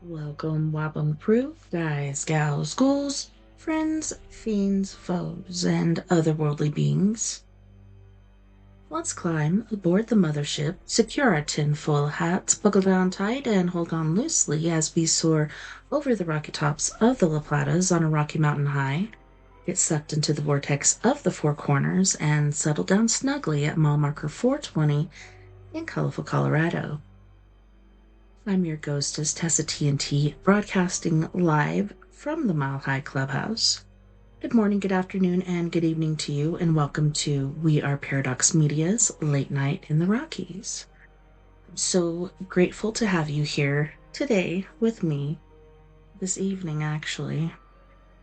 Welcome, Wabum Crew, guys, gals, ghouls, friends, fiends, foes, and otherworldly beings. Let's climb aboard the mothership, secure our tinfoil hats, buckle down tight, and hold on loosely as we soar over the rocky tops of the La Platas on a rocky mountain high, get sucked into the vortex of the Four Corners, and settle down snugly at mile marker 420 in colorful Colorado. I'm your ghostess, TessaTNT, broadcasting live from the Mile High Clubhouse. Good morning, good afternoon, and good evening to you, and welcome to We Are Paradox Media's Late Night in the Rockies. I'm so grateful to have you here today with me, this evening, actually.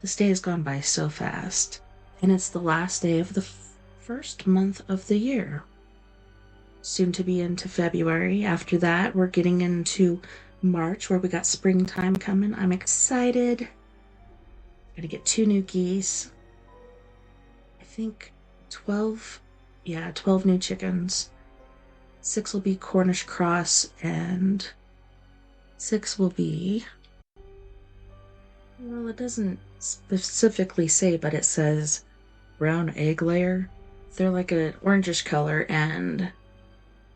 This day has gone by so fast, and it's the last day of the first month of the year. Soon to be into February. After that, we're getting into March, where we got springtime coming. I'm excited. Gonna get 2 new geese. I think 12 new chickens. 6 will be Cornish cross, and 6 will be, well, it doesn't specifically say, but it says brown egg layer. They're like an orangish color, and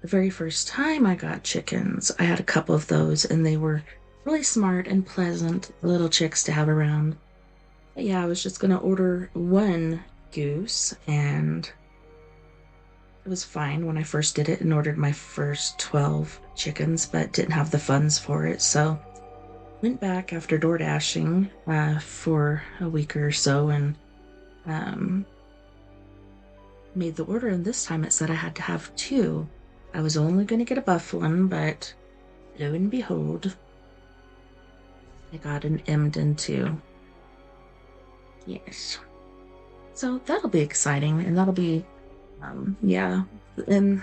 the very first time I got chickens, I had a couple of those, and they were really smart and pleasant little chicks to have around. But yeah, I was just going to order 1 goose, and it was fine when I first did it and ordered my first 12 chickens, but didn't have the funds for it. So went back after door dashing for a week or so and made the order, and this time it said I had to have 2. I was only going to get a bufflin, but lo and behold, I got an Emden too. Yes. So that'll be exciting, and that'll be, in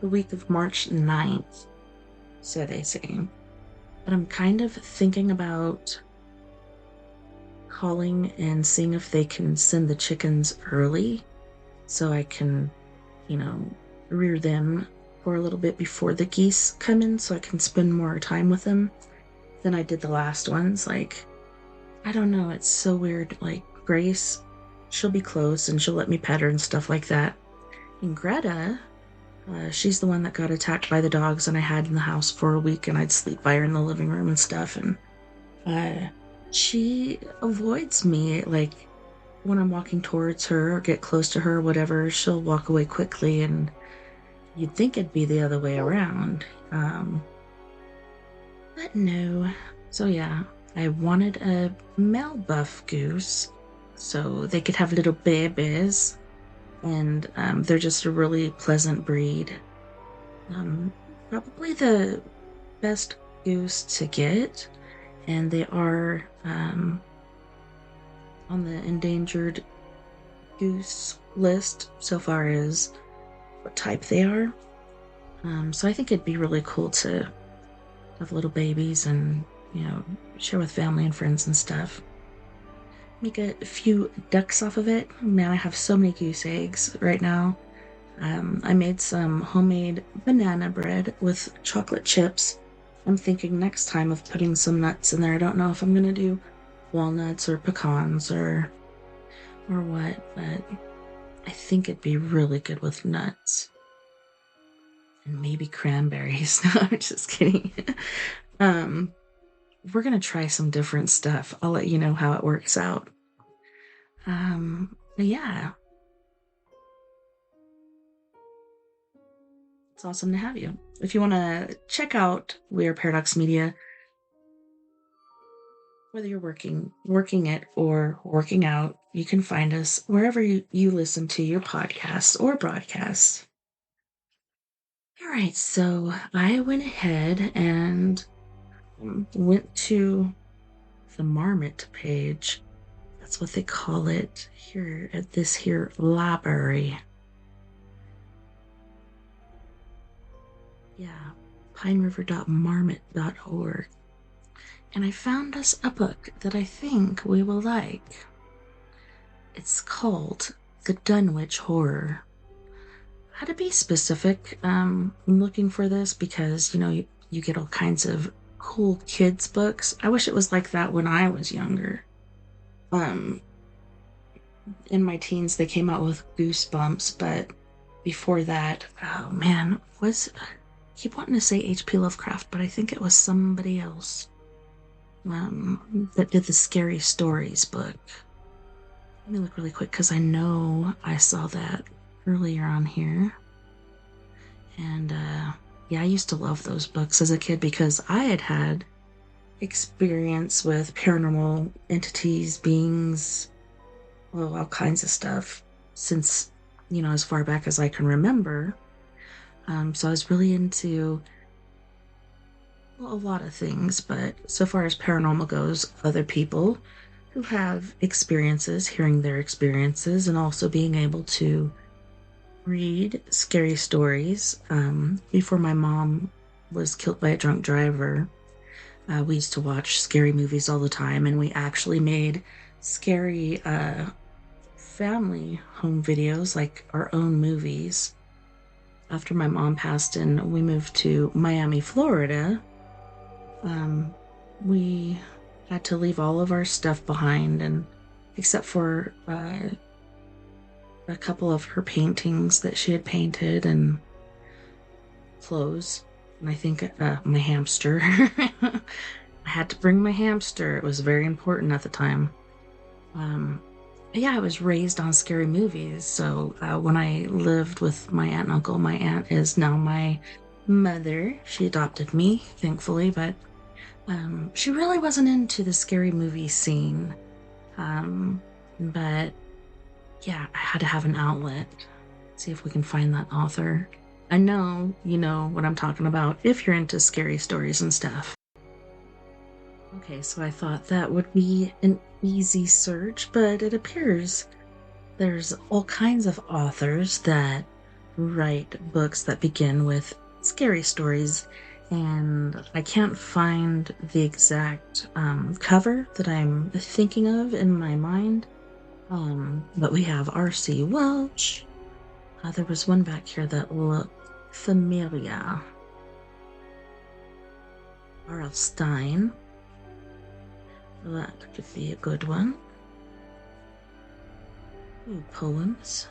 the week of March 9th, so they say. But I'm kind of thinking about calling and seeing if they can send the chickens early so I can, rear them for a little bit before the geese come in so I can spend more time with them than I did the last ones. Like, I don't know, it's so weird. Like, Grace, she'll be close and she'll let me pet her and stuff like that. And Greta, she's the one that got attacked by the dogs and I had in the house for a week, and I'd sleep by her in the living room and stuff. And she avoids me. Like, when I'm walking towards her or get close to her or whatever, she'll walk away quickly, and you'd think it'd be the other way around. But no. So yeah, I wanted a male buff goose so they could have little babies, and they're just a really pleasant breed. Probably the best goose to get, and they are on the endangered goose list so far as what type they are. So I think it'd be really cool to have little babies and, share with family and friends and stuff. Make a few ducks off of it. Man, I have so many goose eggs right now. I made some homemade banana bread with chocolate chips. I'm thinking next time of putting some nuts in there. I don't know if I'm gonna do walnuts or pecans or what, but I think it'd be really good with nuts. And maybe cranberries. No, I'm just kidding. We're gonna try some different stuff. I'll let you know how it works out. But yeah. It's awesome to have you. If you want to check out We're Paradox Media, whether you're working it, or working out, you can find us wherever you listen to your podcasts or broadcasts. All right, so I went ahead and went to the Marmot page. That's what they call it here at this here library. Yeah, pineriver.marmot.org. And I found us a book that I think we will like. It's called The Dunwich Horror. I had to be specific looking for this because, you get all kinds of cool kids books. I wish it was like that when I was younger. Um, in my teens, they came out with Goosebumps, but before that, oh man, I keep wanting to say H.P. Lovecraft, but I think it was somebody else that did the Scary Stories book. Let me look really quick because I know I saw that earlier on here. And yeah, I used to love those books as a kid because I had experience with paranormal entities, beings, well, all kinds of stuff since, as far back as I can remember. So I was really into, well, a lot of things, but so far as paranormal goes, other people who have experiences, hearing their experiences, and also being able to read scary stories. Before my mom was killed by a drunk driver, we used to watch scary movies all the time, and we actually made scary family home videos, like our own movies. After my mom passed and we moved to Miami, Florida, we had to leave all of our stuff behind, and except for a couple of her paintings that she had painted and clothes, and I think my hamster. I had to bring my hamster. It was very important at the time. Yeah, I was raised on scary movies. So when I lived with my aunt and uncle, my aunt is now my mother. She adopted me, thankfully, but she really wasn't into the scary movie scene. But yeah, I had to have an outlet. See if we can find that author. I know you know what I'm talking about if you're into scary stories and stuff. Okay, so I thought that would be an easy search, but it appears there's all kinds of authors that write books that begin with scary stories, and I can't find the exact cover that I'm thinking of in my mind. But we have R.C. Welch. There was one back here that looked familiar. R.L. Stein. That could be a good one. Ooh, poems.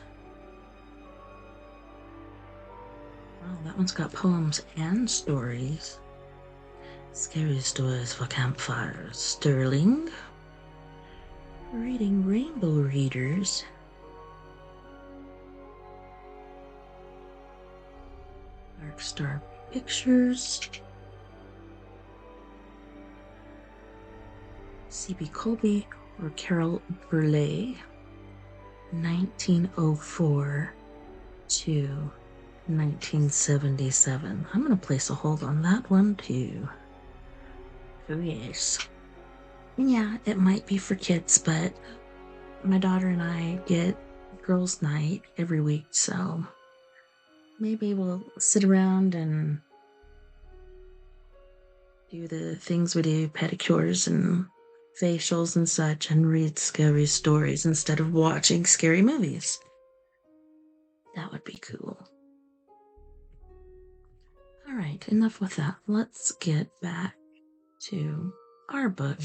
Wow, that one's got poems and stories. Scary stories for campfires. Sterling. Reading Rainbow Readers. Dark Star Pictures. C.B. Colby or Carol Burleigh. 1904 to 1977. I'm going to place a hold on that one too. Oh, yes. Yeah, it might be for kids, but my daughter and I get girls' night every week, so maybe we'll sit around and do the things we do, pedicures and facials and such, and read scary stories instead of watching scary movies. That would be cool. All right, enough with that. Let's get back to our book.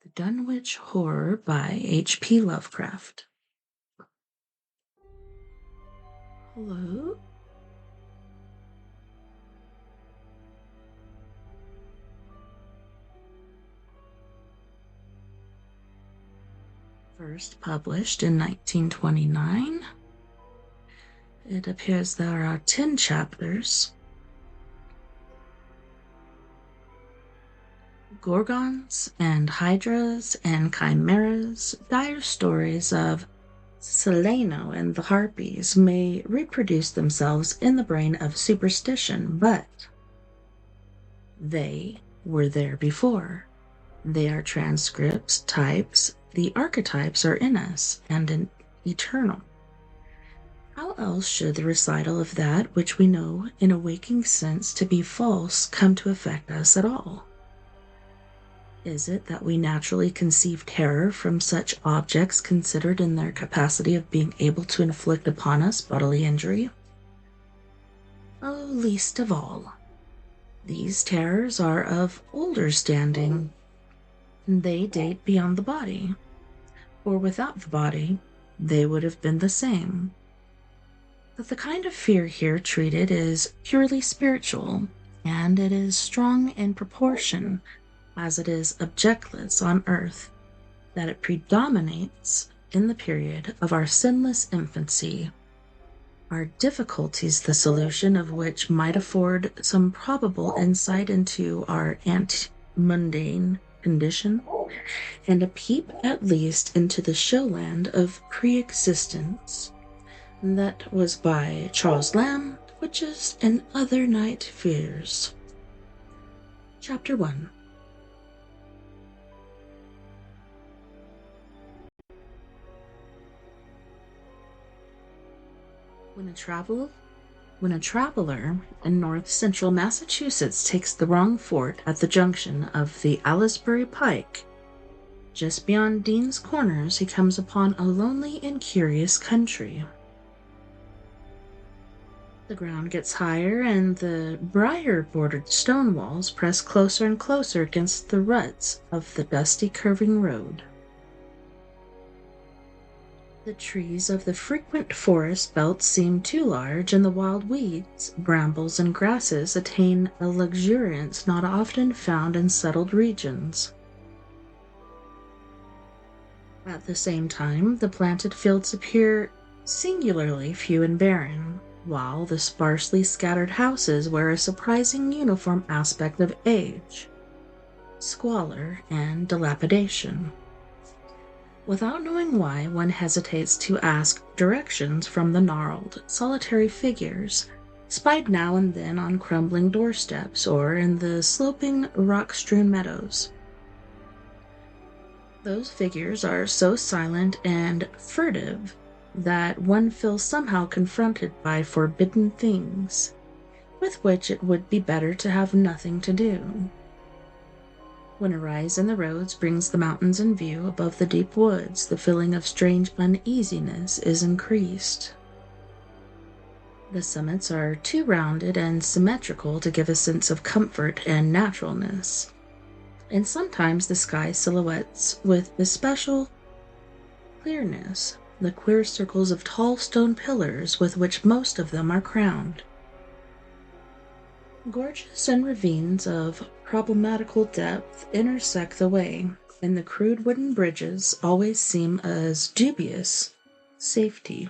The Dunwich Horror by H.P. Lovecraft. Hello? First published in 1929. It appears there are 10 chapters. Gorgons and hydras and chimeras, dire stories of Seleno and the Harpies may reproduce themselves in the brain of superstition, but they were there before. They are transcripts, types, the archetypes are in us and eternal. How else should the recital of that which we know in a waking sense to be false come to affect us at all? Is it that we naturally conceive terror from such objects considered in their capacity of being able to inflict upon us bodily injury? least of all. These terrors are of older standing. They date beyond the body, or without the body, they would have been the same. But the kind of fear here treated is purely spiritual, and it is strong in proportion, as it is objectless on earth, that it predominates in the period of our sinless infancy. Our difficulties, the solution of which might afford some probable insight into our ante-mundane condition, and a peep at least into the showland of pre-existence. That was by Charles Lamb, Witches and Other Night Fears. Chapter 1. When a traveler in north-central Massachusetts takes the wrong fort at the junction of the Aylesbury Pike, just beyond Dean's Corners he comes upon a lonely and curious country. The ground gets higher, and the briar-bordered stone walls press closer and closer against the ruts of the dusty curving road. The trees of the frequent forest belt seem too large, and the wild weeds, brambles, and grasses attain a luxuriance not often found in settled regions. At the same time, the planted fields appear singularly few and barren, while the sparsely scattered houses wear a surprising uniform aspect of age, squalor, and dilapidation. Without knowing why, one hesitates to ask directions from the gnarled, solitary figures, spied now and then on crumbling doorsteps or in the sloping, rock-strewn meadows. Those figures are so silent and furtive that one feels somehow confronted by forbidden things, with which it would be better to have nothing to do. When a rise in the roads brings the mountains in view above the deep woods, the feeling of strange uneasiness is increased. The summits are too rounded and symmetrical to give a sense of comfort and naturalness, and sometimes the sky silhouettes with especial clearness the queer circles of tall stone pillars with which most of them are crowned. Gorges and ravines of problematical depth intersect the way, and the crude wooden bridges always seem as dubious safety.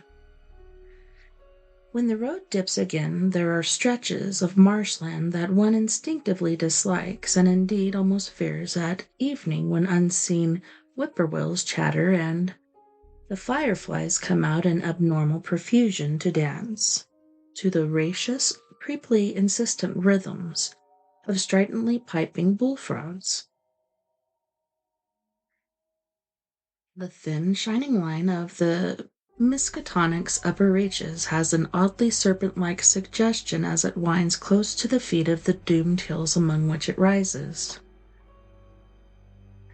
When the road dips again, there are stretches of marshland that one instinctively dislikes, and indeed almost fears at evening, when unseen whippoorwills chatter and the fireflies come out in abnormal profusion to dance to the raucous, creepily insistent rhythms of stridently piping bullfrogs. The thin, shining line of the Miskatonic's upper reaches has an oddly serpent-like suggestion as it winds close to the feet of the doomed hills among which it rises.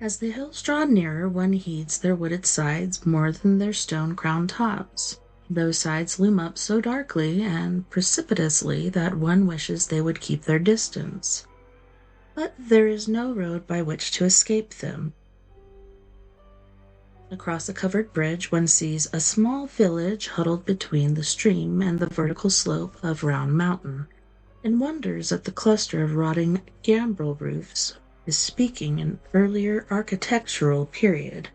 As the hills draw nearer, one heeds their wooded sides more than their stone-crowned tops. Those sides loom up so darkly and precipitously that one wishes they would keep their distance. But there is no road by which to escape them. Across a covered bridge, one sees a small village huddled between the stream and the vertical slope of Round Mountain, and wonders at the cluster of rotting gambrel roofs bespeaking an earlier architectural period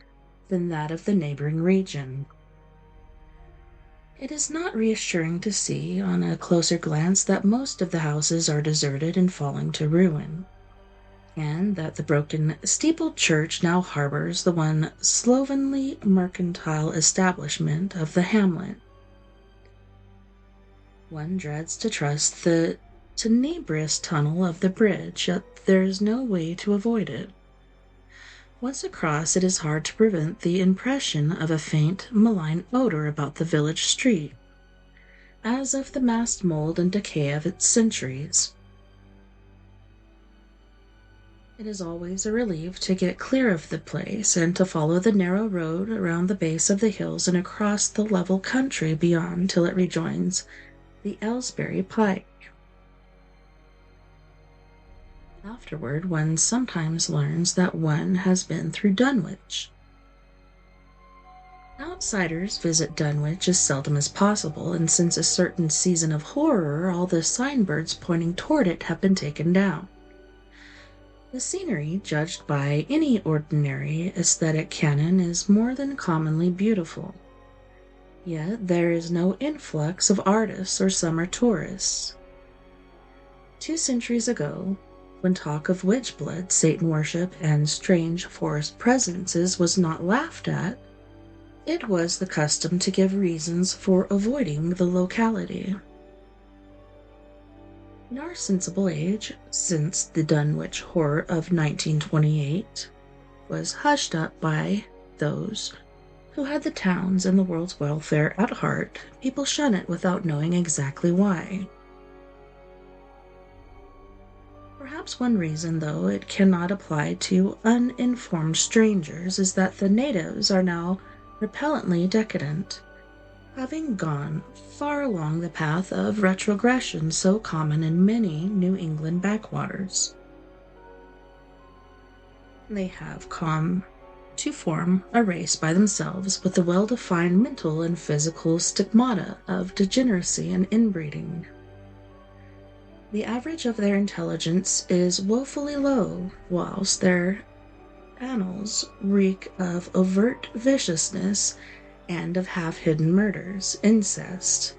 than that of the neighboring region. It is not reassuring to see, on a closer glance, that most of the houses are deserted and falling to ruin, and that the broken steepled church now harbors the one slovenly mercantile establishment of the hamlet. One dreads to trust the tenebrous tunnel of the bridge, yet there is no way to avoid it. Once across, it is hard to prevent the impression of a faint, malign odor about the village street, as of the massed mold and decay of its centuries. It is always a relief to get clear of the place and to follow the narrow road around the base of the hills and across the level country beyond till it rejoins the Aylesbury Pike. Afterward, one sometimes learns that one has been through Dunwich. Outsiders visit Dunwich as seldom as possible, and since a certain season of horror, all the signboards pointing toward it have been taken down. The scenery, judged by any ordinary aesthetic canon, is more than commonly beautiful. Yet there is no influx of artists or summer tourists. 2 centuries ago, when talk of witch blood, Satan worship, and strange forest presences was not laughed at, it was the custom to give reasons for avoiding the locality. In our sensible age, since the Dunwich Horror of 1928 was hushed up by those who had the town's and the world's welfare at heart, people shun it without knowing exactly why. Perhaps one reason, though, it cannot apply to uninformed strangers is that the natives are now repellently decadent, having gone far along the path of retrogression so common in many New England backwaters. They have come to form a race by themselves with the well-defined mental and physical stigmata of degeneracy and inbreeding. The average of their intelligence is woefully low, whilst their annals reek of overt viciousness and of half-hidden murders, incest,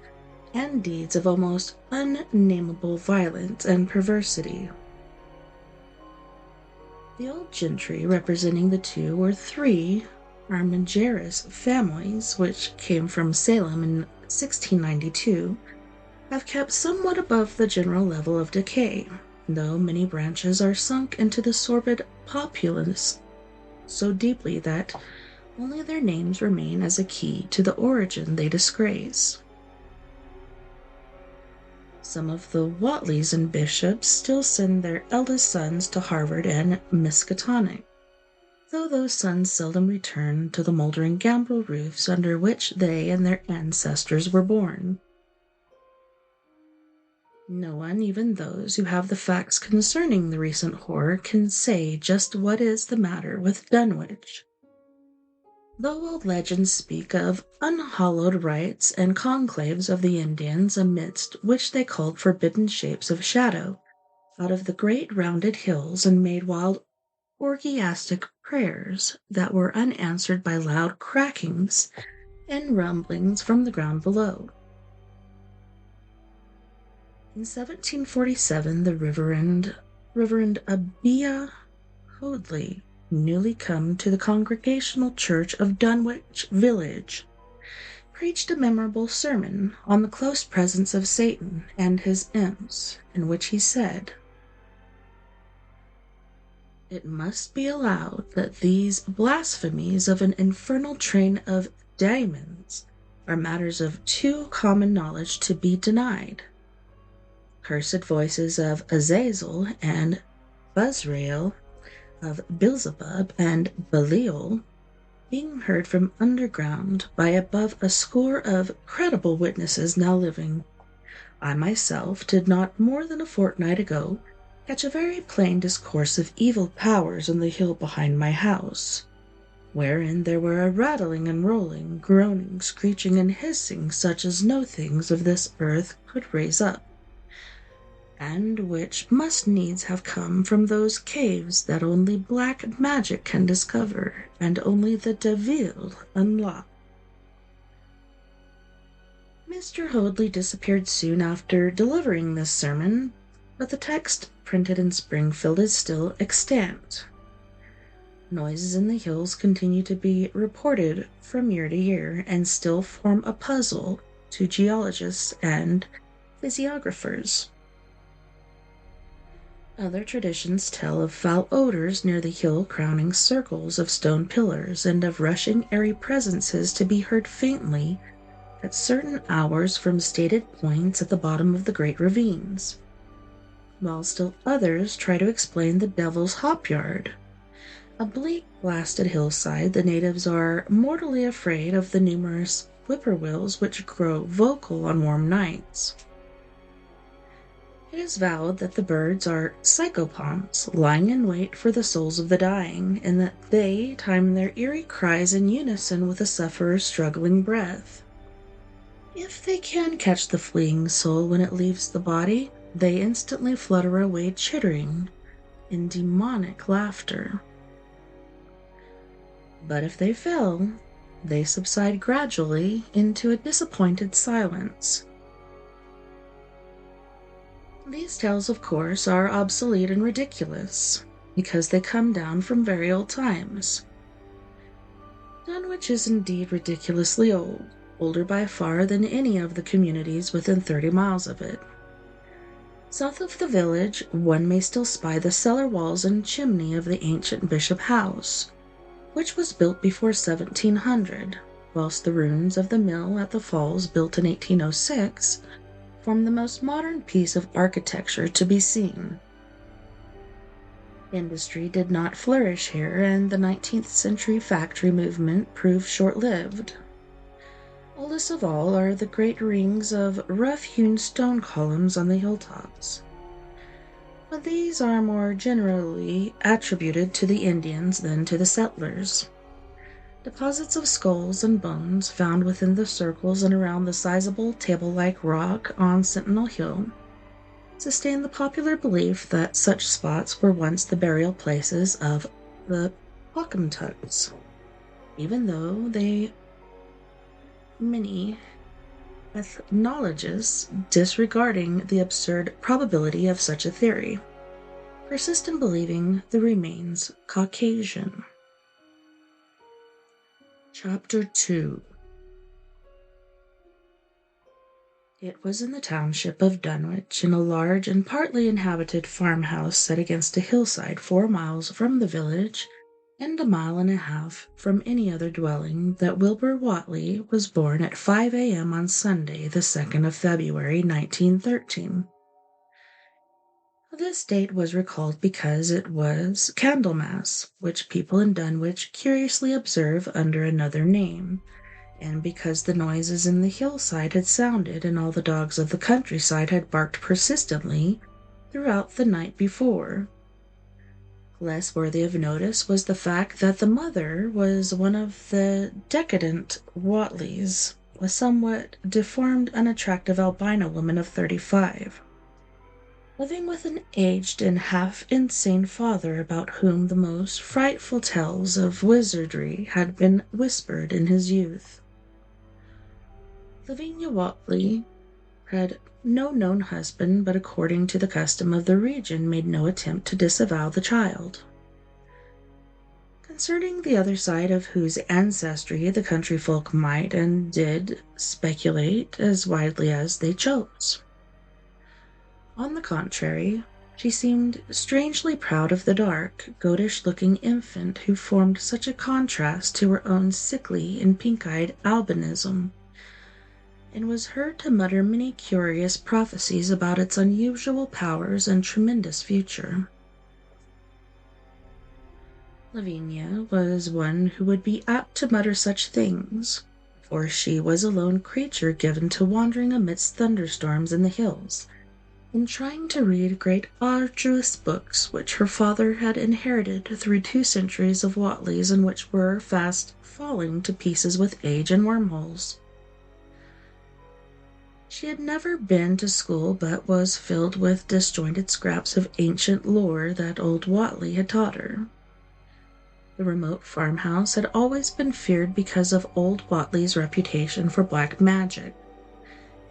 and deeds of almost unnameable violence and perversity. The old gentry, representing the 2 or 3 Armigerous families which came from Salem in 1692, have kept somewhat above the general level of decay, though many branches are sunk into the sordid populace so deeply that only their names remain as a key to the origin they disgrace. Some of the Whateleys and bishops still send their eldest sons to Harvard and Miskatonic, though those sons seldom return to the moldering gambrel roofs under which they and their ancestors were born. No one, even those who have the facts concerning the recent horror, can say just what is the matter with Dunwich. Though old legends speak of unhallowed rites and conclaves of the Indians amidst which they called forbidden shapes of shadow out of the great rounded hills and made wild orgiastic prayers that were unanswered by loud crackings and rumblings from the ground below. In 1747, the Reverend Abia Hoadley, newly come to the Congregational Church of Dunwich Village, preached a memorable sermon on the close presence of Satan and his imps, in which he said, "It must be allowed that these blasphemies of an infernal train of daemons are matters of too common knowledge to be denied. Cursed voices of Azazel and Buzrael, of Beelzebub and Belial, being heard from underground by above a score of credible witnesses now living. I myself did not more than a fortnight ago catch a very plain discourse of evil powers on the hill behind my house, wherein there were a rattling and rolling, groaning, screeching, and hissing such as no things of this earth could raise up, and which must needs have come from those caves that only black magic can discover, and only the devil unlock." Mr. Hoadley disappeared soon after delivering this sermon, but the text printed in Springfield is still extant. Noises in the hills continue to be reported from year to year, and still form a puzzle to geologists and physiographers. Other traditions tell of foul odors near the hill crowning circles of stone pillars, and of rushing airy presences to be heard faintly at certain hours from stated points at the bottom of the great ravines, while still others try to explain the Devil's Hop Yard. A bleak, blasted hillside, the natives are mortally afraid of the numerous whippoorwills which grow vocal on warm nights. It is vowed that the birds are psychopomps lying in wait for the souls of the dying, and that they time their eerie cries in unison with the sufferer's struggling breath. If they can catch the fleeing soul when it leaves the body, they instantly flutter away chittering in demonic laughter. But if they fail, they subside gradually into a disappointed silence. These tales, of course, are obsolete and ridiculous, because they come down from very old times. Dunwich is indeed ridiculously old, older by far than any of the communities within 30 miles of it. South of the village, one may still spy the cellar walls and chimney of the ancient Bishop House, which was built before 1700, whilst the ruins of the mill at the falls, built in 1806, form the most modern piece of architecture to be seen. Industry did not flourish here, and the 19th century factory movement proved short-lived. Oldest of all are the great rings of rough-hewn stone columns on the hilltops. But these are more generally attributed to the Indians than to the settlers. Deposits of skulls and bones found within the circles and around the sizable table-like rock on Sentinel Hill sustain the popular belief that such spots were once the burial places of the Pocumtucks, even though many ethnologists disregarding the absurd probability of such a theory, persist in believing the remains Caucasian. Chapter 2. It was in the township of Dunwich, in a large and partly inhabited farmhouse set against a hillside 4 miles from the village and a mile and a half from any other dwelling, that Wilbur Whately was born at 5 a.m. on Sunday, the 2nd of February, 1913. This date was recalled because it was Candlemas, which people in Dunwich curiously observe under another name, and because the noises in the hillside had sounded and all the dogs of the countryside had barked persistently throughout the night before. Less worthy of notice was the fact that the mother was one of the decadent Whatleys, a somewhat deformed, unattractive albino woman of 35, living with an aged and half-insane father about whom the most frightful tales of wizardry had been whispered in his youth. Lavinia Whately had no known husband, but according to the custom of the region made no attempt to disavow the child. Concerning the other side of whose ancestry the country folk might and did speculate as widely as they chose. On the contrary, she seemed strangely proud of the dark, goatish-looking infant who formed such a contrast to her own sickly and pink-eyed albinism, and was heard to mutter many curious prophecies about its unusual powers and tremendous future. Lavinia was one who would be apt to mutter such things, for she was a lone creature given to wandering amidst thunderstorms in the hills, and trying to read great arduous books which her father had inherited through 2 centuries of Whatleys, and which were fast falling to pieces with age and wormholes. She had never been to school, but was filled with disjointed scraps of ancient lore that old Whately had taught her. The remote farmhouse had always been feared because of old Whately's reputation for black magic,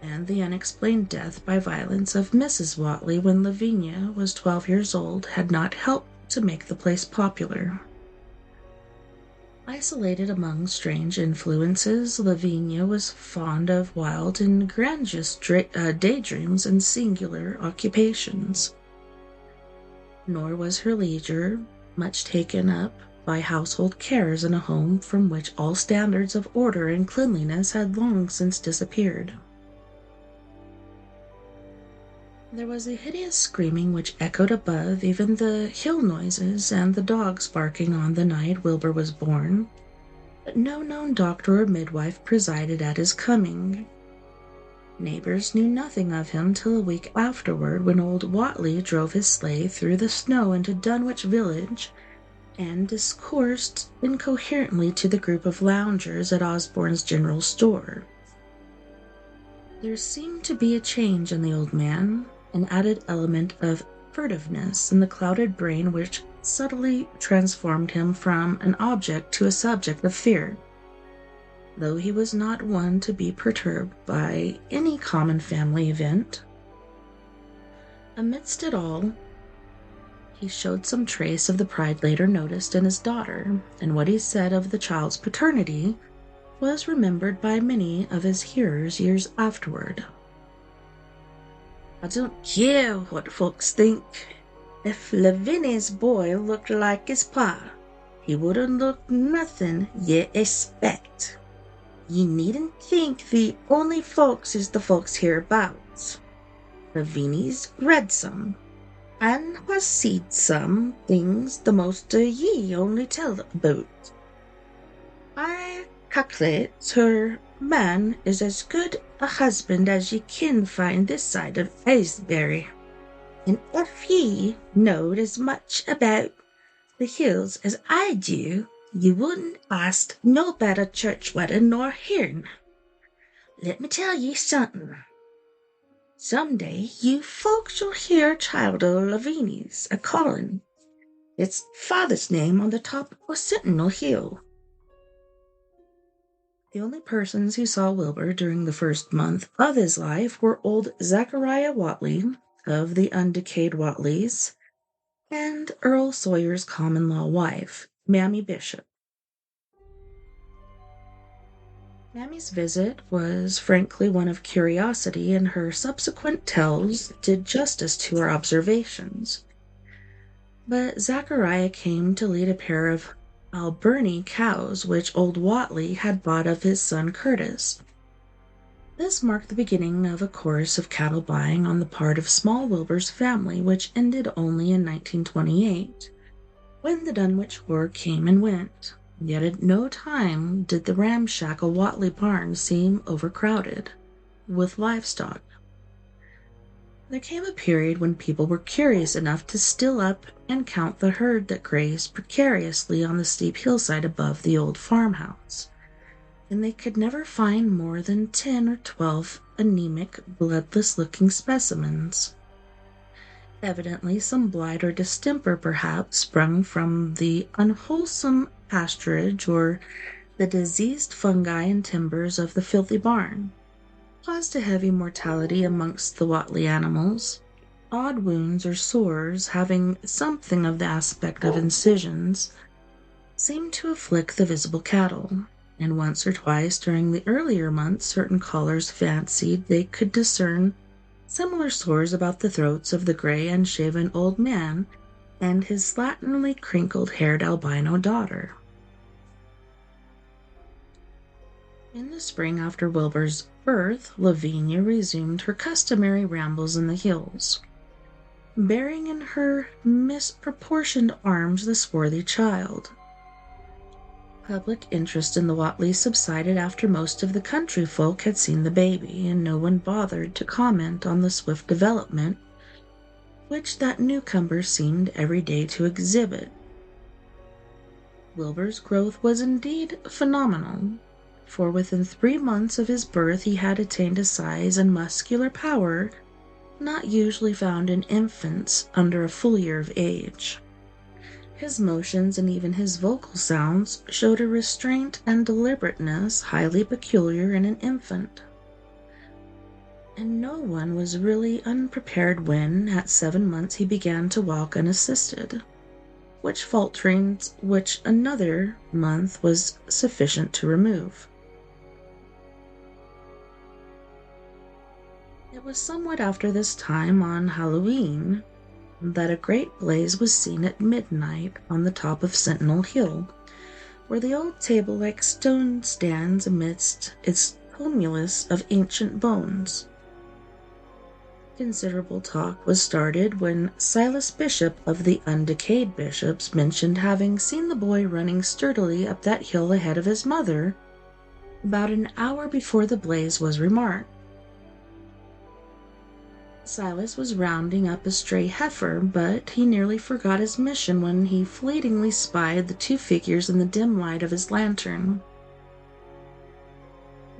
and the unexplained death by violence of Mrs. Whately when Lavinia was 12 years old had not helped to make the place popular. Isolated among strange influences, Lavinia was fond of wild and grandiose daydreams and singular occupations. Nor was her leisure much taken up by household cares in a home from which all standards of order and cleanliness had long since disappeared. There was a hideous screaming which echoed above even the hill noises and the dogs barking on the night Wilbur was born, but no known doctor or midwife presided at his coming. Neighbors knew nothing of him till a week afterward, when old Watley drove his sleigh through the snow into Dunwich village and discoursed incoherently to the group of loungers at Osborne's general store. There seemed to be a change in the old man, an added element of furtiveness in the clouded brain which subtly transformed him from an object to a subject of fear. Though he was not one to be perturbed by any common family event, amidst it all, he showed some trace of the pride later noticed in his daughter, and what he said of the child's paternity was remembered by many of his hearers years afterward. "I don't care what folks think. If Lavinia's boy looked like his pa, he wouldn't look nothing ye expect. Ye needn't think the only folks is the folks hereabouts. Lavinia's read some, and has seed some things the most o' ye only tell about. I calc'late her man is as good a husband as ye kin find this side of Aylesbury, and if ye knowed as much about the hills as I do, you wouldn't ask no better church wedding nor her'n. Let me tell ye somethin'. Some day you folks shall hear a child o' Lavinia's a-callin' its father's name on the top o' Sentinel Hill." The only persons who saw Wilbur during the first month of his life were old Zachariah Watley of the undecayed Watleys and Earl Sawyer's common-law wife, Mammy Bishop. Mammy's visit was frankly one of curiosity, and her subsequent tells did justice to her observations. But Zachariah came to lead a pair of Alberni cows which old Watley had bought of his son Curtis. This marked the beginning of a course of cattle buying on the part of small Wilbur's family, which ended only in 1928, when the Dunwich Horror came and went. Yet at no time did the ramshackle Watley barn seem overcrowded with livestock. There came a period when people were curious enough to still up and count the herd that grazed precariously on the steep hillside above the old farmhouse, and they could never find more than 10 or 12 anemic, bloodless-looking specimens. Evidently some blight or distemper perhaps sprung from the unwholesome pasturage or the diseased fungi and timbers of the filthy barn, caused a heavy mortality amongst the Watley animals. Odd wounds or sores, having something of the aspect of incisions, seemed to afflict the visible cattle, and once or twice during the earlier months certain callers fancied they could discern similar sores about the throats of the gray unshaven old man and his slatternly crinkled-haired albino daughter. In the spring after Wilbur's birth, Lavinia resumed her customary rambles in the hills, bearing in her misproportioned arms the swarthy child. Public interest in the Watleys subsided after most of the country folk had seen the baby, and no one bothered to comment on the swift development which that newcomer seemed every day to exhibit. Wilbur's growth was indeed phenomenal, for within 3 months of his birth he had attained a size and muscular power not usually found in infants under a full year of age. His motions and even his vocal sounds showed a restraint and deliberateness highly peculiar in an infant. And no one was really unprepared when, at 7 months, he began to walk unassisted, which falterings which another month was sufficient to remove. It was somewhat after this time, on Halloween, that a great blaze was seen at midnight on the top of Sentinel Hill, where the old table-like stone stands amidst its tumulus of ancient bones. Considerable talk was started when Silas Bishop of the Undecayed Bishops mentioned having seen the boy running sturdily up that hill ahead of his mother about an hour before the blaze was remarked. Silas was rounding up a stray heifer, but he nearly forgot his mission when he fleetingly spied the two figures in the dim light of his lantern.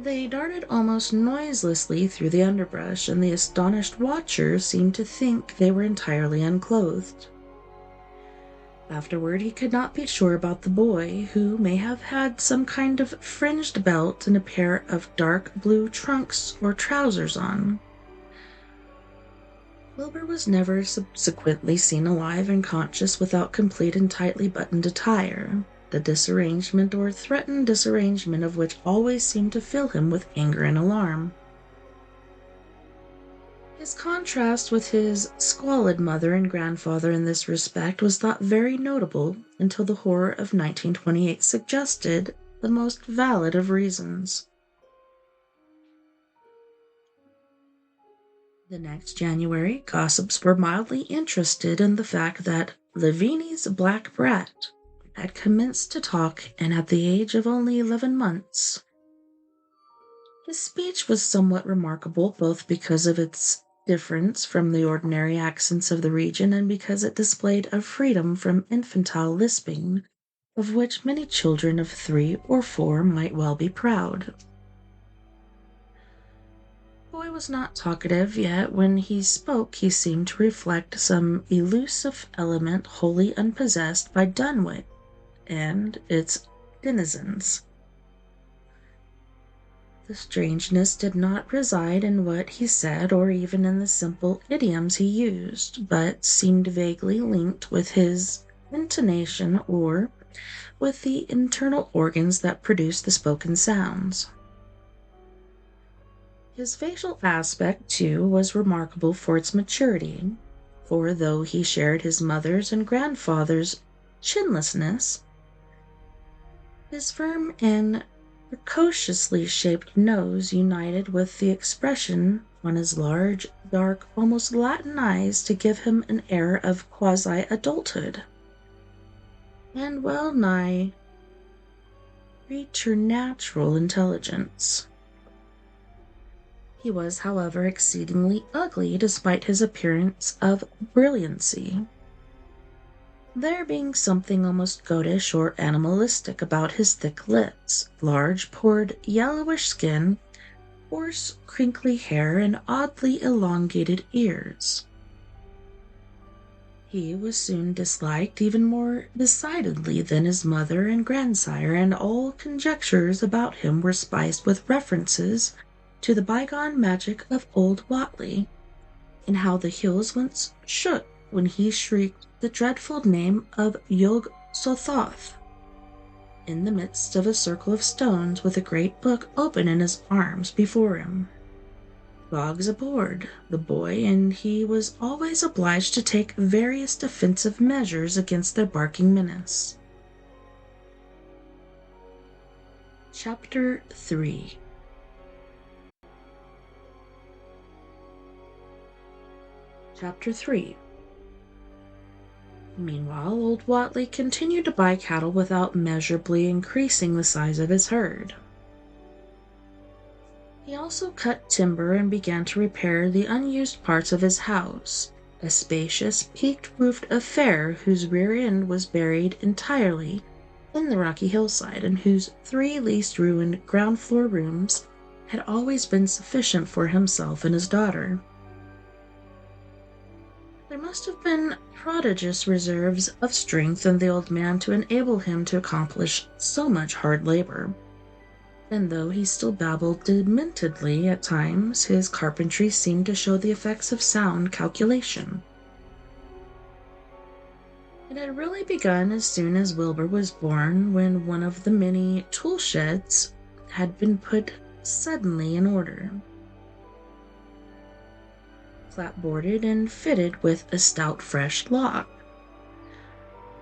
They darted almost noiselessly through the underbrush, and the astonished watcher seemed to think they were entirely unclothed. Afterward, he could not be sure about the boy, who may have had some kind of fringed belt and a pair of dark blue trunks or trousers on. Wilbur was never subsequently seen alive and conscious without complete and tightly buttoned attire, the disarrangement or threatened disarrangement of which always seemed to fill him with anger and alarm. His contrast with his squalid mother and grandfather in this respect was thought very notable until the horror of 1928 suggested the most valid of reasons. The next January, gossips were mildly interested in the fact that Lavini's black brat had commenced to talk, and at the age of only 11 months. His speech was somewhat remarkable, both because of its difference from the ordinary accents of the region and because it displayed a freedom from infantile lisping, of which many children of 3 or 4 might well be proud. The boy was not talkative, yet when he spoke he seemed to reflect some elusive element wholly unpossessed by Dunwich and its denizens. The strangeness did not reside in what he said or even in the simple idioms he used, but seemed vaguely linked with his intonation or with the internal organs that produce the spoken sounds. His facial aspect, too, was remarkable for its maturity, for though he shared his mother's and grandfather's chinlessness, his firm and precociously shaped nose united with the expression on his large, dark, almost Latin eyes to give him an air of quasi-adulthood, and well-nigh preternatural intelligence. He was, however, exceedingly ugly despite his appearance of brilliancy, there being something almost goatish or animalistic about his thick lips, large, pored, yellowish skin, coarse, crinkly hair, and oddly elongated ears. He was soon disliked even more decidedly than his mother and grandsire, and all conjectures about him were spiced with references to the bygone magic of old Whatley, and how the hills once shook when he shrieked the dreadful name of Yog Sothoth in the midst of a circle of stones with a great book open in his arms before him. Dogs abhorred the boy, and he was always obliged to take various defensive measures against their barking menace. Chapter 3. Chapter 3. Meanwhile, old Whatley continued to buy cattle without measurably increasing the size of his herd. He also cut timber and began to repair the unused parts of his house, a spacious, peaked-roofed affair whose rear end was buried entirely in the rocky hillside, and whose 3 least-ruined ground-floor rooms had always been sufficient for himself and his daughter. There must have been prodigious reserves of strength in the old man to enable him to accomplish so much hard labor, and though he still babbled dementedly at times, his carpentry seemed to show the effects of sound calculation. It had really begun as soon as Wilbur was born, when one of the many tool sheds had been put suddenly in order, clapboarded and fitted with a stout fresh lock.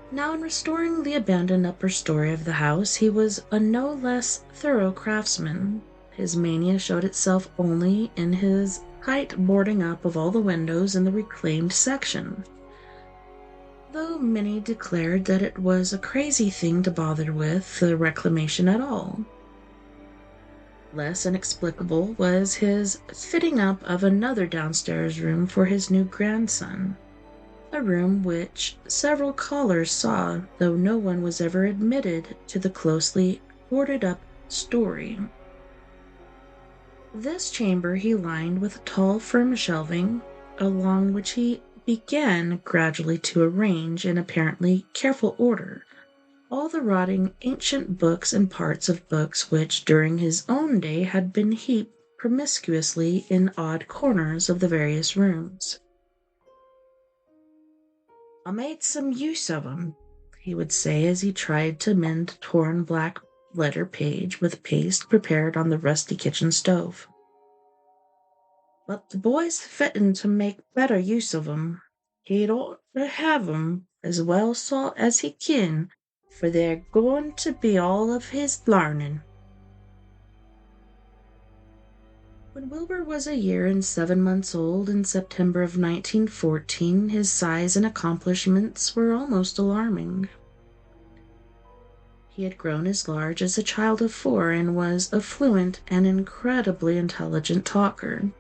Now, in restoring the abandoned upper story of the house, he was a no less thorough craftsman. His mania showed itself only in his tight boarding up of all the windows in the reclaimed section, though many declared that it was a crazy thing to bother with the reclamation at all. Less inexplicable was his fitting up of another downstairs room for his new grandson, a room which several callers saw, though no one was ever admitted to the closely boarded up story. This chamber he lined with tall, firm shelving, along which he began gradually to arrange in apparently careful order all the rotting ancient books and parts of books which during his own day had been heaped promiscuously in odd corners of the various rooms. "I made some use of 'em," he would say as he tried to mend a torn black letter page with paste prepared on the rusty kitchen stove. "But the boy's fittin' to make better use of 'em. He'd ought to have 'em as well sought as he kin, for they're goin' to be all of his larnin'." When Wilbur was a year and 7 months old in September of 1914, his size and accomplishments were almost alarming. He had grown as large as a child of 4 and was a fluent and incredibly intelligent talker.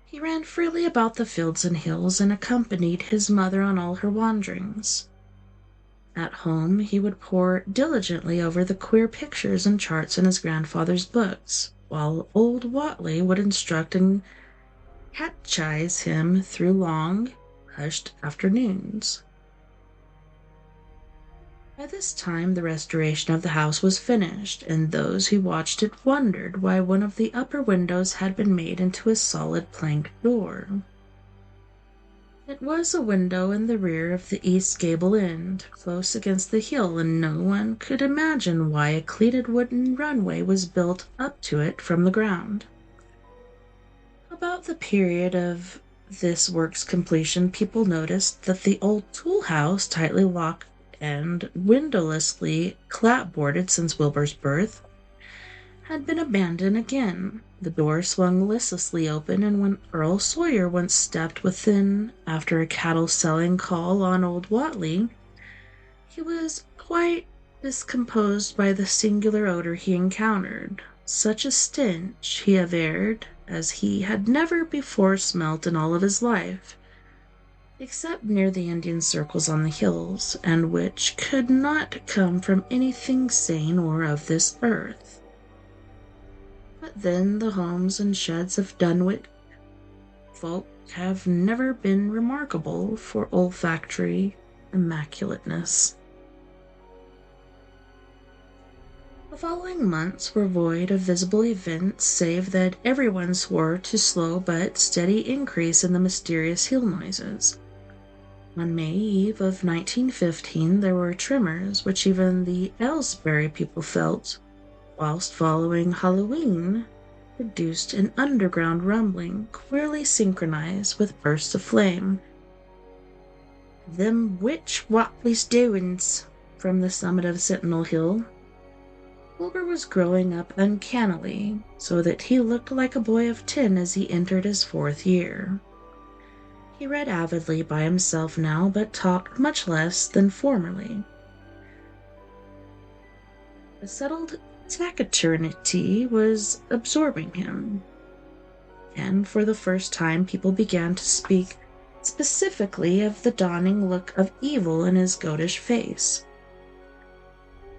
He ran freely about the fields and hills and accompanied his mother on all her wanderings. At home, he would pore diligently over the queer pictures and charts in his grandfather's books, while old Whatley would instruct and catechise him through long, hushed afternoons. By this time the restoration of the house was finished, and those who watched it wondered why one of the upper windows had been made into a solid plank door. It was a window in the rear of the east gable end, close against the hill, and no one could imagine why a cleated wooden runway was built up to it from the ground. About the period of this work's completion, people noticed that the old tool house, tightly locked and windowlessly clapboarded since Wilbur's birth, had been abandoned again. The door swung listlessly open, and when Earl Sawyer once stepped within after a cattle-selling call on old Whatley, he was quite discomposed by the singular odor he encountered. Such a stench, he averred, as he had never before smelt in all of his life, except near the Indian circles on the hills, and which could not come from anything sane or of this earth. But then the homes and sheds of Dunwich folk have never been remarkable for olfactory immaculateness. The following months were void of visible events, save that everyone swore to slow but steady increase in the mysterious hill noises. On May Eve of 1915, there were tremors which even the Aylesbury people felt, whilst following Halloween produced an underground rumbling queerly synchronized with bursts of flame. "Them witch Whatley's doin's," from the summit of Sentinel Hill. Wilbur was growing up uncannily, so that he looked like a boy of 10 as he entered his 4th year. He read avidly by himself now, but talked much less than formerly. A settled taciturnity was absorbing him, and for the first time people began to speak specifically of the dawning look of evil in his goatish face.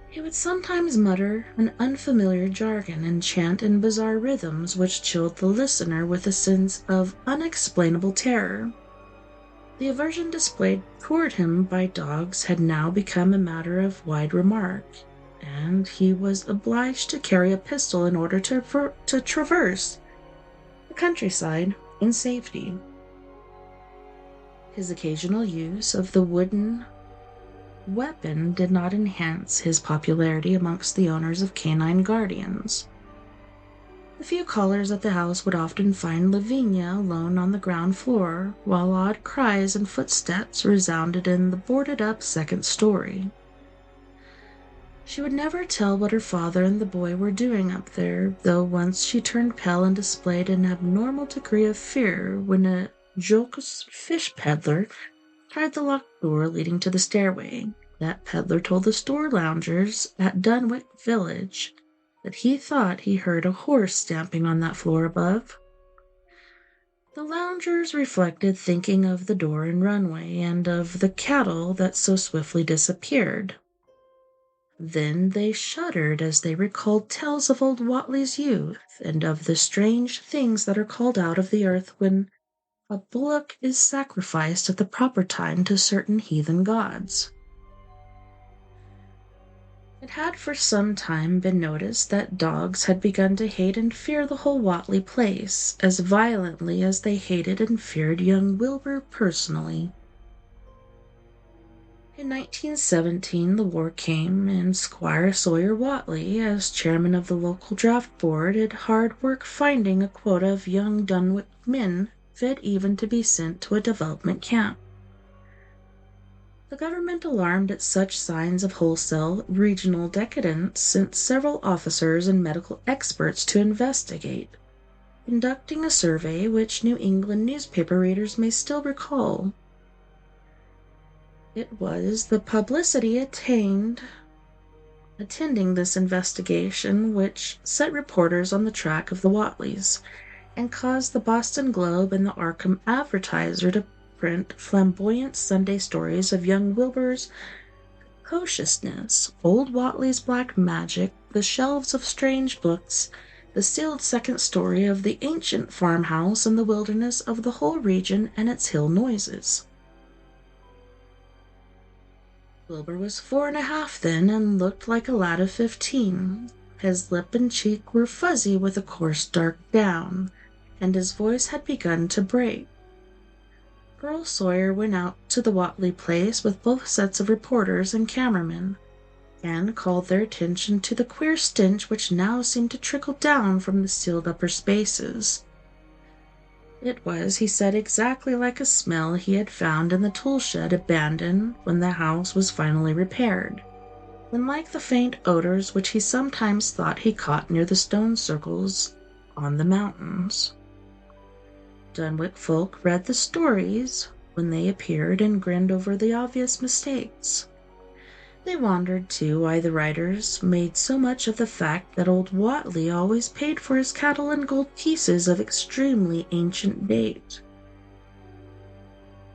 He would sometimes mutter an unfamiliar jargon and chant in bizarre rhythms which chilled the listener with a sense of unexplainable terror. The aversion displayed toward him by dogs had now become a matter of wide remark, and he was obliged to carry a pistol in order to traverse the countryside in safety. His occasional use of the wooden weapon did not enhance his popularity amongst the owners of canine guardians. The few callers at the house would often find Lavinia alone on the ground floor, while odd cries and footsteps resounded in the boarded-up 2nd story. She would never tell what her father and the boy were doing up there, though once she turned pale and displayed an abnormal degree of fear when a jocose fish peddler tried the locked door leading to the stairway. That peddler told the store loungers at Dunwich Village that he thought he heard a horse stamping on that floor above. The loungers reflected, thinking of the door and runway and of the cattle that so swiftly disappeared. Then they shuddered as they recalled tales of old Watley's youth and of the strange things that are called out of the earth when a bullock is sacrificed at the proper time to certain heathen gods. It had for some time been noticed that dogs had begun to hate and fear the whole Watley place as violently as they hated and feared young Wilbur personally. In 1917, the war came, and Squire Sawyer Watley, as chairman of the local draft board, had hard work finding a quota of young Dunwich men fit even to be sent to a development camp. The government, alarmed at such signs of wholesale regional decadence, sent several officers and medical experts to investigate, conducting a survey which New England newspaper readers may still recall. It was the publicity attending this investigation which set reporters on the track of the Watleys, and caused the Boston Globe and the Arkham Advertiser to print flamboyant Sunday stories of young Wilbur's precociousness, old Watley's black magic, the shelves of strange books, the sealed second story of the ancient farmhouse, and the wilderness of the whole region and its hill noises. Wilbur was 4.5 then, and looked like a lad of 15. His lip and cheek were fuzzy with a coarse dark down, and his voice had begun to break. Earl Sawyer went out to the Watley place with both sets of reporters and cameramen, and called their attention to the queer stench which now seemed to trickle down from the sealed upper spaces. It was, he said, exactly like a smell he had found in the tool shed abandoned when the house was finally repaired, and like the faint odors which he sometimes thought he caught near the stone circles on the mountains. Dunwich folk read the stories when they appeared and grinned over the obvious mistakes. They wondered, too, why the writers made so much of the fact that old Watley always paid for his cattle in gold pieces of extremely ancient date.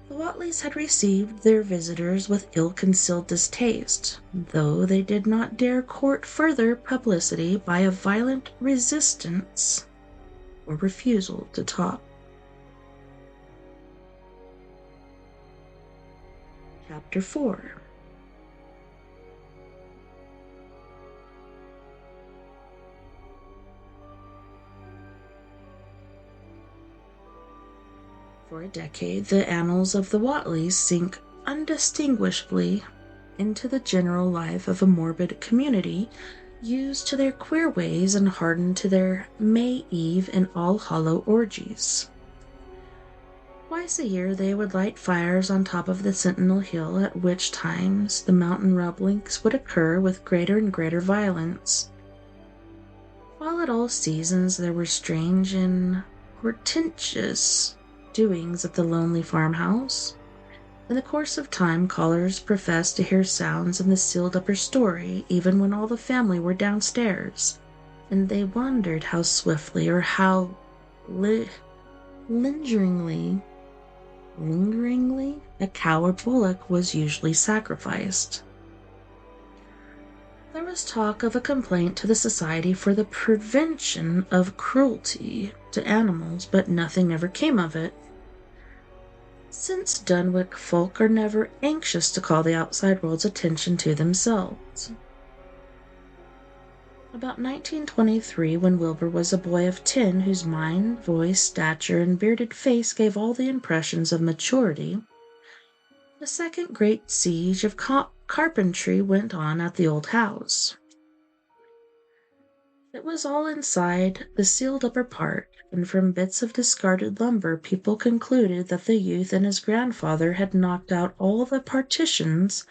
The Watleys had received their visitors with ill-concealed distaste, though they did not dare court further publicity by a violent resistance or refusal to talk. Chapter 4. For a decade, the annals of the Watleys sink undistinguishably into the general life of a morbid community, used to their queer ways and hardened to their May Eve and All Hallow orgies. Twice a year they would light fires on top of the Sentinel Hill, at which times the mountain rumblings would occur with greater and greater violence. While at all seasons there were strange and portentous doings at the lonely farmhouse. In the course of time, callers professed to hear sounds in the sealed upper story, even when all the family were downstairs, and they wondered how swiftly or how lingeringly a cow or bullock was usually sacrificed. There was talk of a complaint to the Society for the Prevention of Cruelty to Animals, but nothing ever came of it. Since Dunwich folk are never anxious to call the outside world's attention to themselves. About 1923, when Wilbur was a boy of 10 whose mind, voice, stature, and bearded face gave all the impressions of maturity, the second great siege of carpentry went on at the old house. It was all inside the sealed upper part, and from bits of discarded lumber people concluded that the youth and his grandfather had knocked out all the partitions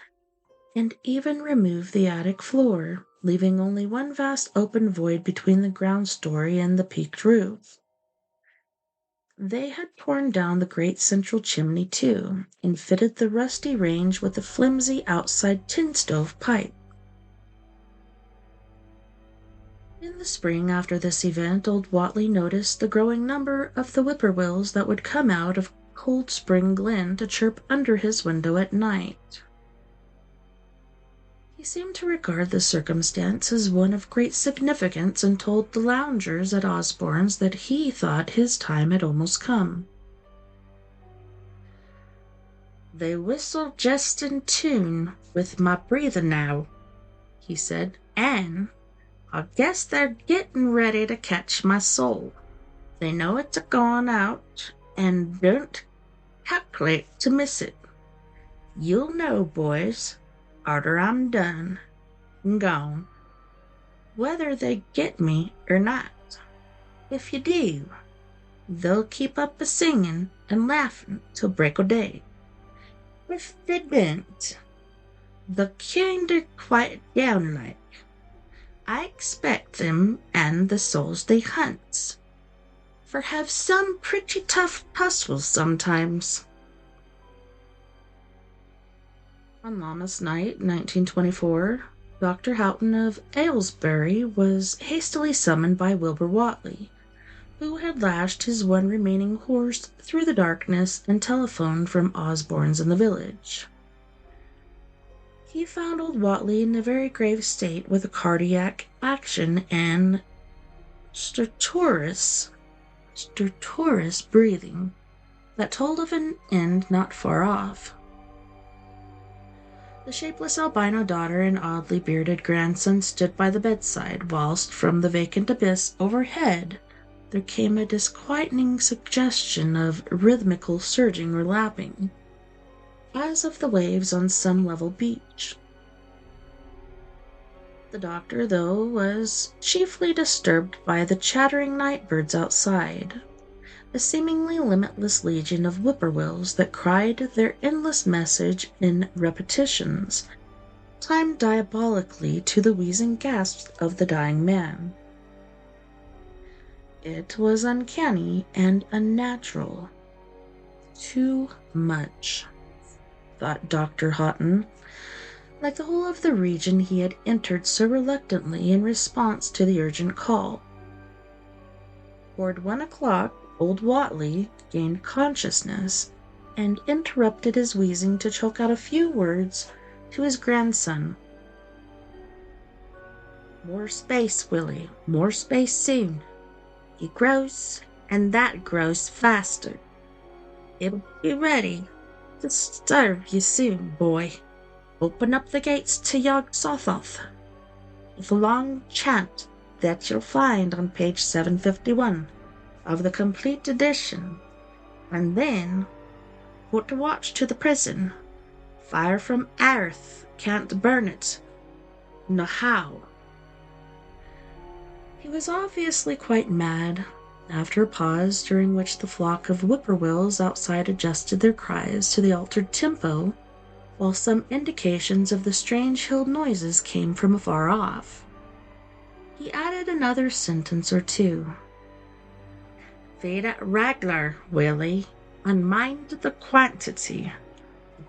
and even removed the attic floor, leaving only one vast open void between the ground story and the peaked roof. They had torn down the great central chimney, too, and fitted the rusty range with a flimsy outside tin stove pipe. In the spring after this event, old Watley noticed the growing number of the whippoorwills that would come out of Cold Spring Glen to chirp under his window at night. He seemed to regard the circumstance as one of great significance and told the loungers at Osborne's that he thought his time had almost come. "They whistle jest in tune with my breathing now," he said, "and I guess they're gettin' ready to catch my soul. They know it's a-goin' out, and don't calc'late to miss it. You'll know, boys, arter I'm done and gone, whether they get me or not. If you do, they'll keep up a-singin' and laughin' till break o' day. If they don't, they'll kinder quiet down like. I expect them and the souls they hunts for have some pretty tough tussles sometimes." On Lammas night, 1924, Dr. Houghton of Aylesbury was hastily summoned by Wilbur Whatley, who had lashed his one remaining horse through the darkness and telephoned from Osborne's in the village. He found old Whatley in a very grave state with a cardiac action and stertorous breathing that told of an end not far off. The shapeless albino daughter and oddly bearded grandson stood by the bedside, whilst from the vacant abyss overhead there came a disquieting suggestion of rhythmical surging or lapping, as of the waves on some level beach. The doctor, though, was chiefly disturbed by the chattering night birds outside, a seemingly limitless legion of whippoorwills that cried their endless message in repetitions, timed diabolically to the wheezing gasps of the dying man. It was uncanny and unnatural. Too much, thought Dr. Houghton, like the whole of the region he had entered so reluctantly in response to the urgent call. Toward 1 o'clock, old Whatley gained consciousness and interrupted his wheezing to choke out a few words to his grandson. "More space, Willie, more space soon. He grows, and that grows faster. It'll be ready to serve you soon, boy. Open up the gates to Yog Sothoth with a long chant that you'll find on page 751 of the complete edition, and then put a watch to the prison. Fire from earth can't burn it. No how." He was obviously quite mad. After a pause, during which the flock of whippoorwills outside adjusted their cries to the altered tempo, while some indications of the strange hill noises came from afar off, he added another sentence or two. "Feed it reg'lar, Willie, and mind the quantity.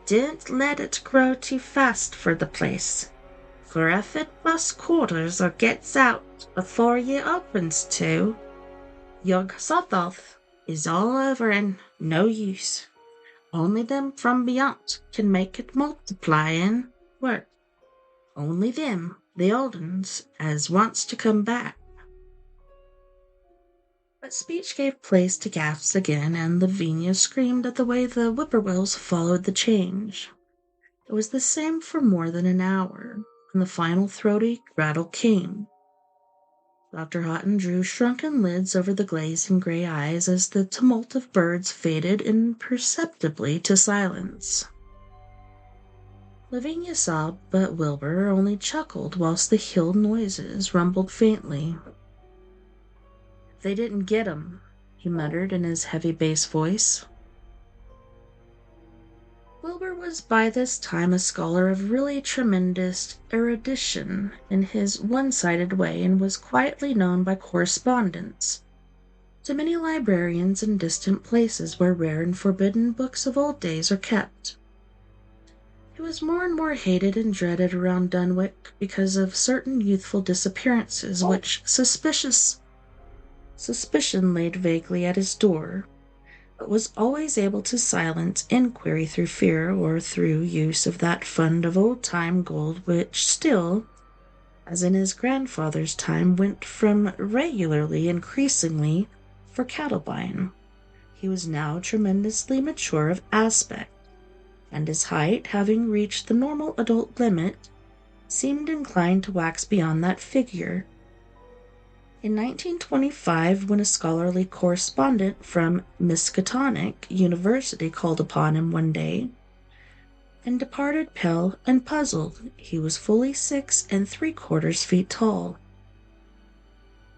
Don't let it grow too fast for the place, for if it busts quarters or gets out afore you opens to, Yog Sothoth is all over and no use. Only them from beyond can make it multiply and work. Only them, the old uns, as wants to come back." But speech gave place to gasps again, and Lavinia screamed at the way the whippoorwills followed the change. It was the same for more than an hour, when the final throaty rattle came. Dr. Houghton drew shrunken lids over the glazing gray eyes as the tumult of birds faded imperceptibly to silence. Lavinia sobbed, but Wilbur only chuckled whilst the hill noises rumbled faintly. "They didn't get 'em," he muttered in his heavy bass voice. Wilbur was by this time a scholar of really tremendous erudition in his one-sided way, and was quietly known by correspondents to many librarians in distant places where rare and forbidden books of old days are kept. He was more and more hated and dreaded around Dunwich because of certain youthful disappearances which suspicion laid vaguely at his door, but was always able to silence inquiry through fear or through use of that fund of old-time gold which still, as in his grandfather's time, went from regularly increasingly for cattle buying. He was now tremendously mature of aspect, and his height, having reached the normal adult limit, seemed inclined to wax beyond that figure. In 1925, when a scholarly correspondent from Miskatonic University called upon him one day, and departed pale and puzzled, he was fully 6 3/4 feet tall.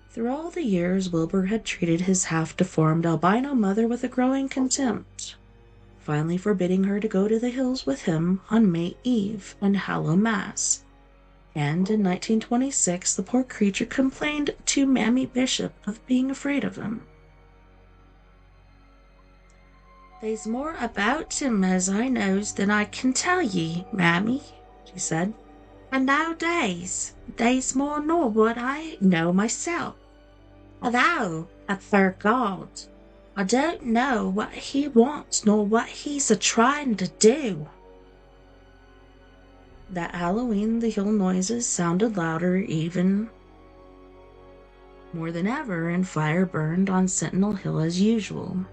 Through all the years, Wilbur had treated his half-deformed albino mother with a growing contempt, finally forbidding her to go to the hills with him on May Eve and Hallow Mass. And in 1926, the poor creature complained to Mammy Bishop of being afraid of him. "There's more about him as I knows than I can tell ye, Mammy," she said. "And nowadays, there's more nor what I know myself. Although, I fear God, I don't know what he wants nor what he's a-trying to do." That Halloween, the hill noises sounded louder even more than ever, and fire burned on Sentinel Hill as usual.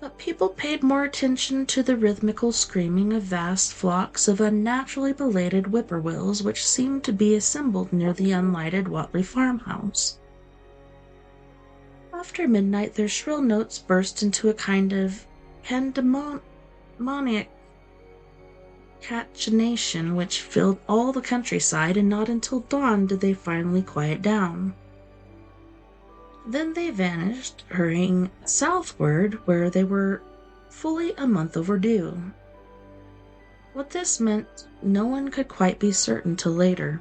But people paid more attention to the rhythmical screaming of vast flocks of unnaturally belated whippoorwills which seemed to be assembled near the unlighted Watley farmhouse. After midnight, their shrill notes burst into a kind of pandemonic cachinnation which filled all the countryside, and not until dawn did they finally quiet down. Then they vanished, hurrying southward, where they were fully a month overdue. What this meant, no one could quite be certain till later.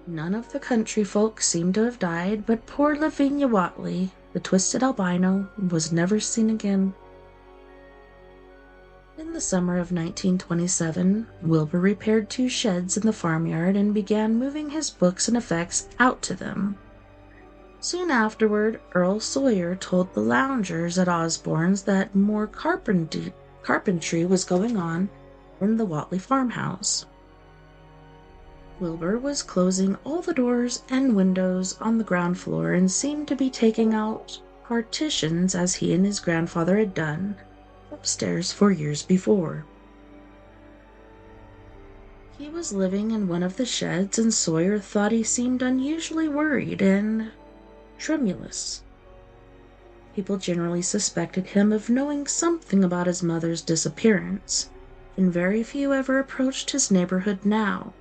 None of the country folk seemed to have died, but poor Lavinia Watley, the twisted albino, was never seen again. In the summer of 1927, Wilbur repaired 2 sheds in the farmyard and began moving his books and effects out to them. Soon afterward, Earl Sawyer told the loungers at Osborne's that more carpentry was going on in the Watley farmhouse. Wilbur was closing all the doors and windows on the ground floor and seemed to be taking out partitions as he and his grandfather had done upstairs 4 years before. He was living in one of the sheds, and Sawyer thought he seemed unusually worried and tremulous. People generally suspected him of knowing something about his mother's disappearance, and very few ever approached his neighborhood now.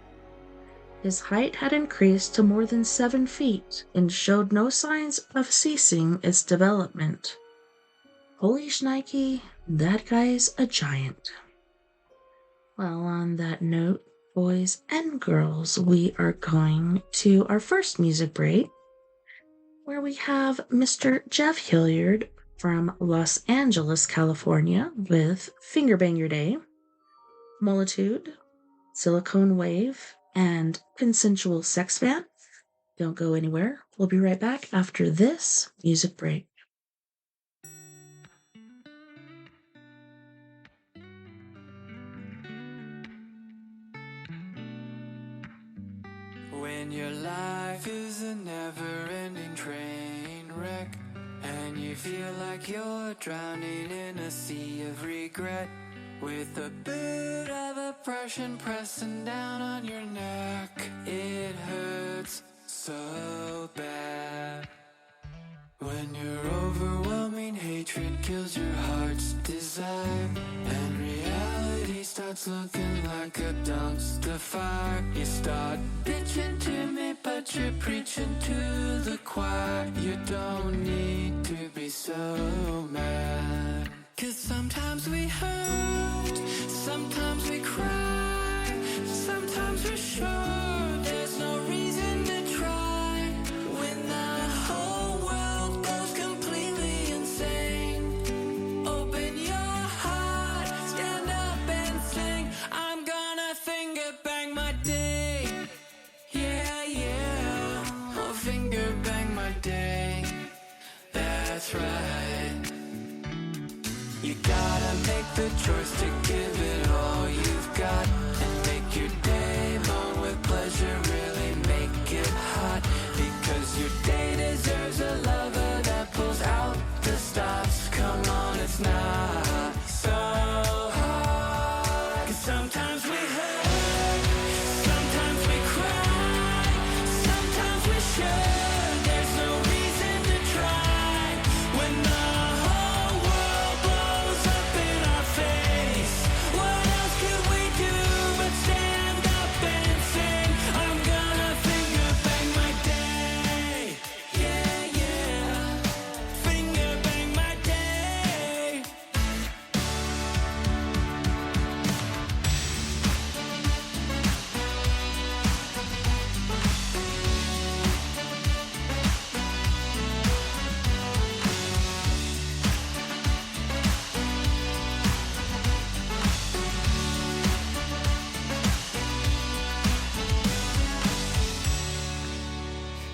His height had increased to more than 7 feet and showed no signs of ceasing its development. Holy shnikey, that guy's a giant. Well, on that note, boys and girls, we are going to our first music break, where we have Mr. Jeff Hilliard from Los Angeles, California, with Finger Bang Your Day, Molitude, Silicone Wave, and Consensual Sex Fan. Don't go anywhere. We'll be right back after this music break. When your life is a never-ending train wreck, and you feel like you're drowning in a sea of regret, with a bit of oppression pressing down on your neck, it hurts so bad. When your overwhelming hatred kills your heart's desire, and reality starts looking like a dumpster fire, you start bitching to me, but you're preaching to the choir. You don't need to be so mad, 'cause sometimes we hurt, sometimes we cry, sometimes we're sure there's no reason to try. When the whole world goes completely insane, open your heart, stand up choice to give it all you've got and make your day moan with pleasure, really make it hot. Because your day deserves a lover that pulls out the stops. Come on, it's not so hard. 'Cause sometimes we hurt, sometimes we cry, sometimes we should. There's no reason to try when the whole world blows up in our face. What else could we do but stand up and sing? I'm gonna finger bang my day. Yeah, yeah. Finger bang my day.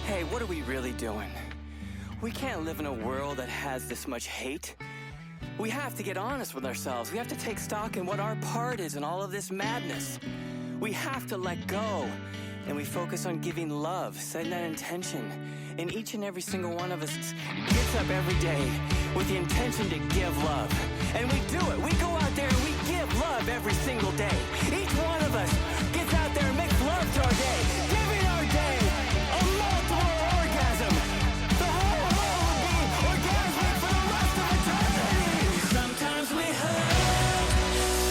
Hey, what are we really doing? We can't live in a world that has this much hate. We have to get honest with ourselves. We have to take stock in what our part is in all of this madness. We have to let go, and we focus on giving love, setting that intention. And each and every single one of us gets up every day with the intention to give love. And we do it. We go out there and we give love every single day. Each one of us gets out there and makes love to our day, giving our day a multiple orgasm. The whole world will be orgasmic for the rest of eternity. Sometimes we hurt,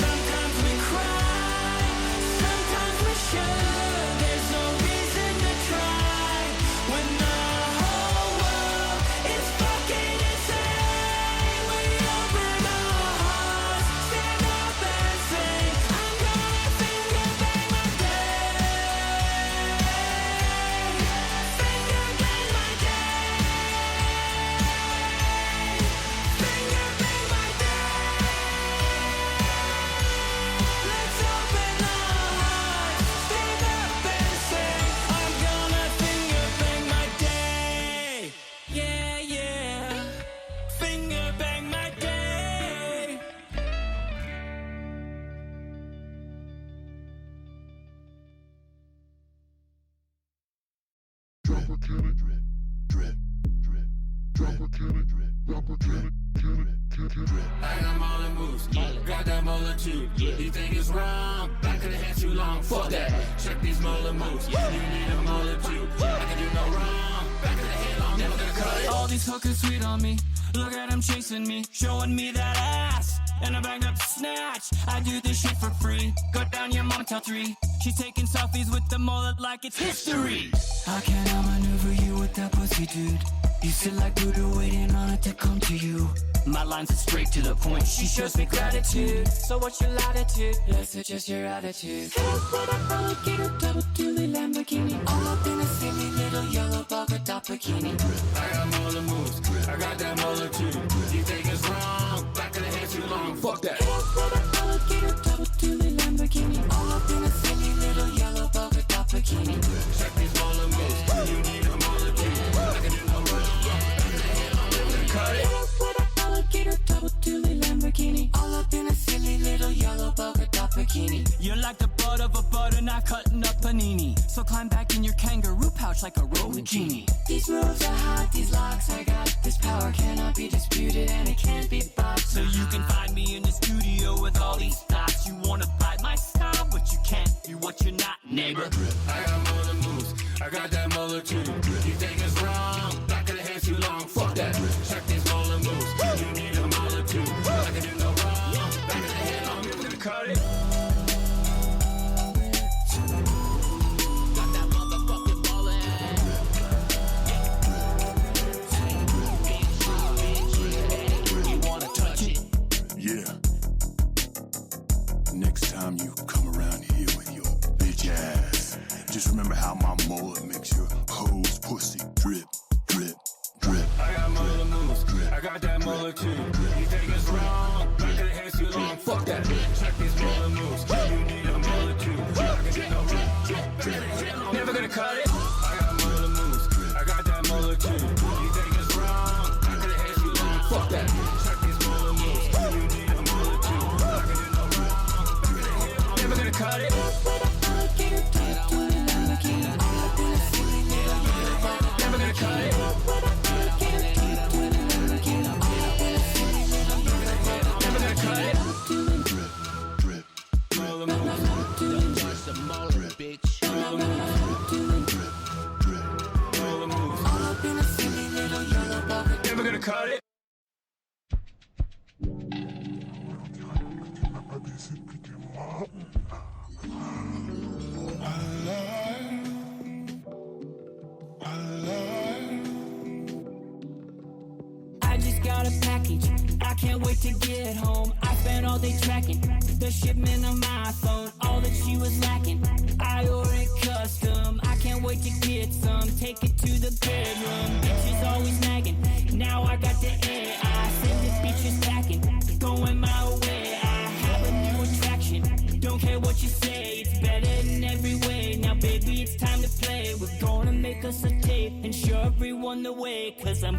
sometimes we cry, sometimes we should. There's no reason to try when the whole world is fucking insane. We open our hearts, stand up and sing. I'm gonna finger bang my day. Finger bang my day. Finger bang my day. Let's open our hearts, stand up and sing. I'm gonna finger bang my day. Yeah, yeah. Finger bang my day. I got molar moves, got that molar too. You think it's wrong? I could've had too long. Fuck that. Check these molar moves. You need a molar too. I can do no wrong. Back of the head long, never gonna cut it. All these hookers sweet on me. Look at them chasing me, showing me that ass. And I bagged up to snatch. I do this shit for free. Got down your mama till 3. She's taking selfies with the mullet like it's history. How can I maneuver you with that pussy, dude? You sit like Buddha waiting on it to come to you. My lines are straight to the point. She shows me gratitude. So what's your latitude? Let's adjust your attitude. Head with a alligator, double dually Lamborghini. All up in a silly little yellow polka dot bikini. I got molar moves, I got that molar too. You think it's wrong? Back of the head too long. Fuck that. Head with a alligator, double dually Lamborghini. All up in a silly little yellow polka dot bikini. Check these molar moves. You need a molar too. I can do no wrong. Back of the head long, never gonna cut it. Head with a alligator, double dually Lamborghini. All up in a silly little yellow polka dot bikini. You're like the butt of a butter knife cutting up panini. So climb back in your kangaroo pouch like a rolling genie. These moves are hot, these locks I got. This power cannot be disputed and it can't be bought. So you can find me in the studio with all these thoughts. You wanna bite my style, but you can't do what you're not, neighbor. I got molar moves, I got that molar too. You think it's wrong? Back of the head too long. Fuck that. Check these molar moves. You need a molar too. I can do no wrong. Back of the head long, never gonna cut it. Got that motherfucking molar. You wanna touch it? Yeah. Next time you come around here with your bitch ass, just remember how my mullet makes your hoes pussy cut it. I just got a package, I can't wait to get home. I spent all day tracking the shipment on my phone, all that she was lacking. I ordered custom, I can't wait to get some. Take it to the bedroom, bitch is always nagging. Now I got the air, I said this bitch is packing, going my way. I have a new attraction, don't care what you say, it's better in every way. Now baby it's time to play, we're gonna make us a tape and show everyone the way. Cause I'm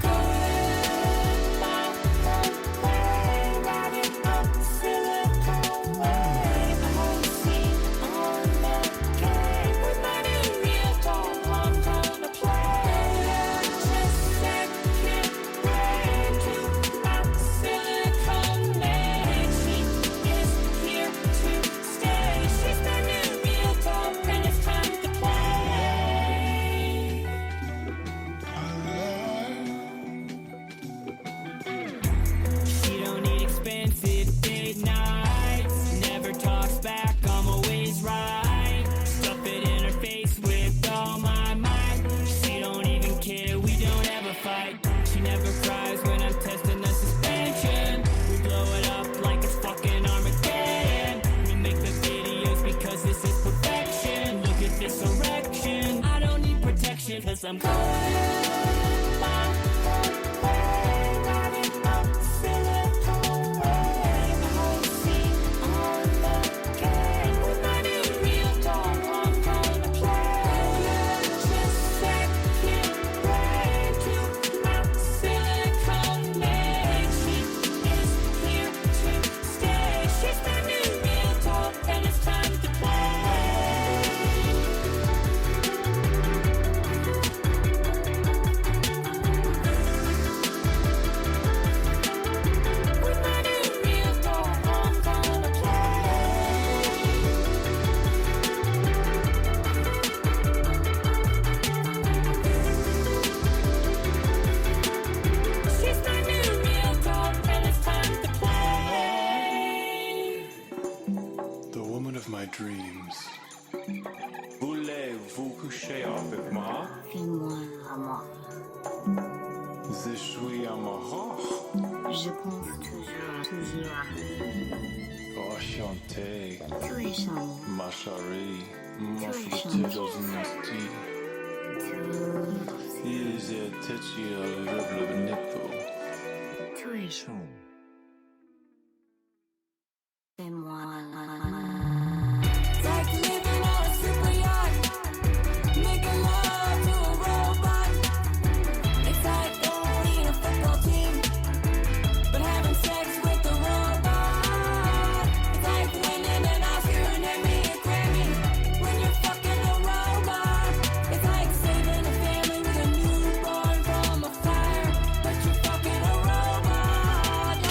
cause I'm dreams. Voulez-vous coucher avec moi? Fais-moi l'amour. Je suis amoureux. Je pense toujours à Enchanté, tu es charmant. ma chérie. Ma Tu es flottée charmant. dans une hostie. Tu Ils étaient le nipple. es charmant. Fais-moi like living on a super yacht, making love to a robot. It's like owning a football team, but having sex with a robot. It's like winning an Oscar and Emmy or Grammy when you're fucking a robot. It's like saving a family with a newborn from a fire, but you're fucking a robot.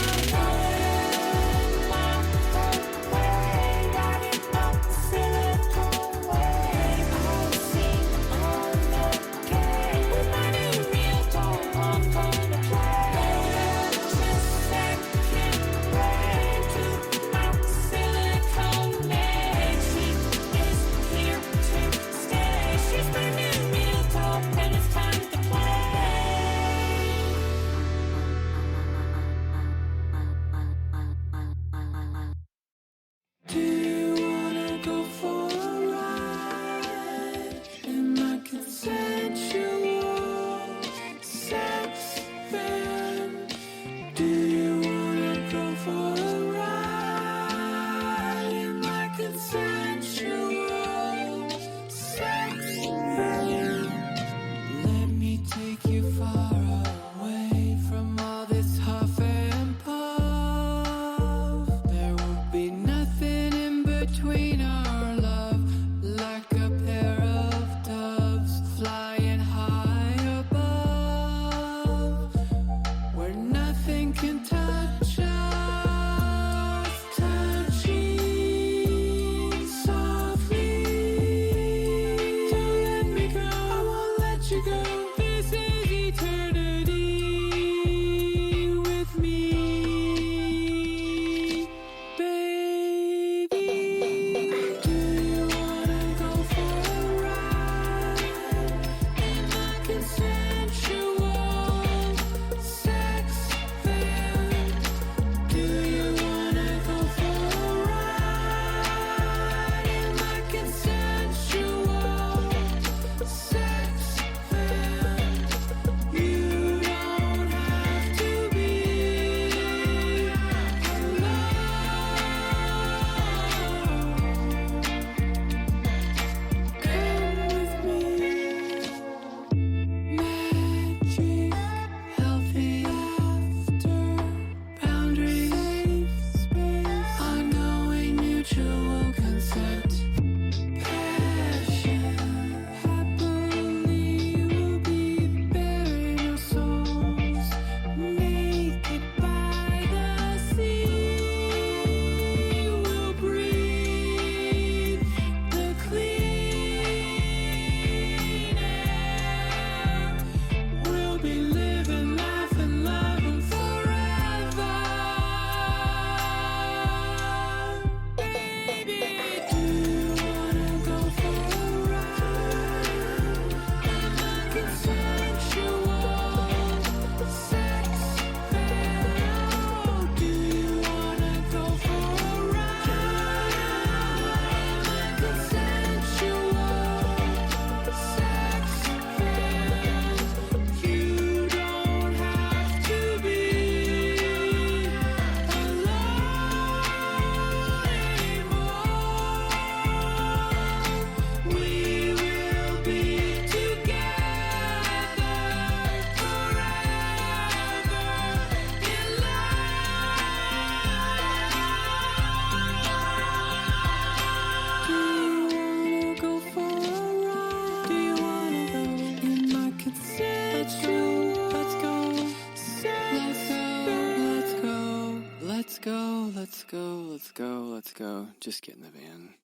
Let's go. Just get in the van.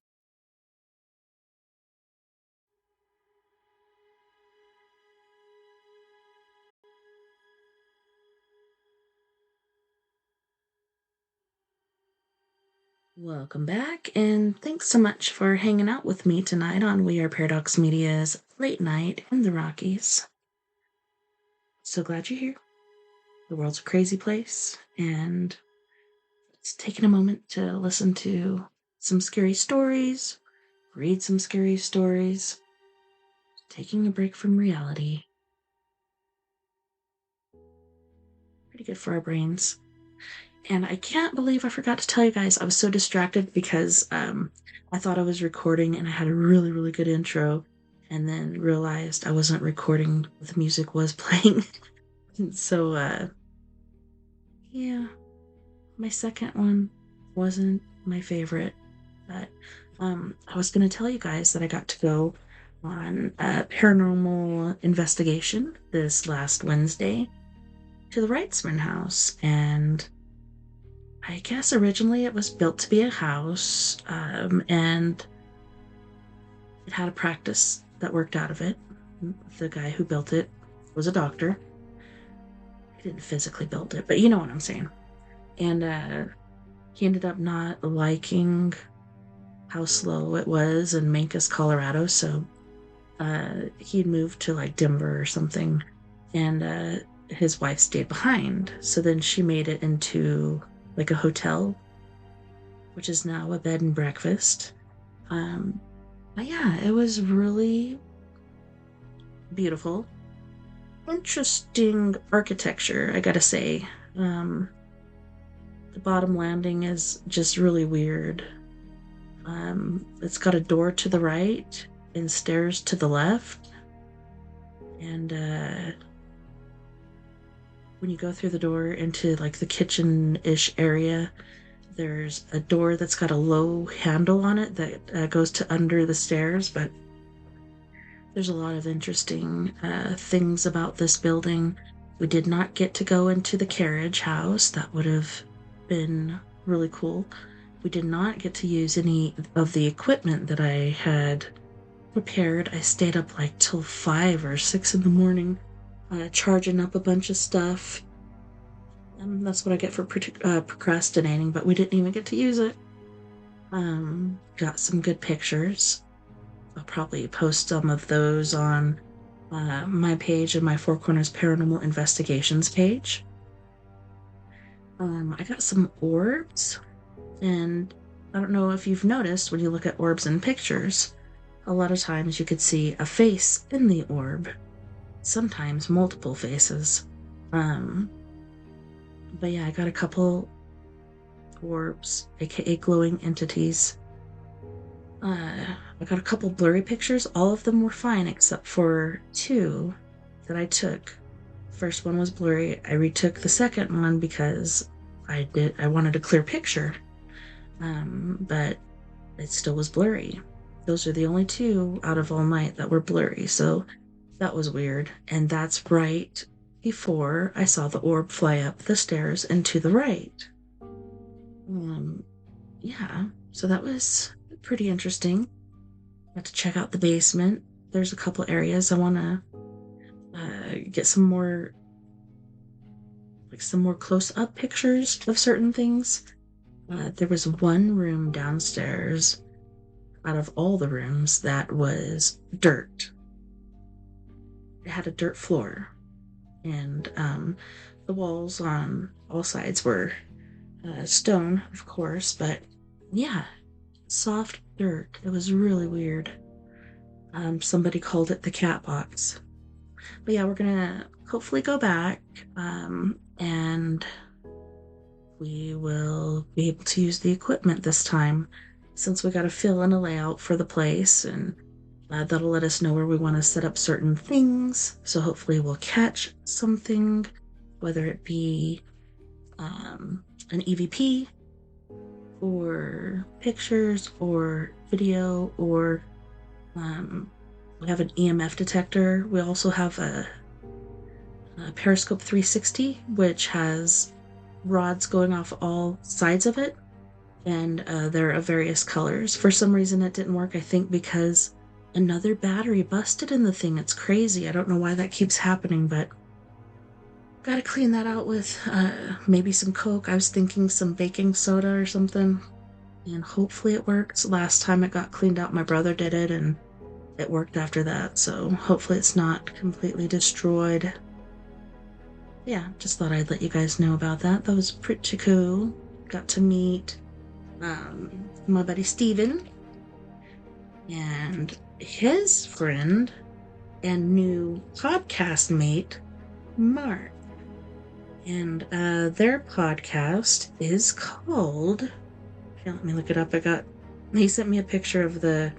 Welcome back, and thanks so much for hanging out with me tonight on We Are Paradox Media's Late Night in the Rockies. So glad you're here. The world's a crazy place, and it's taking a moment to listen to some scary stories, read some scary stories, taking a break from reality. Pretty good for our brains. And I can't believe I forgot to tell you guys, I was so distracted because I thought I was recording and I had a really, really good intro, and then realized I wasn't recording, the music was playing. So, yeah, my second one wasn't my favorite, but I was going to tell you guys that I got to go on a paranormal investigation this last Wednesday to the Wrightsman house, and I guess originally it was built to be a house, and it had a practice that worked out of it. The guy who built it was a doctor. He didn't physically build it, but you know what I'm saying. And he ended up not liking how slow it was in Mancos, Colorado, so he'd moved to like Denver or something, and his wife stayed behind. So then she made it into like a hotel, which is now a bed and breakfast. But yeah, it was really beautiful. Interesting architecture, I gotta say. The bottom landing is just really weird. It's got a door to the right and stairs to the left. And when you go through the door into like the kitchen-ish area, there's a door that's got a low handle on it that goes to under the stairs, but there's a lot of interesting things about this building. We did not get to go into the carriage house. That would have been really cool. We did not get to use any of the equipment that I had prepared. I stayed up like till 5 or 6 in the morning charging up a bunch of stuff. That's what I get for procrastinating, but we didn't even get to use it. Got some good pictures. I'll probably post some of those on my page and my Four Corners Paranormal Investigations page. I got some orbs, and I don't know if you've noticed when you look at orbs in pictures, a lot of times you could see a face in the orb, sometimes multiple faces. But yeah, I got a couple orbs, aka glowing entities. I got a couple blurry pictures. All of them were fine except for 2 that I took. First one was blurry. I retook the second one because I wanted a clear picture. But it still was blurry. Those are the only 2 out of all night that were blurry, so that was weird. And that's right before I saw the orb fly up the stairs and to the right. Yeah, so that was pretty interesting. Got to check out the basement. There's a couple areas I want to get some more close-up pictures of certain things. There was one room downstairs out of all the rooms that was dirt. had a dirt floor, and the walls on all sides were stone, of course, but yeah, soft dirt. It was really weird. Somebody called it the cat box. But yeah, we're gonna hopefully go back, and we will be able to use the equipment this time, since we got to fill in a layout for the place, and that'll let us know where we want to set up certain things. So hopefully we'll catch something, whether it be an EVP or pictures or video, or we have an EMF detector. We also have a Periscope 360, which has rods going off all sides of it, and they're of various colors. For some reason it didn't work, I think because another battery busted in the thing. It's crazy. I don't know why that keeps happening, but gotta clean that out with maybe some Coke. I was thinking some baking soda or something, and hopefully it works. Last time it got cleaned out, my brother did it, and it worked after that, so hopefully it's not completely destroyed. Yeah, just thought I'd let you guys know about that. That was pretty cool. Got to meet my buddy Steven and his friend and new podcast mate, Mark. And their podcast is called... Here, let me look it up. He sent me a picture of the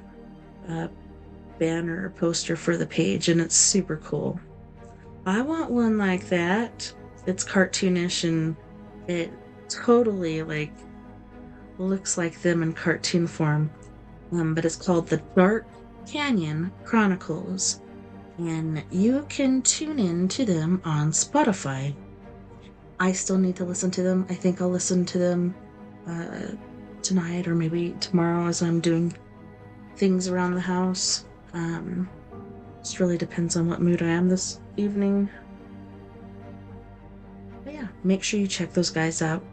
banner poster for the page, and it's super cool. I want one like that. It's cartoonish, and it totally looks like them in cartoon form. But it's called the Dark Canyon Chronicles, and you can tune in to them on Spotify. I still need to listen to them. I think I'll listen to them tonight or maybe tomorrow as I'm doing things around the house. Just really depends on what mood I am this evening. But yeah, make sure you check those guys out.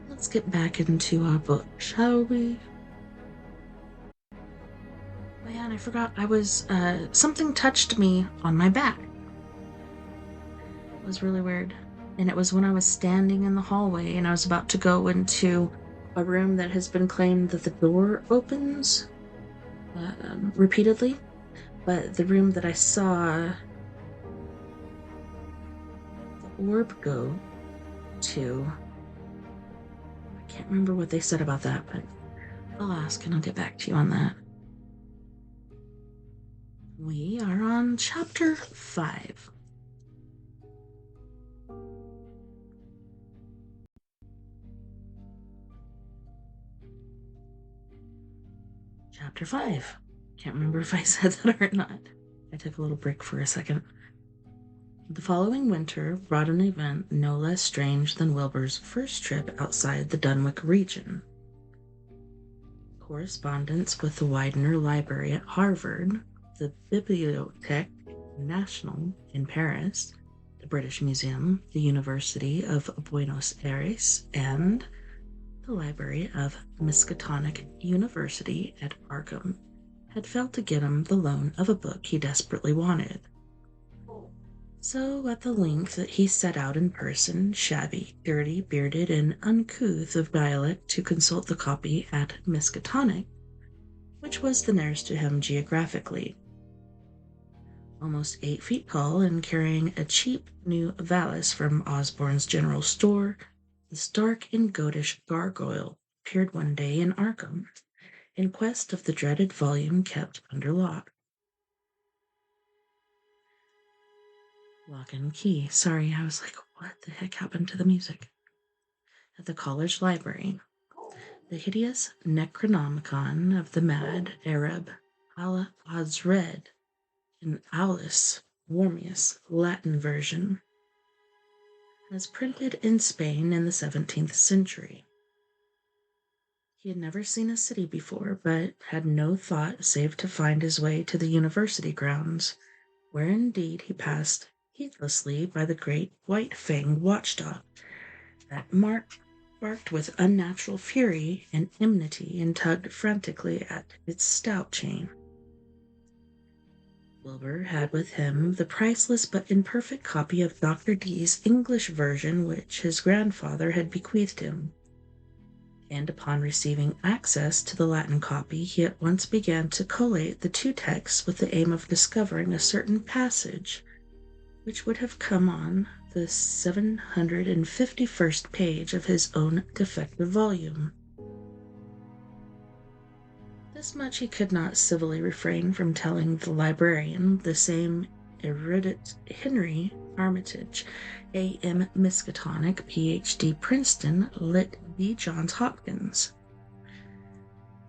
Let's get back into our book, shall we? Oh yeah, and I forgot, something touched me on my back. It was really weird. And it was when I was standing in the hallway and I was about to go into a room that has been claimed that the door opens repeatedly, but the room that I saw the orb go to, I can't remember what they said about that, but I'll ask and I'll get back to you on that. We are on chapter 5. Chapter 5. Can't remember if I said that or not. I took a little break for a second. The following winter brought an event no less strange than Wilbur's first trip outside the Dunwich region. Correspondence with the Widener Library at Harvard, the Bibliothèque Nationale in Paris, the British Museum, the University of Buenos Aires, and the Library of Miskatonic University at Arkham had failed to get him the loan of a book he desperately wanted. So, at the length that he set out in person, shabby, dirty, bearded, and uncouth of dialect, to consult the copy at Miskatonic, which was the nearest to him geographically. Almost 8 feet tall and carrying a cheap new valise from Osborne's general store, this dark and goatish gargoyle appeared one day in Arkham, in quest of the dreaded volume kept under lock. Lock and key. Sorry, I was like, what the heck happened to the music? At the college library, the hideous Necronomicon of the mad Arab Al-Azred, an Aulus Warmius Latin version, was printed in Spain in the 17th century. He had never seen a city before, but had no thought save to find his way to the university grounds, where indeed he passed heedlessly by the great white-fanged watchdog that barked with unnatural fury and enmity and tugged frantically at its stout chain. Wilbur had with him the priceless but imperfect copy of Dr. Dee's English version which his grandfather had bequeathed him, and upon receiving access to the Latin copy he at once began to collate the two texts with the aim of discovering a certain passage which would have come on the 751st page of his own defective volume. This much he could not civilly refrain from telling the librarian, the same erudite Henry Armitage, A.M. Miskatonic, Ph.D. Princeton, Lit. B. Johns Hopkins,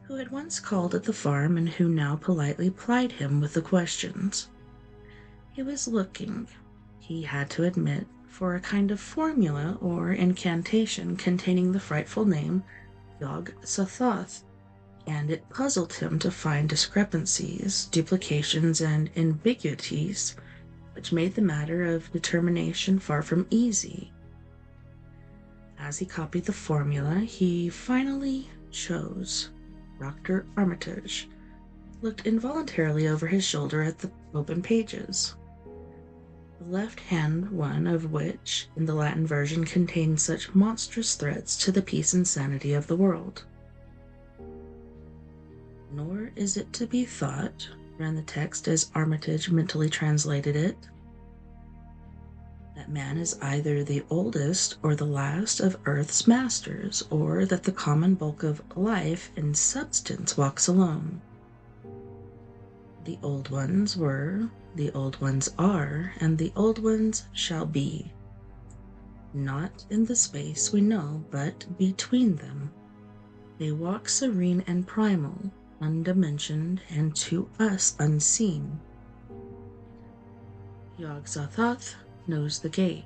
who had once called at the farm and who now politely plied him with the questions. He was looking, he had to admit, for a kind of formula or incantation containing the frightful name Yog-Sothoth, and it puzzled him to find discrepancies, duplications, and ambiguities which made the matter of determination far from easy. As he copied the formula, he finally chose Dr. Armitage, looked involuntarily over his shoulder at the open pages, the left-hand one of which, in the Latin version, contained such monstrous threats to the peace and sanity of the world. Nor is it to be thought, ran the text as Armitage mentally translated it, that man is either the oldest or the last of Earth's masters, or that the common bulk of life in substance walks alone. The old ones were, the old ones are, and the old ones shall be. Not in the space we know, but between them. They walk serene and primal, undimensioned, and to us unseen. Yog-Sothoth knows the gate.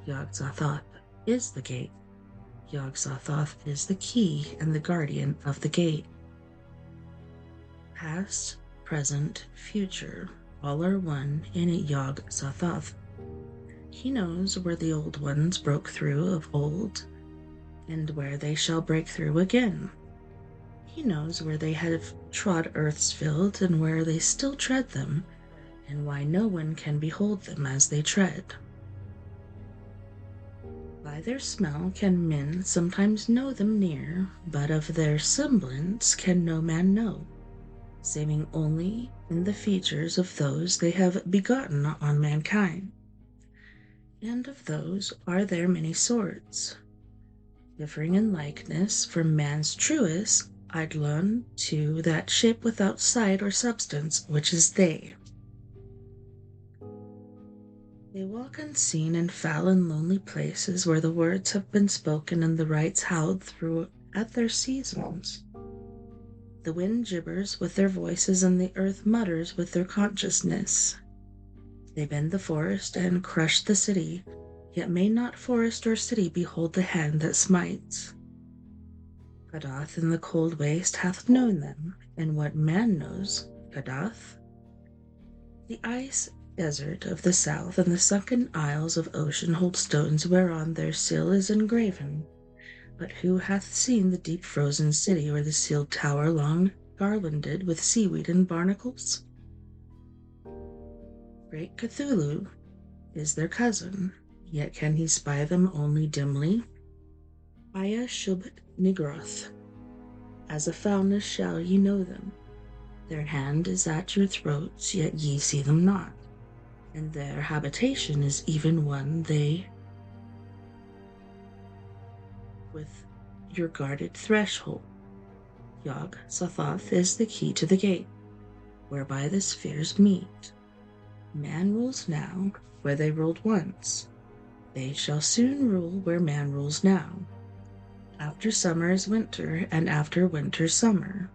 Yog-Sothoth is the gate. Yog-Sothoth is the key and the guardian of the gate. Past, present, future, all are one in Yog-Sothoth. He knows where the old ones broke through of old, and where they shall break through again. He knows where they have trod earth's field, and where they still tread them, and why no one can behold them as they tread. By their smell can men sometimes know them near, but of their semblance can no man know, saving only in the features of those they have begotten on mankind. And of those are there many sorts, differing in likeness from man's truest eidolon to that shape without sight or substance, which is they. They walk unseen in foul and lonely places where the words have been spoken and the rites howled through at their seasons. The wind gibbers with their voices and the earth mutters with their consciousness. They bend the forest and crush the city, yet may not forest or city behold the hand that smites. Kadath in the cold waste hath known them, and what man knows, Kadath? The ice desert of the south and the sunken isles of ocean hold stones whereon their seal is engraven, but who hath seen the deep frozen city or the sealed tower long garlanded with seaweed and barnacles? Great Cthulhu is their cousin, yet can he spy them only dimly. Aya Shub Nigroth, as a foulness shall ye know them. Their hand is at your throats, yet ye see them not, and their habitation is even one they with your guarded threshold. Yog-Sothoth is the key to the gate, whereby the spheres meet. Man rules now where they ruled once. They shall soon rule where man rules now. After summer is winter, and after winter summer.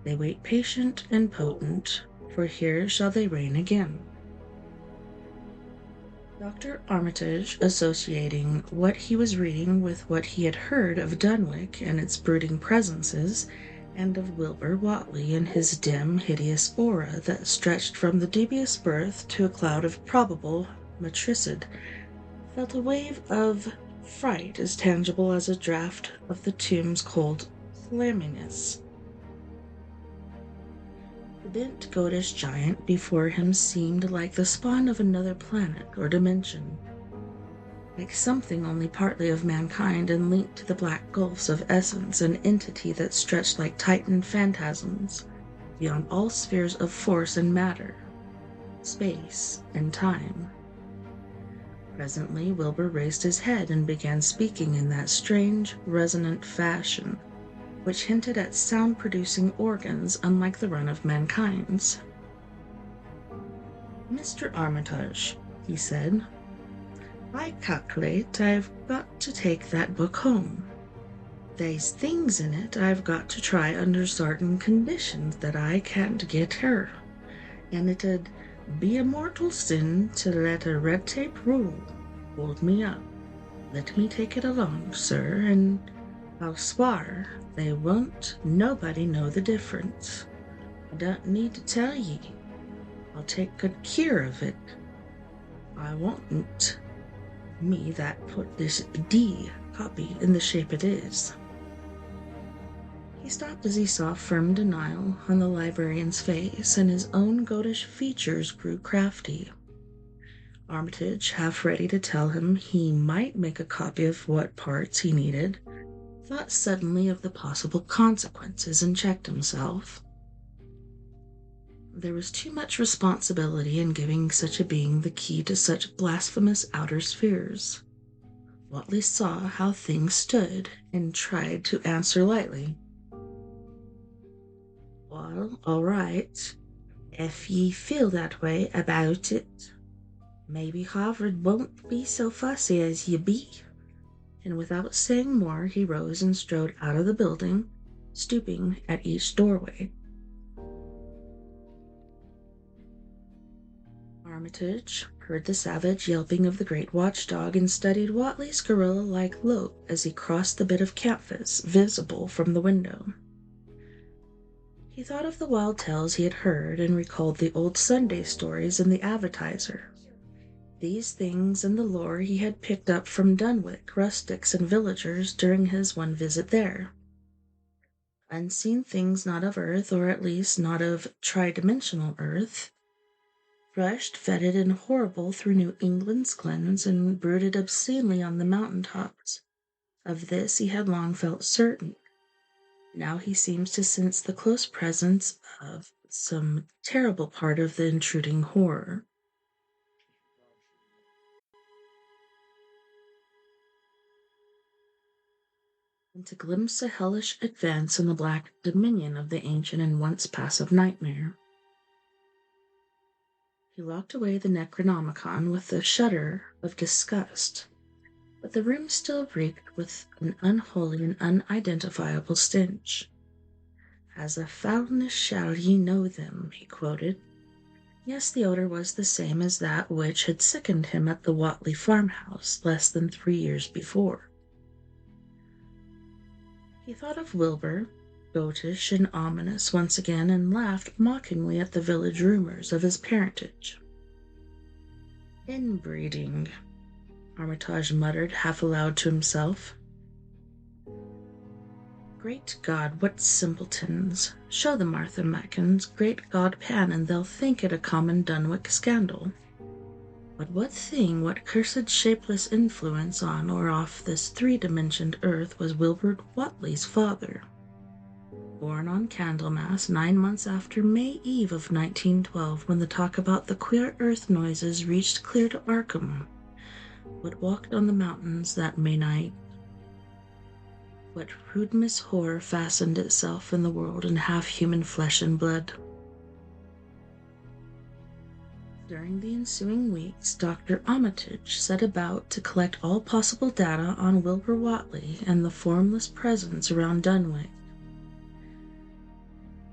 They wait patient and potent, for here shall they reign again. Dr. Armitage, associating what he was reading with what he had heard of Dunwich and its brooding presences, and of Wilbur Whatley and his dim, hideous aura that stretched from the dubious birth to a cloud of probable matricide, felt a wave of fright as tangible as a draught of the tomb's cold clamminess. The bent goatish giant before him seemed like the spawn of another planet or dimension, like something only partly of mankind and linked to the black gulfs of essence, an entity that stretched like titan phantasms beyond all spheres of force and matter, space and time. Presently, Wilbur raised his head and began speaking in that strange, resonant fashion, which hinted at sound-producing organs unlike the run of mankind's. "Mr. Armitage," he said, "I calculate I've got to take that book home. They's things in it I've got to try under certain conditions that I can't get her, and it'd be a mortal sin to let a red tape rule hold me up. Let me take it along, sir, and I'll swear they won't nobody know the difference. I don't need to tell ye. I'll take good care of it. I won't me that put this D copy in the shape it is." He stopped as he saw firm denial on the librarian's face, and his own goatish features grew crafty. Armitage, half ready to tell him he might make a copy of what parts he needed, thought suddenly of the possible consequences and checked himself. There was too much responsibility in giving such a being the key to such blasphemous outer spheres. Whatley saw how things stood and tried to answer lightly. "Well, all right, if ye feel that way about it. Maybe Harvard won't be so fussy as ye be." And without saying more, he rose and strode out of the building, stooping at each doorway. Armitage heard the savage yelping of the great watchdog and studied Whatley's gorilla-like lope as he crossed the bit of canvas visible from the window. He thought of the wild tales he had heard and recalled the old Sunday stories in the Advertiser. These things and the lore he had picked up from Dunwich rustics and villagers during his one visit there. Unseen things not of Earth, or at least not of tridimensional Earth, rushed, fetid, and horrible through New England's glens and brooded obscenely on the mountain tops. Of this he had long felt certain. Now he seems to sense the close presence of some terrible part of the intruding horror. And to glimpse a hellish advance in the black dominion of the ancient and once passive nightmare. He locked away the Necronomicon with a shudder of disgust, but the room still reeked with an unholy and unidentifiable stench. "As a foulness shall ye know them," he quoted. Yes, the odor was the same as that which had sickened him at the Whatley farmhouse less than 3 years before. He thought of Wilbur, goatish and ominous once again, and laughed mockingly at the village rumors of his parentage. "Inbreeding," Armitage muttered half aloud to himself. "Great God, what simpletons! Show them Arthur Macken's Great God Pan, and they'll think it a common Dunwich scandal. But what thing, what cursed shapeless influence on or off this three-dimensioned earth was Wilbur Whatley's father? Born on Candlemas 9 months after May Eve of 1912, when the talk about the queer earth noises reached clear to Arkham. What walked on the mountains that May night? What rude horror fastened itself in the world in half-human flesh and blood? During the ensuing weeks, Dr. Armitage set about to collect all possible data on Wilbur Whatley and the formless presence around Dunwich.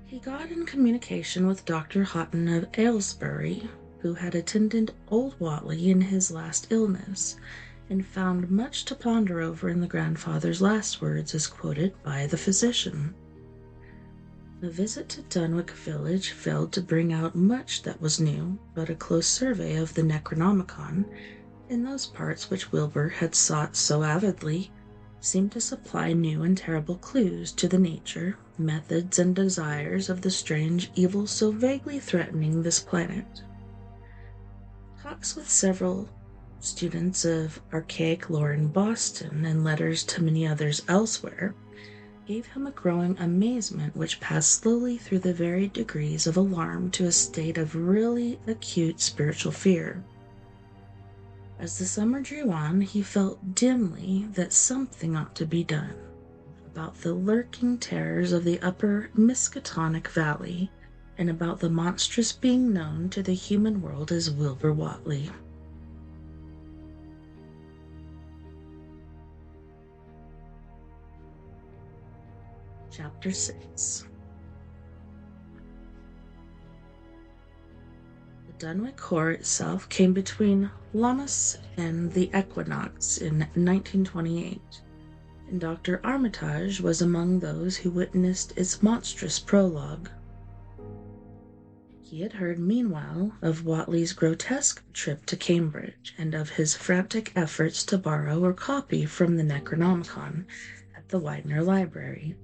He got in communication with Dr. Houghton of Aylesbury, who had attended old Whatley in his last illness, and found much to ponder over in the grandfather's last words as quoted by the physician. A visit to Dunwich village failed to bring out much that was new, but a close survey of the Necronomicon, in those parts which Wilbur had sought so avidly, seemed to supply new and terrible clues to the nature methods, and desires of the strange evil so vaguely threatening this planet. Talks with several students of archaic lore in Boston and letters to many others elsewhere gave him a growing amazement which passed slowly through the varied degrees of alarm to a state of really acute spiritual fear. As the summer drew on, he felt dimly that something ought to be done about the lurking terrors of the upper Miskatonic Valley and about the monstrous being known to the human world as Wilbur Whatley. Chapter 6. The Dunwich Horror itself came between Lammas and the equinox in 1928, and Dr. Armitage was among those who witnessed its monstrous prologue. He had heard meanwhile of Whatley's grotesque trip to Cambridge and of his frantic efforts to borrow or copy from the Necronomicon at the Widener Library.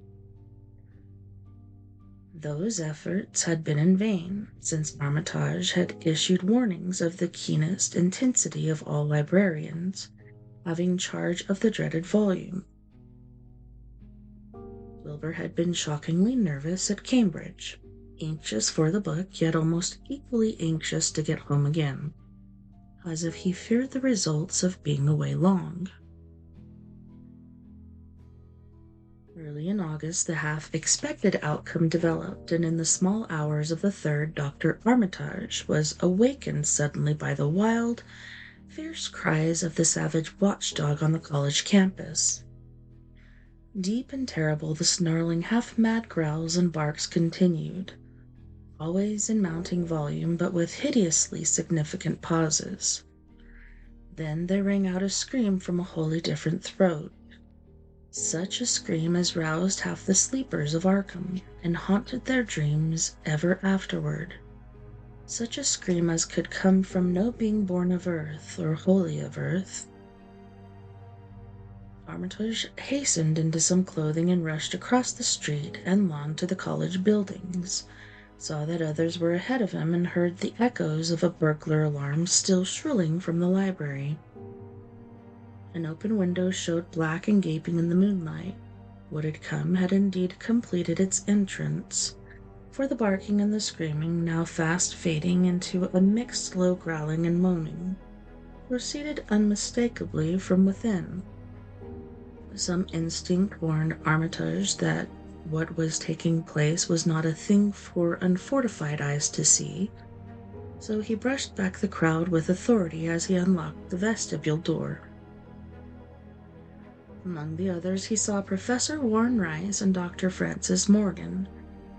Those efforts had been in vain, since Armitage had issued warnings of the keenest intensity of all librarians having charge of the dreaded volume. Wilbur had been shockingly nervous at Cambridge, anxious for the book, yet almost equally anxious to get home again, as if he feared the results of being away long. Early in August, the half-expected outcome developed, and in the small hours of the 3rd, Dr. Armitage was awakened suddenly by the wild, fierce cries of the savage watchdog on the college campus. Deep and terrible, the snarling, half-mad growls and barks continued, always in mounting volume, but with hideously significant pauses. Then there rang out a scream from a wholly different throat. Such a scream as roused half the sleepers of Arkham, and haunted their dreams ever afterward. Such a scream as could come from no being born of earth, or wholly of earth. Armitage hastened into some clothing and rushed across the street and lawn to the college buildings, saw that others were ahead of him, and heard the echoes of a burglar alarm still shrilling from the library. An open window showed black and gaping in the moonlight. What had come had indeed completed its entrance, for the barking and the screaming, now fast fading into a mixed low growling and moaning, proceeded unmistakably from within. Some instinct warned Armitage that what was taking place was not a thing for unfortified eyes to see, so he brushed back the crowd with authority as he unlocked the vestibule door. Among the others he saw Professor Warren Rice and Dr. Francis Morgan,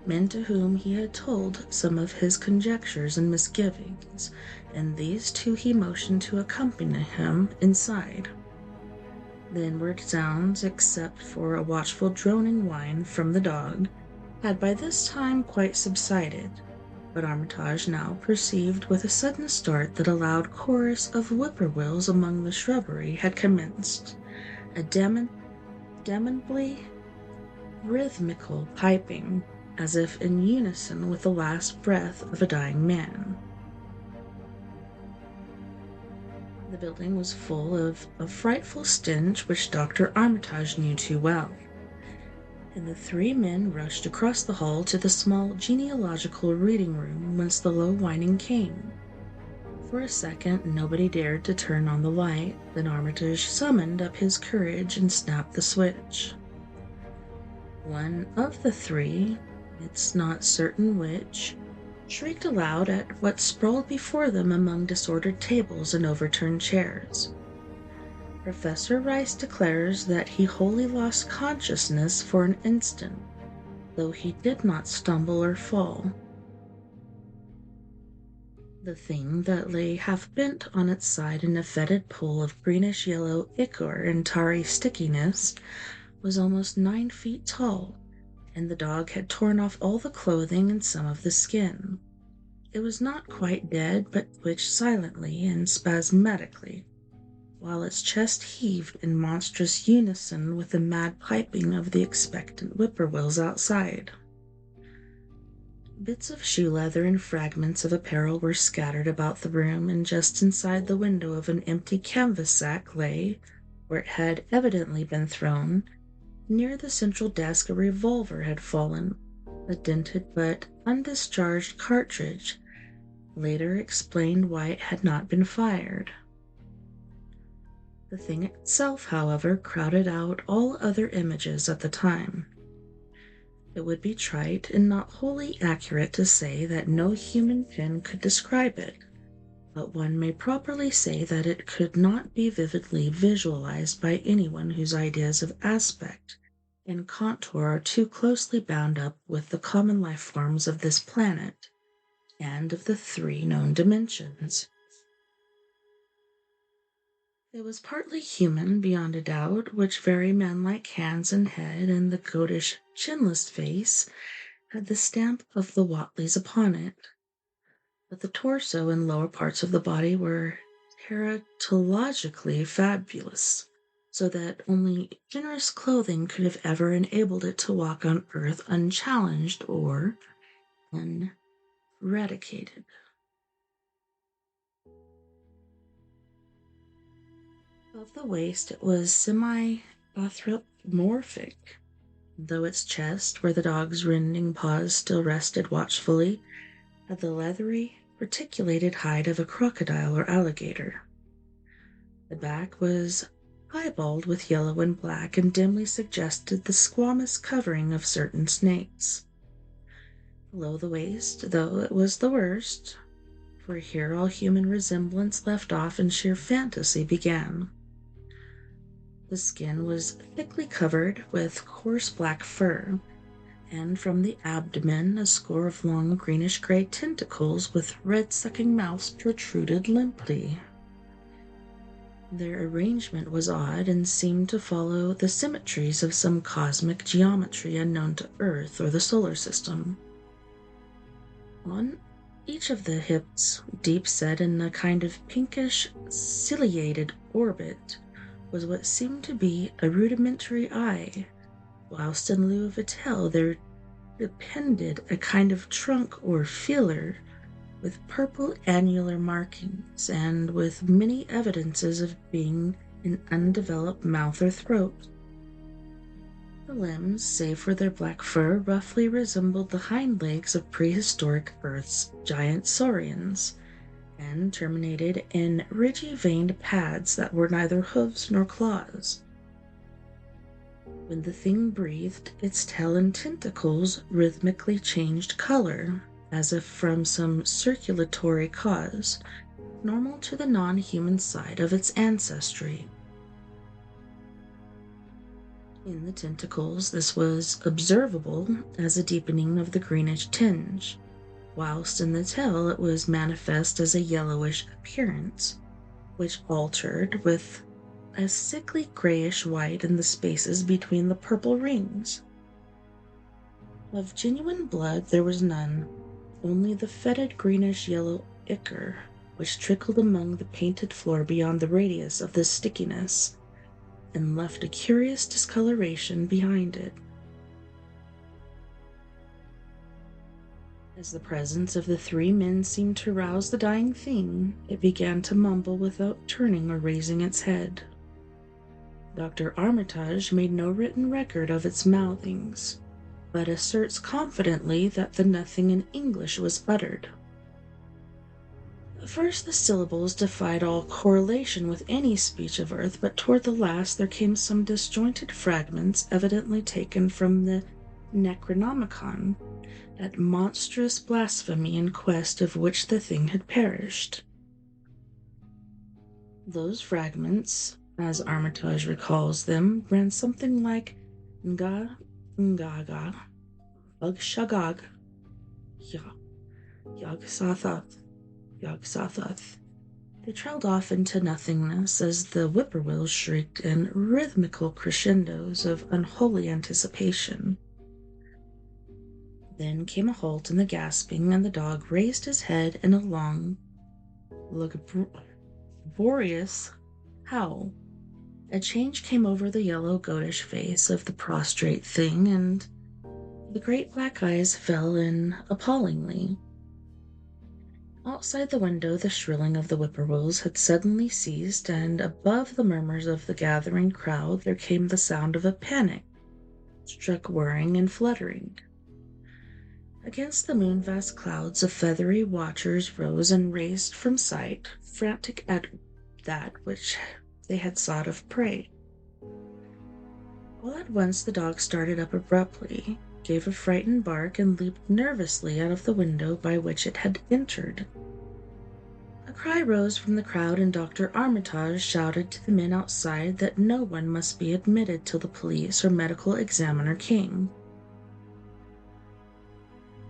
men to whom he had told some of his conjectures and misgivings, and these two he motioned to accompany him inside. The inward sounds, except for a watchful droning whine from the dog, had by this time quite subsided, but Armitage now perceived with a sudden start that a loud chorus of whippoorwills among the shrubbery had commenced, a damnably rhythmical piping, as if in unison with the last breath of a dying man. The building was full of a frightful stench which Dr. Armitage knew too well, and the 3 men rushed across the hall to the small genealogical reading room whence the low whining came. For a second nobody dared to turn on the light, then Armitage summoned up his courage and snapped the switch. One of the 3, it's not certain which, shrieked aloud at what sprawled before them among disordered tables and overturned chairs. Professor Rice declares that he wholly lost consciousness for an instant, though he did not stumble or fall. The thing that lay half bent on its side in a fetid pool of greenish-yellow ichor and tarry stickiness was almost 9 feet tall, and the dog had torn off all the clothing and some of the skin. It was not quite dead, but twitched silently and spasmodically, while its chest heaved in monstrous unison with the mad piping of the expectant whippoorwills outside. Bits of shoe leather and fragments of apparel were scattered about the room, and just inside the window of an empty canvas sack lay, where it had evidently been thrown, near the central desk a revolver had fallen, a dented but undischarged cartridge later explained why it had not been fired. The thing itself, however, crowded out all other images at the time. It would be trite and not wholly accurate to say that no human pen could describe it, but one may properly say that it could not be vividly visualized by anyone whose ideas of aspect and contour are too closely bound up with the common life forms of this planet and of the 3 known dimensions. It was partly human, beyond a doubt, which very man-like hands and head and the goatish, chinless face had the stamp of the Watleys upon it. But the torso and lower parts of the body were teratologically fabulous, so that only generous clothing could have ever enabled it to walk on earth unchallenged or unradicated. Above the waist it was semi-anthropomorphic, though its chest, where the dog's rending paws still rested watchfully, had the leathery, reticulated hide of a crocodile or alligator. The back was piebald with yellow and black and dimly suggested the squamous covering of certain snakes. Below the waist, though, it was the worst, for here all human resemblance left off and sheer fantasy began. The skin was thickly covered with coarse black fur, and from the abdomen a score of long greenish-gray tentacles with red-sucking mouths protruded limply. Their arrangement was odd and seemed to follow the symmetries of some cosmic geometry unknown to Earth or the solar system. On each of the hips, deep-set in a kind of pinkish, ciliated orbit, was what seemed to be a rudimentary eye, whilst in lieu of a tail there depended a kind of trunk or feeler with purple annular markings and with many evidences of being an undeveloped mouth or throat. The limbs, save for their black fur, roughly resembled the hind legs of prehistoric Earth's giant saurians, and terminated in ridgy-veined pads that were neither hooves nor claws. When the thing breathed, its tail and tentacles rhythmically changed color, as if from some circulatory cause, normal to the non-human side of its ancestry. In the tentacles, this was observable as a deepening of the greenish tinge, whilst in the tail it was manifest as a yellowish appearance, which altered with a sickly grayish white in the spaces between the purple rings. Of genuine blood there was none, only the fetid greenish-yellow ichor, which trickled among the painted floor beyond the radius of the stickiness, and left a curious discoloration behind it. As the presence of the 3 men seemed to rouse the dying thing, it began to mumble without turning or raising its head. Dr. Armitage made no written record of its mouthings, but asserts confidently that the nothing in English was uttered. At first the syllables defied all correlation with any speech of Earth, but toward the last there came some disjointed fragments evidently taken from the Necronomicon, that monstrous blasphemy in quest of which the thing had perished. Those fragments, as Armitage recalls them, ran something like Nga, Ngaga, Ugshagag, Yog-Sothoth, Yog-Sothoth. They trailed off into nothingness as the whippoorwills shrieked in rhythmical crescendos of unholy anticipation. Then came a halt in the gasping, and the dog raised his head in a long, laborious How? A change came over the yellow goatish face of the prostrate thing, and the great black eyes fell in appallingly. Outside the window, the shrilling of the whippoorwills had suddenly ceased, and above the murmurs of the gathering crowd there came the sound of a panic, struck whirring and fluttering. Against the moon-vast clouds of feathery watchers rose and raced from sight, frantic at that which they had sought of prey. All at once the dog started up abruptly, gave a frightened bark, and leaped nervously out of the window by which it had entered. A cry rose from the crowd, and Dr. Armitage shouted to the men outside that no one must be admitted till the police or medical examiner came.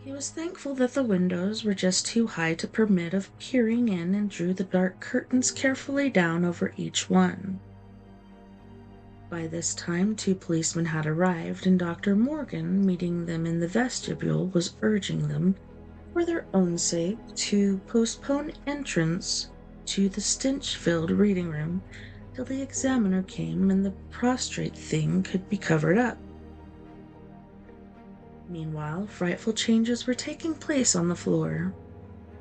He was thankful that the windows were just too high to permit of peering in, and drew the dark curtains carefully down over each one. By this time 2 policemen had arrived, and Dr. Morgan, meeting them in the vestibule, was urging them, for their own sake, to postpone entrance to the stench-filled reading room till the examiner came and the prostrate thing could be covered up. Meanwhile, frightful changes were taking place on the floor.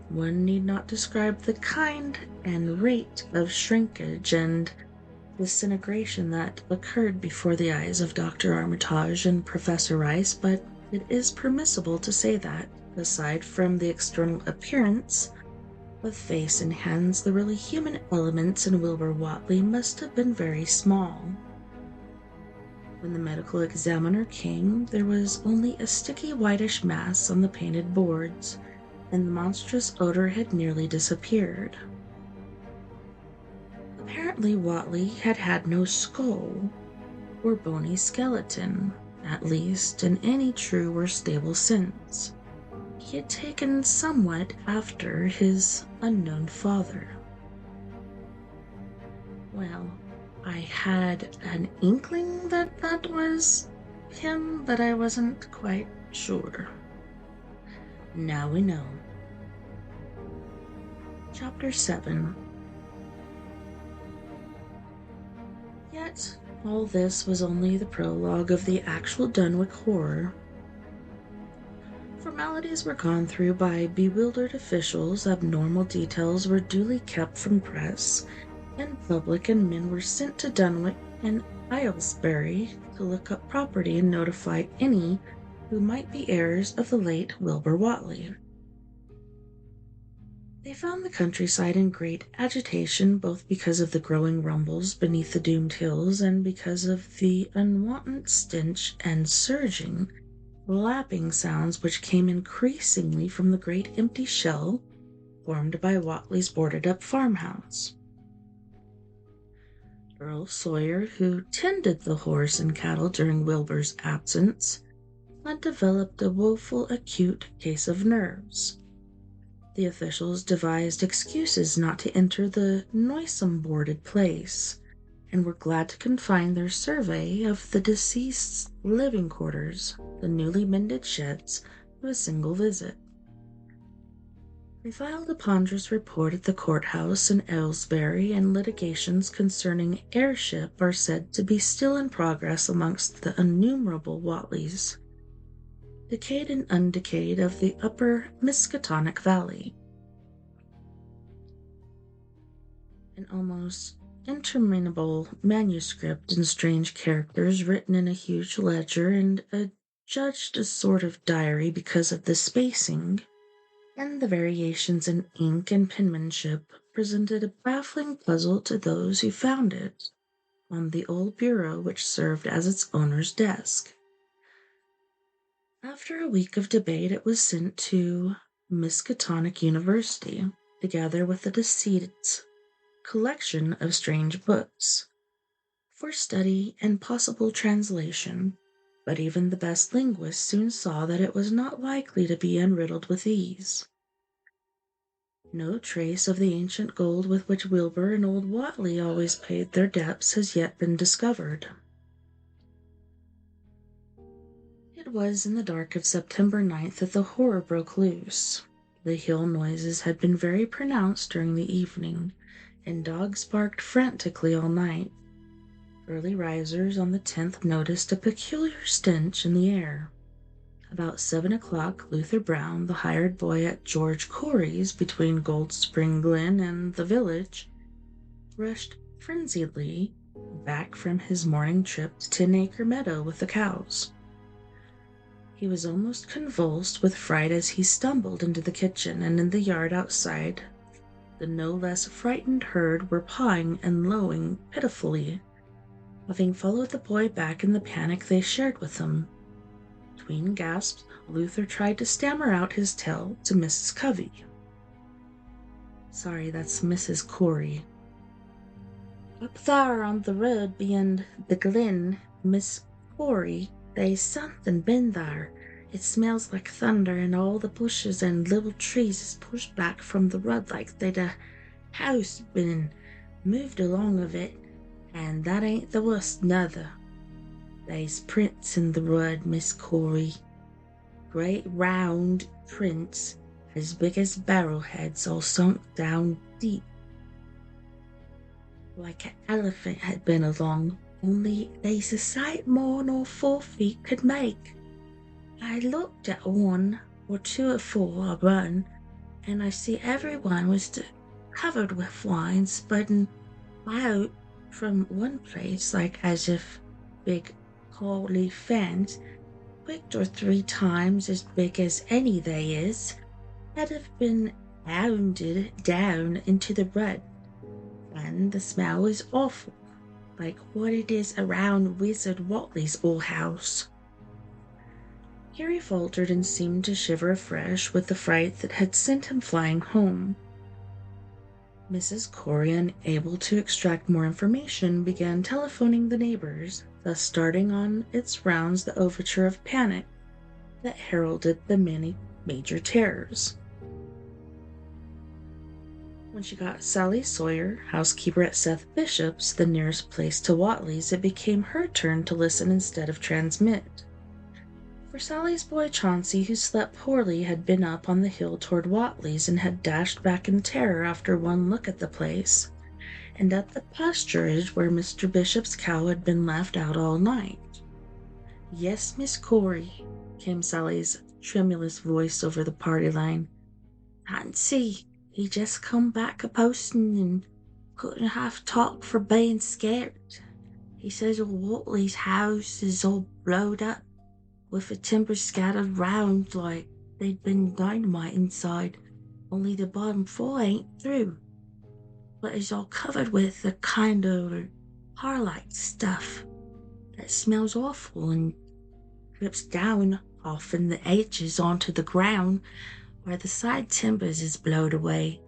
One need not describe the kind and rate of shrinkage and disintegration that occurred before the eyes of Dr. Armitage and Professor Rice, but it is permissible to say that, aside from the external appearance of face and hands, the really human elements in Wilbur Whatley must have been very small. When the medical examiner came, there was only a sticky whitish mass on the painted boards, and the monstrous odor had nearly disappeared. Apparently Whatley had had no skull, or bony skeleton, at least in any true or stable sense. He had taken somewhat after his unknown father. Well, I had an inkling that that was him, but I wasn't quite sure. Now we know. Chapter 7. Yet, all this was only the prologue of the actual Dunwich Horror. Formalities were gone through by bewildered officials, abnormal details were duly kept from press and public, and men were sent to Dunwich and Aylesbury to look up property and notify any who might be heirs of the late Wilbur Whatley. They found the countryside in great agitation, both because of the growing rumbles beneath the doomed hills and because of the unwonted stench and surging, lapping sounds which came increasingly from the great empty shell formed by Whatley's boarded-up farmhouse. Earl Sawyer, who tended the horse and cattle during Wilbur's absence, had developed a woeful acute case of nerves. The officials devised excuses not to enter the noisome boarded place, and were glad to confine their survey of the deceased's living quarters, the newly mended sheds, to a single visit. They filed a ponderous report at the courthouse in Aylesbury, and litigations concerning heirship are said to be still in progress amongst the innumerable Whatleys, decayed and undecayed, of the upper Miskatonic Valley. An almost interminable manuscript in strange characters written in a huge ledger and adjudged a sort of diary because of the spacing and the variations in ink and penmanship, presented a baffling puzzle to those who found it on the old bureau which served as its owner's desk. After a week of debate, it was sent to Miskatonic University, together with the deceased's collection of strange books, for study and possible translation, but even the best linguists soon saw that it was not likely to be unriddled with ease. No trace of the ancient gold with which Wilbur and old Whatley always paid their debts has yet been discovered. It was in the dark of September 9th that the horror broke loose. The hill noises had been very pronounced during the evening, and dogs barked frantically all night. Early risers on the 10th noticed a peculiar stench in the air. About 7 o'clock, Luther Brown, the hired boy at George Corey's between Gold Spring Glen and the village, rushed frenziedly back from his morning trip to 10 Acre Meadow with the cows. He was almost convulsed with fright as he stumbled into the kitchen, and in the yard outside, the no less frightened herd were pawing and lowing pitifully. Having followed the boy back in the panic they shared with him. Between gasps, Luther tried to stammer out his tale to Mrs. Covey. Sorry, that's Mrs. Corey. Up there on the road beyond the glen, Miss Corey, there's something been there. It smells like thunder, and all the bushes and little trees is pushed back from the road like they'd a house been moved along of it, and that ain't the worst nother. There's prints in the road, Miss Corey. Great round prints, as big as barrelheads, all sunk down deep. Like an elephant had been along, only there's a sight more nor 4 feet could make. I looked at 1 or 2 or 4 a run, and I see everyone was covered with wine spreading out from one place like as if big curly fans, 2 or 3 times as big as any they is, had have been pounded down into the rut. And the smell is awful, like what it is around Wizard Watley's old house. Harry faltered and seemed to shiver afresh with the fright that had sent him flying home. Mrs. Corey, unable to extract more information, began telephoning the neighbors, thus starting on its rounds the overture of panic that heralded the many major terrors. When she got Sally Sawyer, housekeeper at Seth Bishop's, the nearest place to Watley's, it became her turn to listen instead of transmit. For Sally's boy Chauncey, who slept poorly, had been up on the hill toward Watley's and had dashed back in terror after one look at the place, and at the pasturage where Mr. Bishop's cow had been left out all night. "Yes, Miss Corey," came Sally's tremulous voice over the party line. "Chauncey, he just come back a postin' and couldn't have talk for being scared. He says old Watley's house is all blowed up, with the timber scattered round like they'd been dynamite inside, only the bottom floor ain't through, but is all covered with a kind of perlite stuff that smells awful and drips down off in the edges onto the ground where the side timbers is blowed away,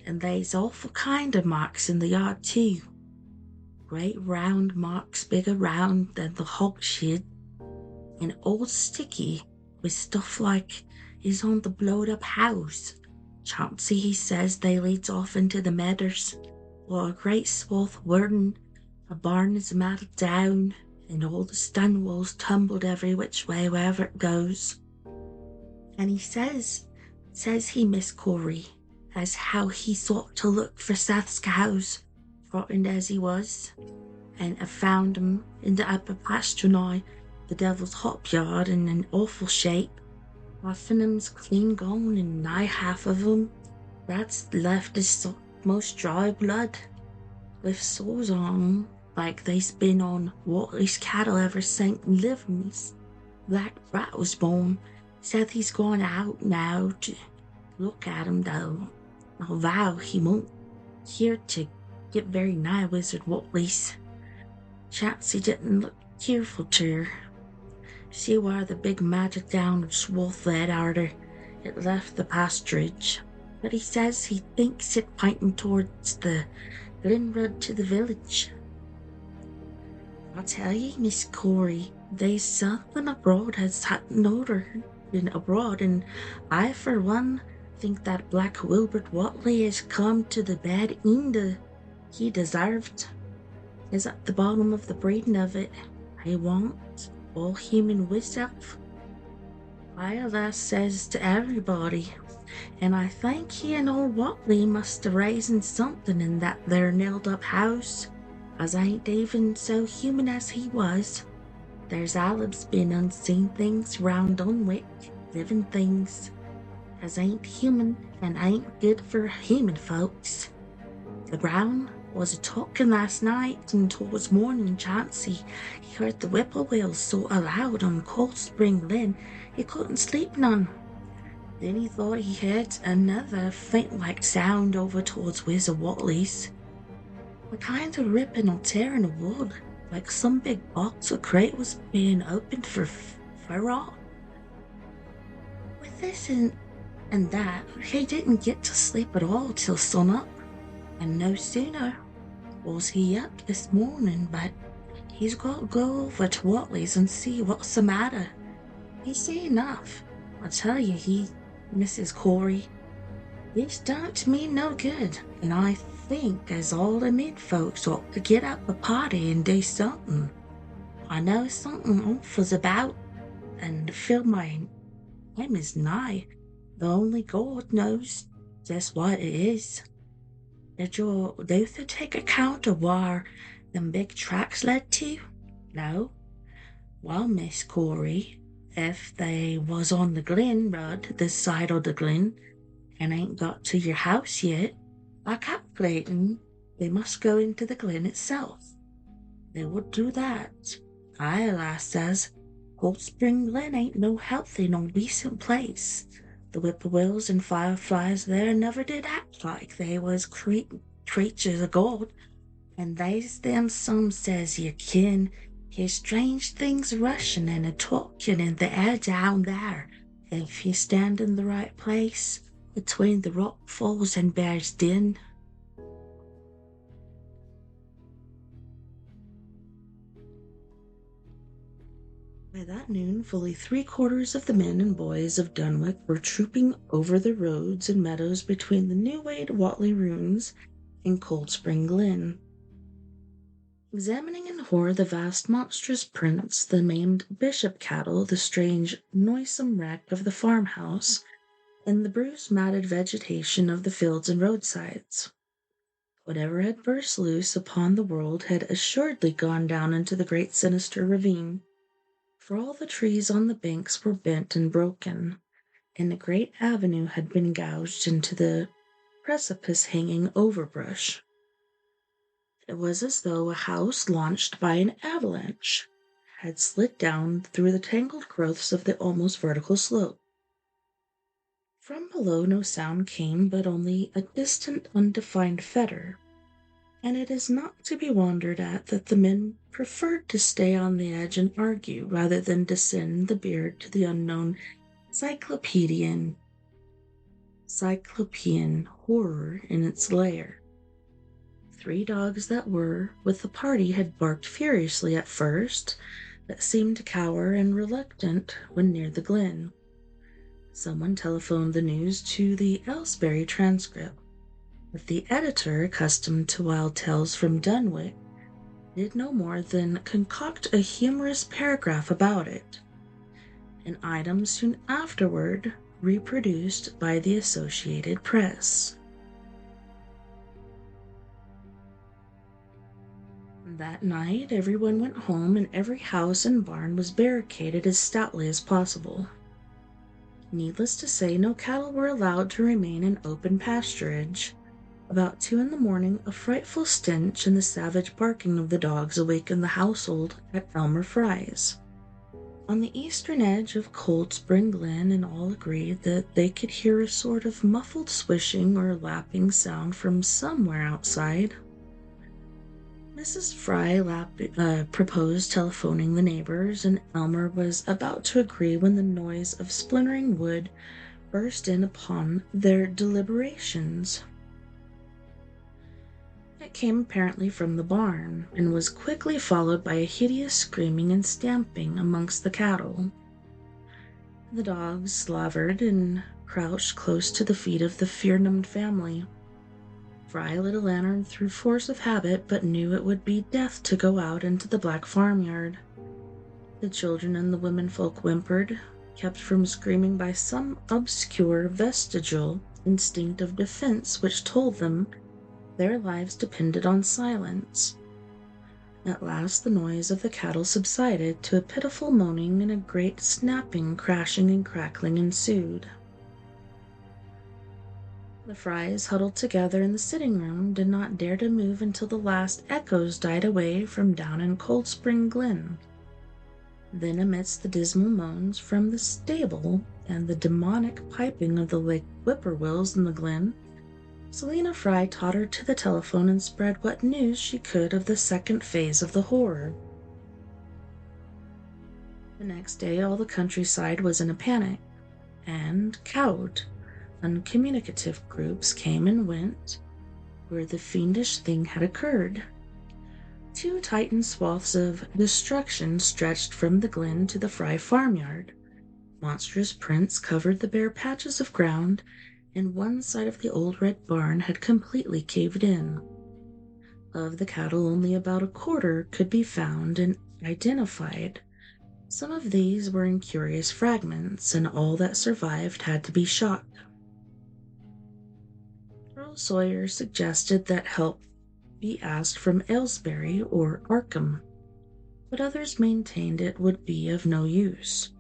and they's awful kind of marks in the yard too. Great round marks bigger round than the hogshead, and all sticky with stuff like is on the blowed up house. Chauncey, he says they leads off into the meadows, or a great swath wherein a barn is matted down, and all the stone walls tumbled every which way wherever it goes. And he says he, Miss Corey, as how he thought to look for Seth's cows, frightened as he was, and have found 'em in the upper pasture nigh the devil's hop yard in an awful shape. Half of 'em's clean gone, and nigh half of 'em that's left is most dry blood, with sores on 'em like they's been on Watley's cattle ever since livings. Black Brat was born. Said he's gone out now to look at 'em, though I'll vow he won't care to get very nigh Wizard Watley's. Chauncey didn't look cheerful to her. See where the big magic down swath led arter it left the pasturage, but he says he thinks it pinting towards the Glen Road to the village. I tell ye, Miss Corey, they's something abroad has happened over been abroad, and I, for one, think that Black Wilbert Watley has come to the bad end he deserved. Is at the bottom of the breeding of it. I want all human wisdom. I alas says to everybody, and I think he and old Watley must have raised something in that there nailed-up house, as ain't even so human as he was. There's allus been unseen things round Dunwich, living things, as ain't human and ain't good for human folks. The ground was a-talking last night, and towards morning Chauncey he heard the whippoorwills so loud on Cold Spring Lane he couldn't sleep none. Then he thought he heard another faint-like sound over towards Wizard Watley's. A kind of ripping or tearing of wood, like some big box or crate was being opened for rot. With this and that, he didn't get to sleep at all till sunup, and no sooner was he up this morning, but he's got to go over to Watley's and see what's the matter. He's seen enough, I tell you, Mrs. Corey. This don't mean no good, and I think as all the mid folks ought to get up a party and do something. I know something awful's about, and feel my time is nigh, though only God knows just what it is. Did your Luther take account of where them big tracks led to? No? Well, Miss Corey, if they was on the Glen Road this side of the Glen, and ain't got to your house yet, I calculatin' they must go into the Glen itself. They would do that. I, lass, says, Cold Spring Glen ain't no healthy nor decent place. The whippoorwills and fireflies there never did act like they was creatures of God, and they's them some says you kin hear strange things rushin' and a-talkin' in the air down there, if you stand in the right place, between the rock falls and Bear's Den. By that noon, fully 3/4 of the men and boys of Dunwich were trooping over the roads and meadows between the new-laid Watley ruins and Cold Spring Glen, examining in horror the vast monstrous prints, the maimed bishop cattle, the strange noisome wreck of the farmhouse, and the bruised matted vegetation of the fields and roadsides. Whatever had burst loose upon the world had assuredly gone down into the great sinister ravine, for all the trees on the banks were bent and broken, and a great avenue had been gouged into the precipice-hanging overbrush. It was as though a house launched by an avalanche had slid down through the tangled growths of the almost vertical slope. From below no sound came, but only a distant, undefined fetor, and it is not to be wondered at that the men preferred to stay on the edge and argue rather than descend the beard to the unknown cyclopean horror in its lair. 3 dogs that were with the party had barked furiously at first, but seemed to cower and reluctant when near the glen. Someone telephoned the news to the Aylesbury Transcript, but the editor, accustomed to wild tales from Dunwich, did no more than concoct a humorous paragraph about it, an item soon afterward reproduced by the Associated Press. That night everyone went home, and every house and barn was barricaded as stoutly as possible. Needless to say, no cattle were allowed to remain in open pasturage. About 2 in the morning, a frightful stench and the savage barking of the dogs awakened the household at Elmer Fry's, on the eastern edge of Cold Spring Glen, and all agreed that they could hear a sort of muffled swishing or lapping sound from somewhere outside. Mrs. Fry proposed telephoning the neighbors, and Elmer was about to agree when the noise of splintering wood burst in upon their deliberations. It came apparently from the barn, and was quickly followed by a hideous screaming and stamping amongst the cattle. The dogs slavered and crouched close to the feet of the fear-numbed family. Fry lit a lantern through force of habit, but knew it would be death to go out into the black farmyard. The children and the womenfolk whimpered, kept from screaming by some obscure vestigial instinct of defense which told them their lives depended on silence. At last the noise of the cattle subsided to a pitiful moaning, and a great snapping, crashing, and crackling ensued. The Frys, huddled together in the sitting room, did not dare to move until the last echoes died away from down in Cold Spring Glen. Then, amidst the dismal moans from the stable and the demonic piping of the lake whippoorwills in the glen, Selina Fry tottered to the telephone and spread what news she could of the second phase of the horror. The next day all the countryside was in a panic, and cowed, uncommunicative groups came and went where the fiendish thing had occurred. 2 titan swaths of destruction stretched from the glen to the Fry farmyard. Monstrous prints covered the bare patches of ground, and one side of the old red barn had completely caved in. Of the cattle, only about a quarter could be found and identified. Some of these were in curious fragments, and all that survived had to be shot. Earl Sawyer suggested that help be asked from Aylesbury or Arkham, but others maintained it would be of no use.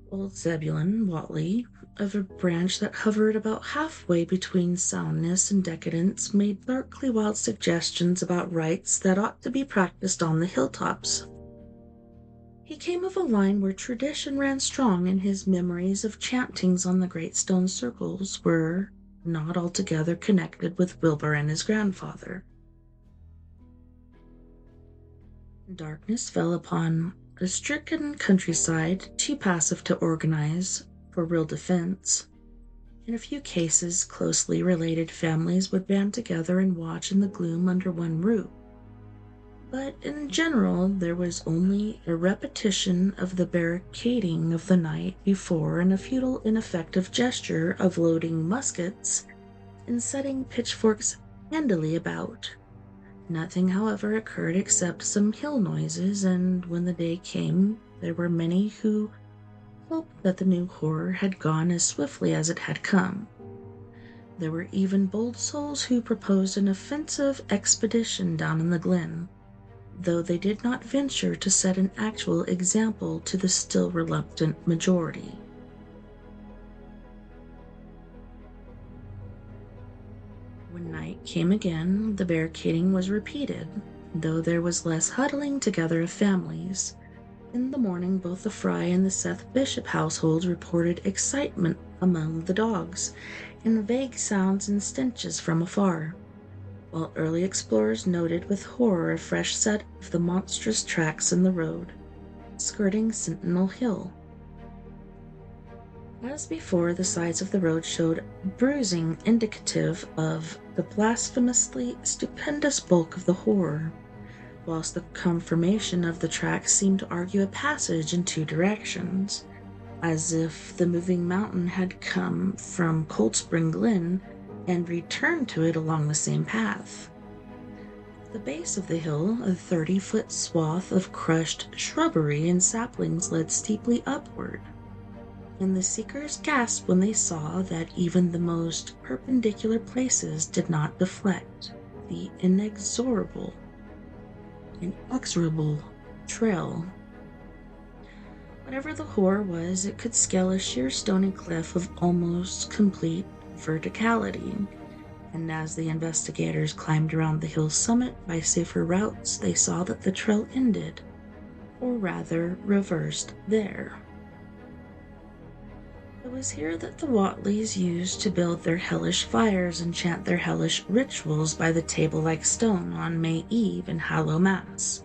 Old Zebulon Whatley, of a branch that hovered about halfway between soundness and decadence, made darkly wild suggestions about rites that ought to be practiced on the hilltops. He came of a line where tradition ran strong, and his memories of chantings on the great stone circles were not altogether connected with Wilbur and his grandfather. Darkness fell upon a stricken countryside too passive to organize for real defense. In a few cases, closely related families would band together and watch in the gloom under one roof. But in general, there was only a repetition of the barricading of the night before, and a futile, ineffective gesture of loading muskets and setting pitchforks handily about. Nothing, however, occurred except some hill noises, and when the day came, there were many who hoped that the new horror had gone as swiftly as it had come. There were even bold souls who proposed an offensive expedition down in the glen, though they did not venture to set an actual example to the still reluctant majority. When night came again, the barricading was repeated, though there was less huddling together of families. In the morning, both the Fry and the Seth Bishop households reported excitement among the dogs, and vague sounds and stenches from afar, while early explorers noted with horror a fresh set of the monstrous tracks in the road, skirting Sentinel Hill. As before, the sides of the road showed bruising indicative of the blasphemously stupendous bulk of the horror, whilst the conformation of the tracks seemed to argue a passage in 2 directions, as if the moving mountain had come from Cold Spring Glen and returned to it along the same path. At the base of the hill, a 30-foot swath of crushed shrubbery and saplings led steeply upward, and the seekers gasped when they saw that even the most perpendicular places did not deflect the inexorable trail. Whatever the horror was, it could scale a sheer stony cliff of almost complete verticality, and as the investigators climbed around the hill's summit by safer routes, they saw that the trail ended, or rather reversed, there. It was here that the Whatleys used to build their hellish fires and chant their hellish rituals by the table-like stone on May Eve and Hallow Mass.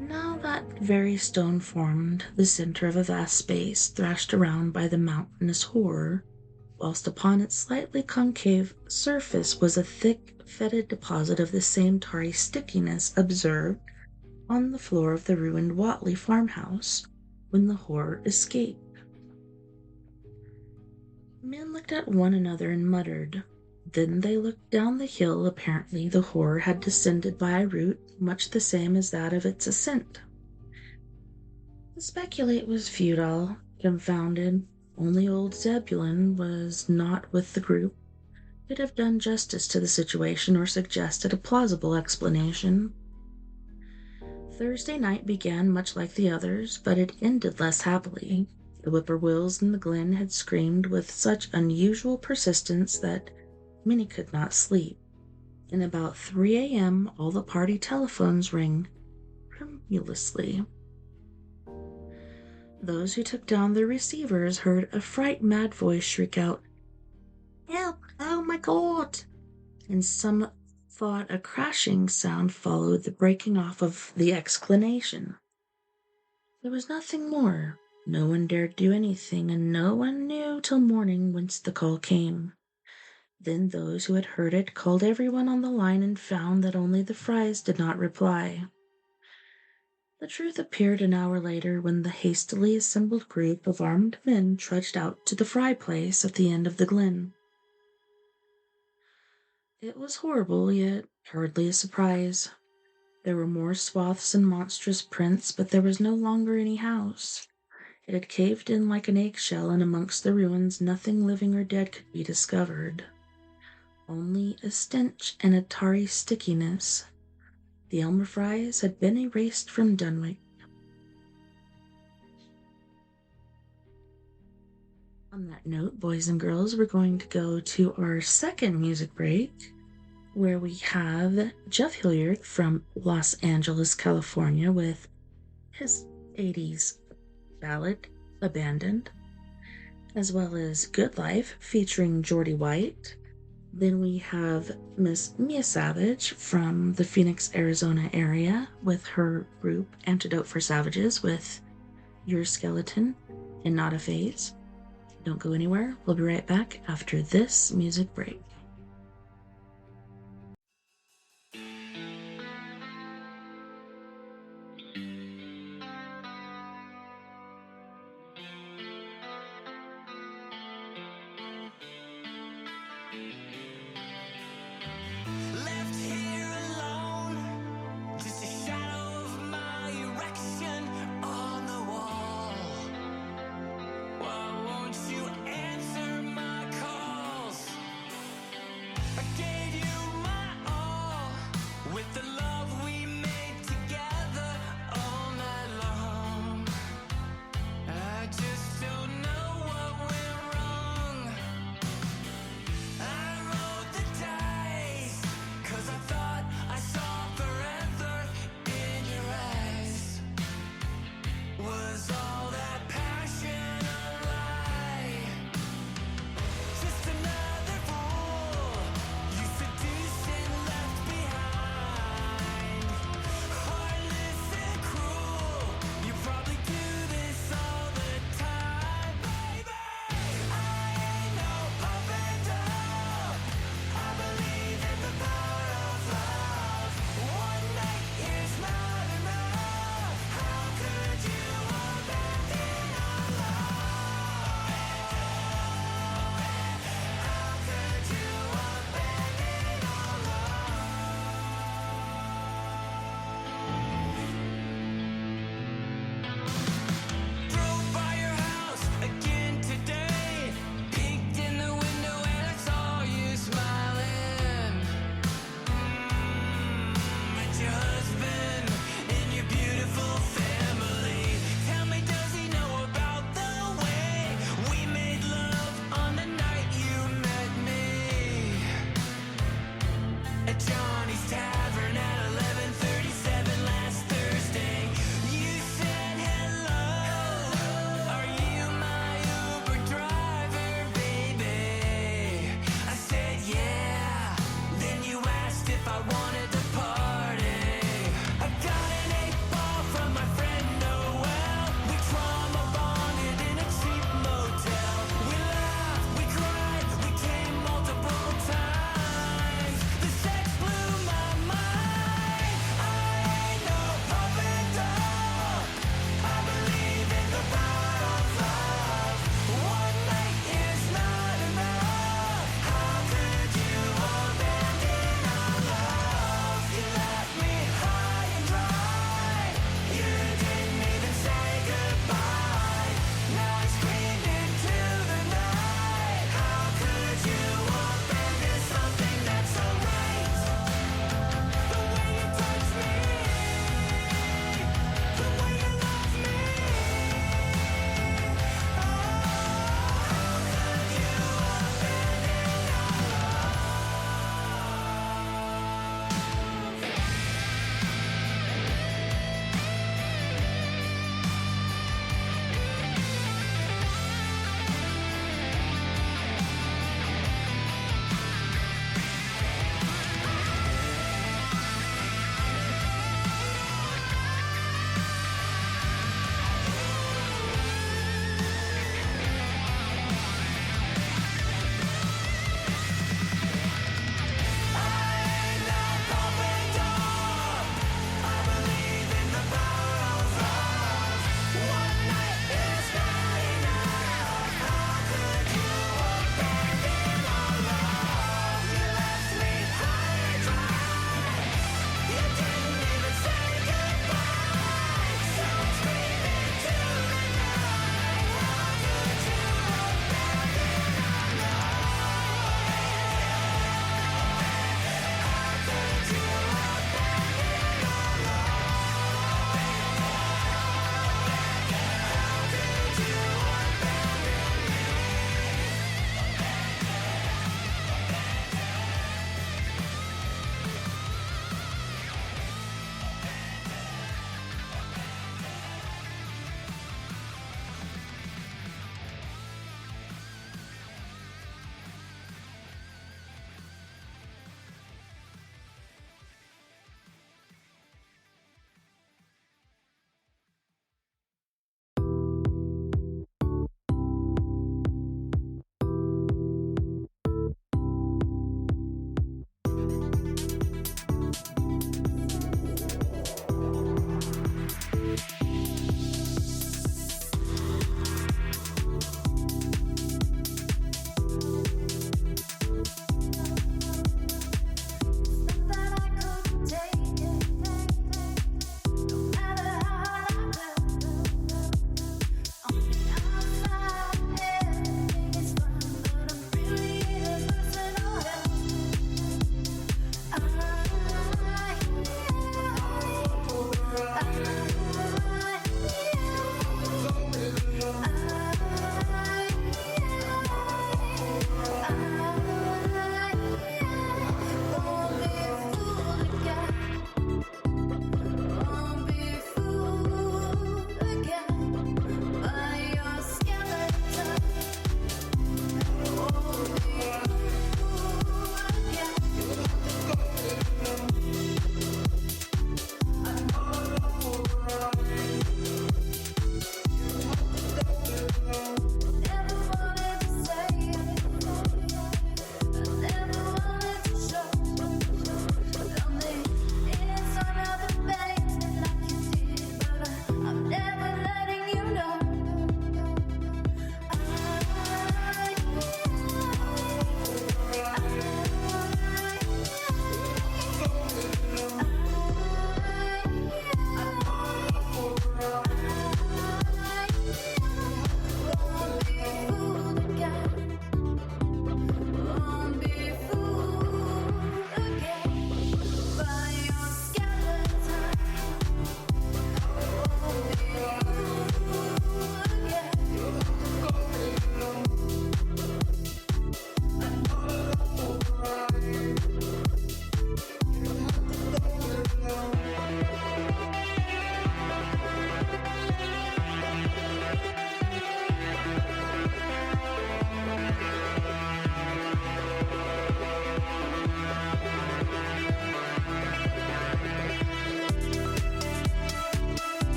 Now that very stone formed the center of a vast space thrashed around by the mountainous horror, whilst upon its slightly concave surface was a thick, fetid deposit of the same tarry stickiness observed on the floor of the ruined Whatley farmhouse when the horror escaped. Men looked at one another and muttered. Then they looked down the hill. Apparently the horror had descended by a route much the same as that of its ascent. To speculate was futile, confounded. Only old Zebulon was not with the group. Could have done justice to the situation or suggested a plausible explanation. Thursday night began much like the others, but it ended less happily. The whippoorwills in the glen had screamed with such unusual persistence that many could not sleep. And about 3 a.m., all the party telephones rang tremulously. Those who took down their receivers heard a fright-mad voice shriek out, "Help! Oh my God!" And some thought a crashing sound followed the breaking off of the exclamation. There was nothing more. No one dared do anything, and no one knew till morning whence the call came. Then those who had heard it called everyone on the line and found that only the Frys did not reply. The truth appeared an hour later when the hastily assembled group of armed men trudged out to the Fry place at the end of the glen. It was horrible, yet hardly a surprise. There were more swaths and monstrous prints, but there was no longer any house. It had caved in like an eggshell, and amongst the ruins nothing living or dead could be discovered. Only a stench and a tarry stickiness. The Elmer Frys had been erased from Dunwich. On that note, boys and girls, we're going to go to our second music break, where we have Jeff Hilliard from Los Angeles, California, with his 80s ballad, Abandoned, as well as Good Life, featuring Geordie White. Then we have Miss Mia Savage from the Phoenix, Arizona area with her group Antidote for Savages with Your Skeleton and Not a Phase. Don't go anywhere. We'll be right back after this music break. Left here alone, just a shadow of my erection on the wall. Why won't you answer my calls?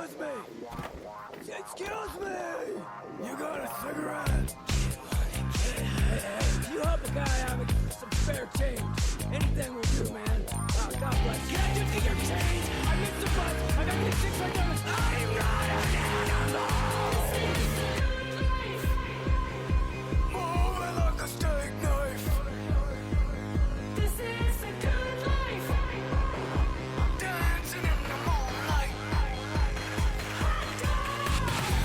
Excuse me! Excuse me! You got a cigarette? Hey, you help a guy out with some spare change. Anything will do, man. Oh, God bless you. Can I just get your change? I missed the bus. I got these 6 right down the... I'm not an animal! Moving like a steak knife. This is the good life. Dancing in the moonlight.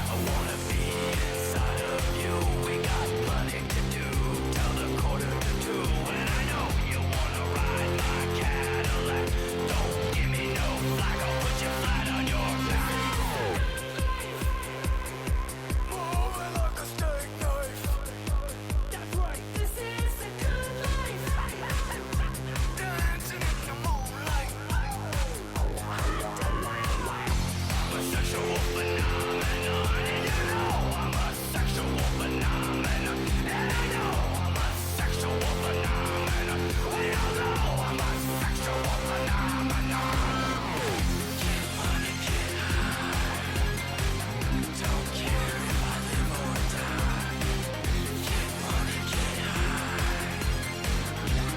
I wanna be inside of you. We got plenty to do till the 1:45, and I know you wanna ride my Cadillac. Don't give me no flack, I'll put you flat on your back. Moving like a steak knife. That's right. This is the good life. Dancing in the moonlight. I'm a sexual phenomenon, and you know I'm a sexual phenomenon, and I know I'm a sexual phenomenon. We all know I'm a sexual phenomenon. Get money, get high. Don't care if I live or die. Get money, get high.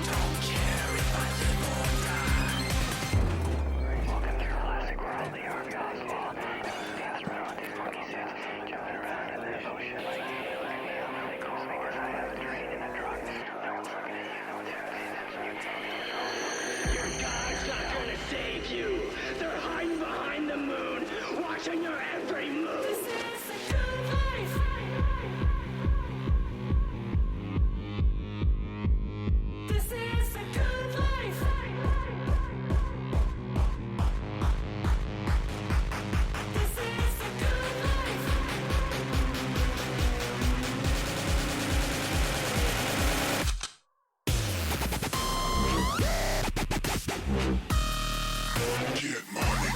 Don't care if I live or die. Welcome to the classic world, the art gospel. Dance around these funky sets, jumping around in the ocean like you. I'm really cool because I have a train and a truck. No one's looking at you, no one's having you tell me what's wrong. Your God's not gonna save you. They're hiding behind the moon, watching your every move. This is the good life. This is the good life. This is the good life. Get money.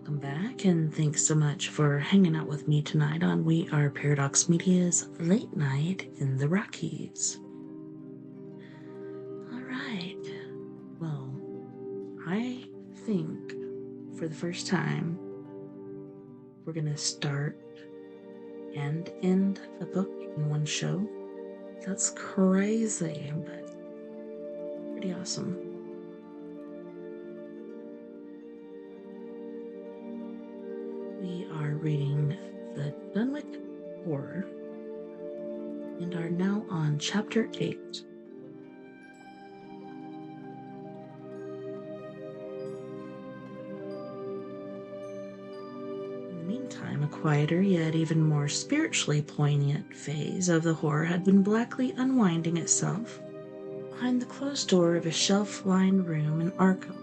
Welcome back, and thanks so much for hanging out with me tonight on We Are Paradox Media's Late Night in the Rockies. Alright, well, I think for the first time we're gonna start and end a book in one show. That's crazy, but pretty awesome. We are reading the Dunwich Horror and are now on Chapter 8. In the meantime, a quieter yet even more spiritually poignant phase of the horror had been blackly unwinding itself behind the closed door of a shelf-lined room in Arkham.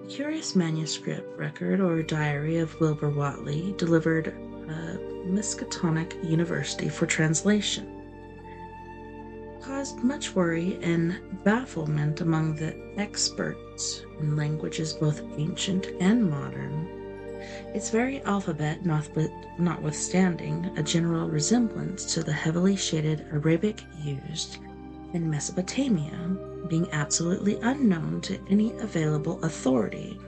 A curious manuscript record or diary of Wilbur Whatley, delivered at Miskatonic University for translation, caused much worry and bafflement among the experts in languages both ancient and modern. Its very alphabet, notwithstanding a general resemblance to the heavily shaded Arabic used in Mesopotamia, being absolutely unknown to any available authority.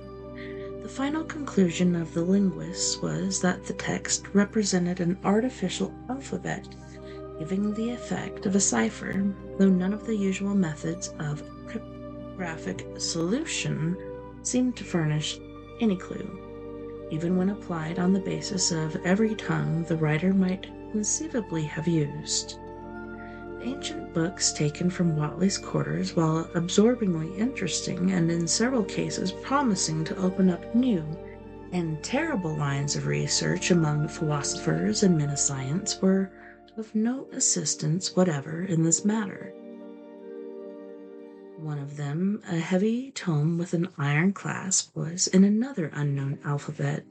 The final conclusion of the linguists was that the text represented an artificial alphabet, giving the effect of a cipher, though none of the usual methods of cryptographic solution seemed to furnish any clue, even when applied on the basis of every tongue the writer might conceivably have used. Ancient books taken from Whatley's quarters, while absorbingly interesting and in several cases promising to open up new and terrible lines of research among philosophers and men of science, were of no assistance whatever in this matter. One of them, a heavy tome with an iron clasp, was in another unknown alphabet.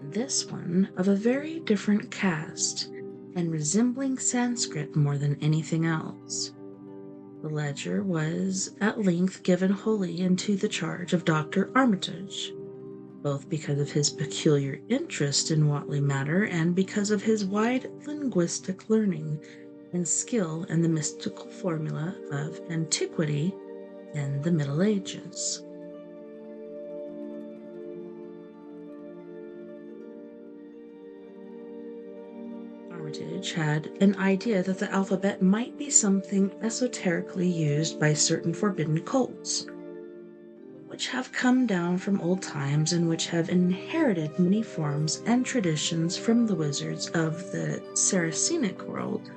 This one of a very different cast, and resembling Sanskrit more than anything else. The ledger was at length given wholly into the charge of Dr. Armitage, both because of his peculiar interest in Whatley matter and because of his wide linguistic learning and skill in the mystical formula of antiquity and the Middle Ages. Armitage had an idea that the alphabet might be something esoterically used by certain forbidden cults, which have come down from old times and which have inherited many forms and traditions from the wizards of the Saracenic world.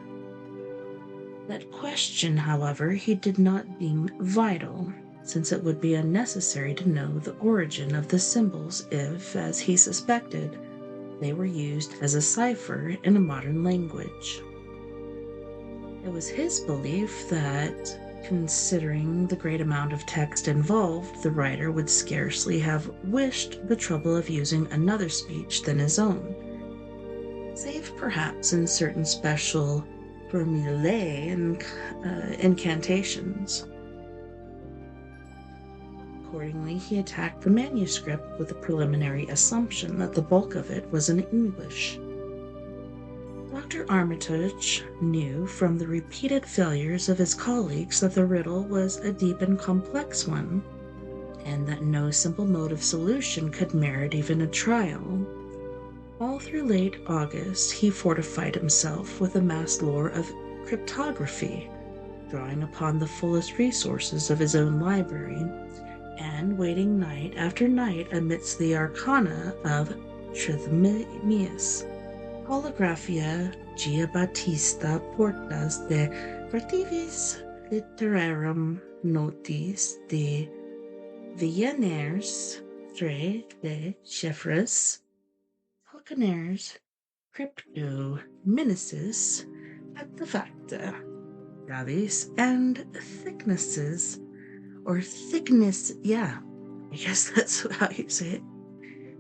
That question, however, he did not deem vital, since it would be unnecessary to know the origin of the symbols if, as he suspected, they were used as a cipher in a modern language. It was his belief that, considering the great amount of text involved, the writer would scarcely have wished the trouble of using another speech than his own, save perhaps in certain special formulae and incantations. Accordingly, he attacked the manuscript with a preliminary assumption that the bulk of it was in English. Dr. Armitage knew from the repeated failures of his colleagues that the riddle was a deep and complex one, and that no simple mode of solution could merit even a trial. All through late August, he fortified himself with a vast lore of cryptography, drawing upon the fullest resources of his own library, and waiting night after night amidst the arcana of Trithemius, Holographia Giabattista Portas de Partivis Literarum Notis de Villaners Tre de Chiffres Falconers Crypto Minicis Artefacta Gravis and Thicknesses, or thickness, yeah, I guess that's how you say it.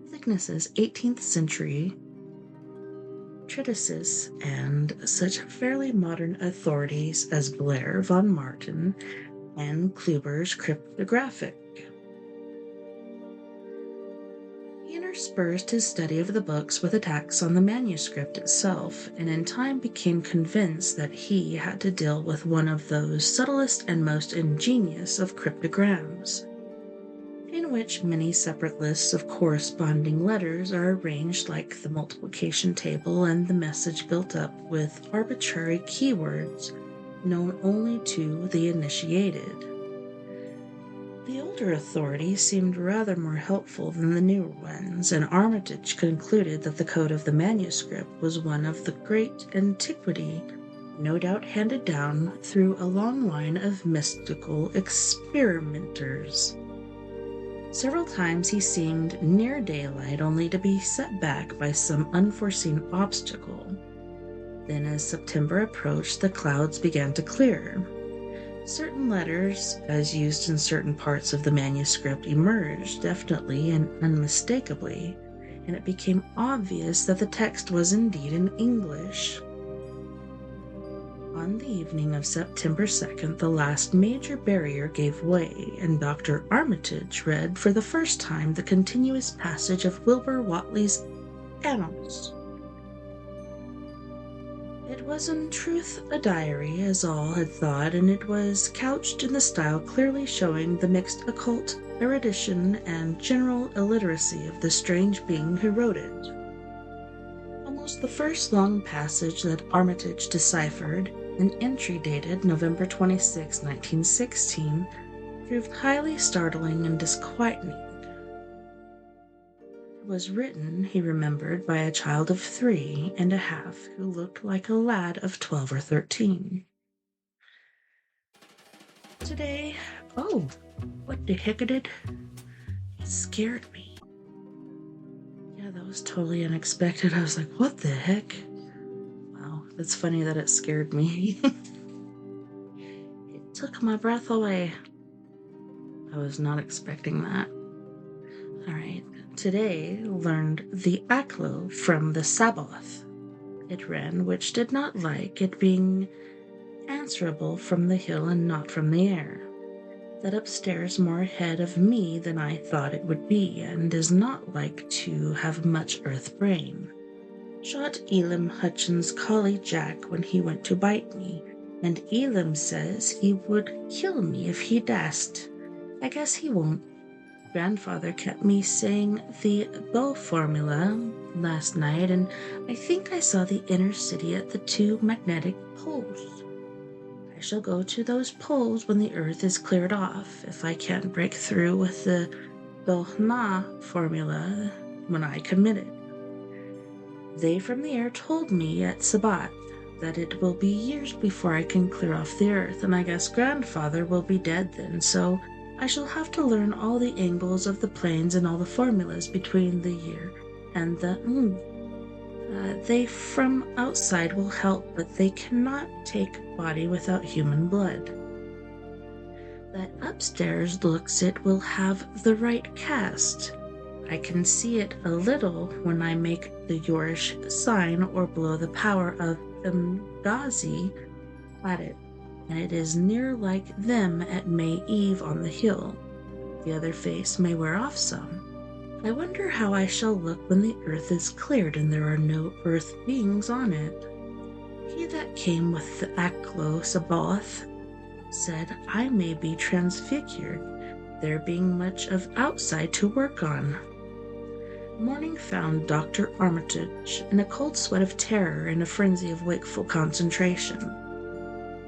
Thicknesses, 18th century treatises, and such fairly modern authorities as Blair, von Martin, and Kluber's Cryptographic. interspersed his study of the books with attacks on the manuscript itself, and in time became convinced that he had to deal with one of those subtlest and most ingenious of cryptograms, in which many separate lists of corresponding letters are arranged like the multiplication table and the message built up with arbitrary keywords known only to the initiated. The older authorities seemed rather more helpful than the newer ones, and Armitage concluded that the code of the manuscript was one of the great antiquity, no doubt handed down through a long line of mystical experimenters. Several times he seemed near daylight only to be set back by some unforeseen obstacle. Then as September approached, the clouds began to clear. Certain letters, as used in certain parts of the manuscript, emerged definitely and unmistakably, and it became obvious that the text was indeed in English. On the evening of September 2nd, the last major barrier gave way, and Dr. Armitage read for the first time the continuous passage of Wilbur Whately's Annals. It was in truth a diary, as all had thought, and it was couched in the style clearly showing the mixed occult erudition and general illiteracy of the strange being who wrote it. Almost the first long passage that Armitage deciphered, an entry dated November 26, 1916, proved highly startling and disquieting. Was written, he remembered, by a child of 3.5 who looked like a lad of 12 or 13. Today, oh, what the heck it did? It scared me. Yeah, that was totally unexpected. I was like, what the heck? Wow, it's funny that it scared me. It took my breath away. I was not expecting that. All right. Today learned the affloat from the Sabbath. It ran, which did not like it being answerable from the hill and not from the air. That upstairs more ahead of me than I thought it would be, and is not like to have much earth brain. Shot Elam Hutchins' collie Jack when he went to bite me, and Elam says he would kill me if he dashed. I guess he won't. Grandfather kept me saying the bow formula last night, and I think I saw the inner city at the 2 magnetic poles. I shall go to those poles when the earth is cleared off, if I can't break through with the Bohna formula when I commit it. They from the air told me at Sabbath that it will be years before I can clear off the earth, and I guess Grandfather will be dead then, so I shall have to learn all the angles of the planes and all the formulas between the year and the moon. They from outside will help, but they cannot take body without human blood. That upstairs looks it will have the right cast. I can see it a little when I make the Yorish sign or blow the power of Mgazi at it, and it is near like them at May Eve on the hill. The other face may wear off some. I wonder how I shall look when the earth is cleared and there are no earth beings on it. He that came with the Aklo Sabaoth said I may be transfigured, there being much of outside to work on. Morning found Dr. Armitage in a cold sweat of terror and a frenzy of wakeful concentration.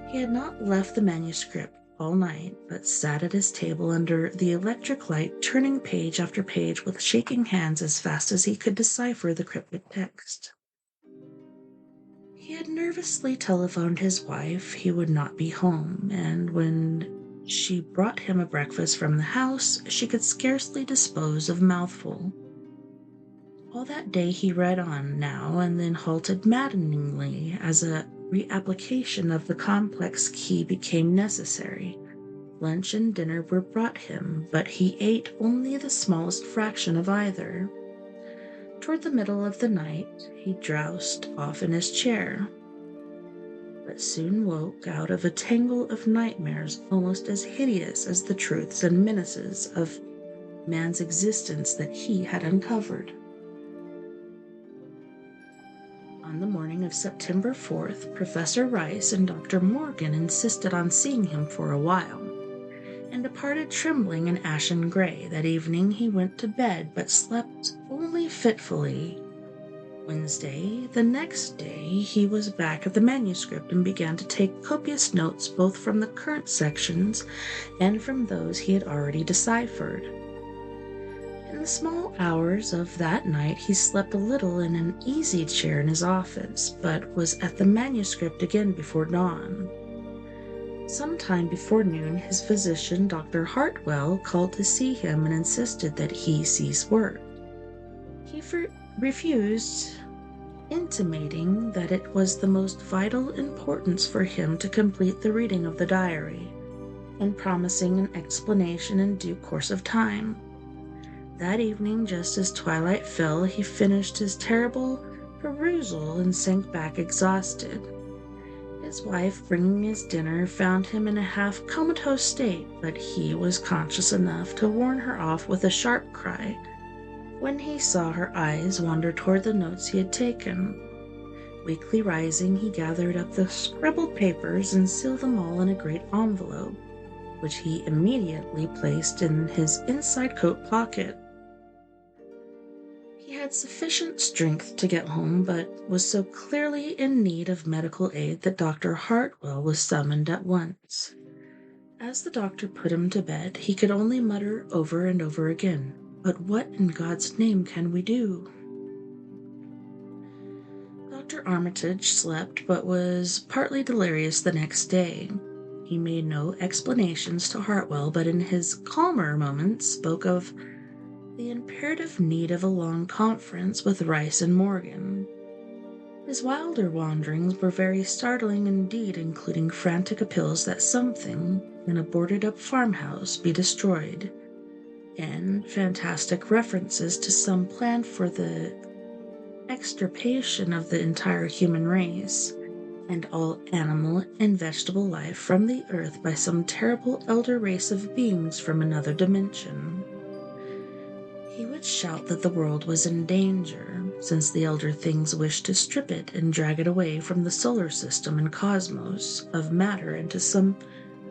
He had not left the manuscript all night, but sat at his table under the electric light, turning page after page with shaking hands as fast as he could decipher the cryptic text. He had nervously telephoned his wife he would not be home, and when she brought him a breakfast from the house, she could scarcely dispose of a mouthful. All that day he read on now and then halted maddeningly as a reapplication of the complex key became necessary. Lunch and dinner were brought him, but he ate only the smallest fraction of either. Toward the middle of the night, he drowsed off in his chair, but soon woke out of a tangle of nightmares almost as hideous as the truths and menaces of man's existence that he had uncovered. morning of September 4th, Professor Rice and Dr. Morgan insisted on seeing him for a while, and departed trembling and ashen gray. That evening he went to bed, but slept only fitfully. Wednesday, the next day, he was back at the manuscript and began to take copious notes both from the current sections and from those he had already deciphered. In the small hours of that night he slept a little in an easy chair in his office, but was at the manuscript again before dawn. Some time before noon his physician, Dr. Hartwell, called to see him and insisted that he cease work. He refused, intimating that it was the most vital importance for him to complete the reading of the diary, and promising an explanation in due course of time. That evening, just as twilight fell, he finished his terrible perusal and sank back exhausted. His wife, bringing his dinner, found him in a half-comatose state, but he was conscious enough to warn her off with a sharp cry when he saw her eyes wander toward the notes he had taken. Weakly rising, he gathered up the scribbled papers and sealed them all in a great envelope, which he immediately placed in his inside coat pocket. He had sufficient strength to get home, but was so clearly in need of medical aid that Dr. Hartwell was summoned at once. As the doctor put him to bed, he could only mutter over and over again, "But what in God's name can we do?" Dr. Armitage slept, but was partly delirious the next day. He made no explanations to Hartwell, but in his calmer moments spoke of the imperative need of a long conference with Rice and Morgan. His wilder wanderings were very startling indeed, including frantic appeals that something in a boarded-up farmhouse be destroyed, and fantastic references to some plan for the extirpation of the entire human race and all animal and vegetable life from the earth by some terrible elder race of beings from another dimension. He would shout that the world was in danger, since the elder things wished to strip it and drag it away from the solar system and cosmos of matter into some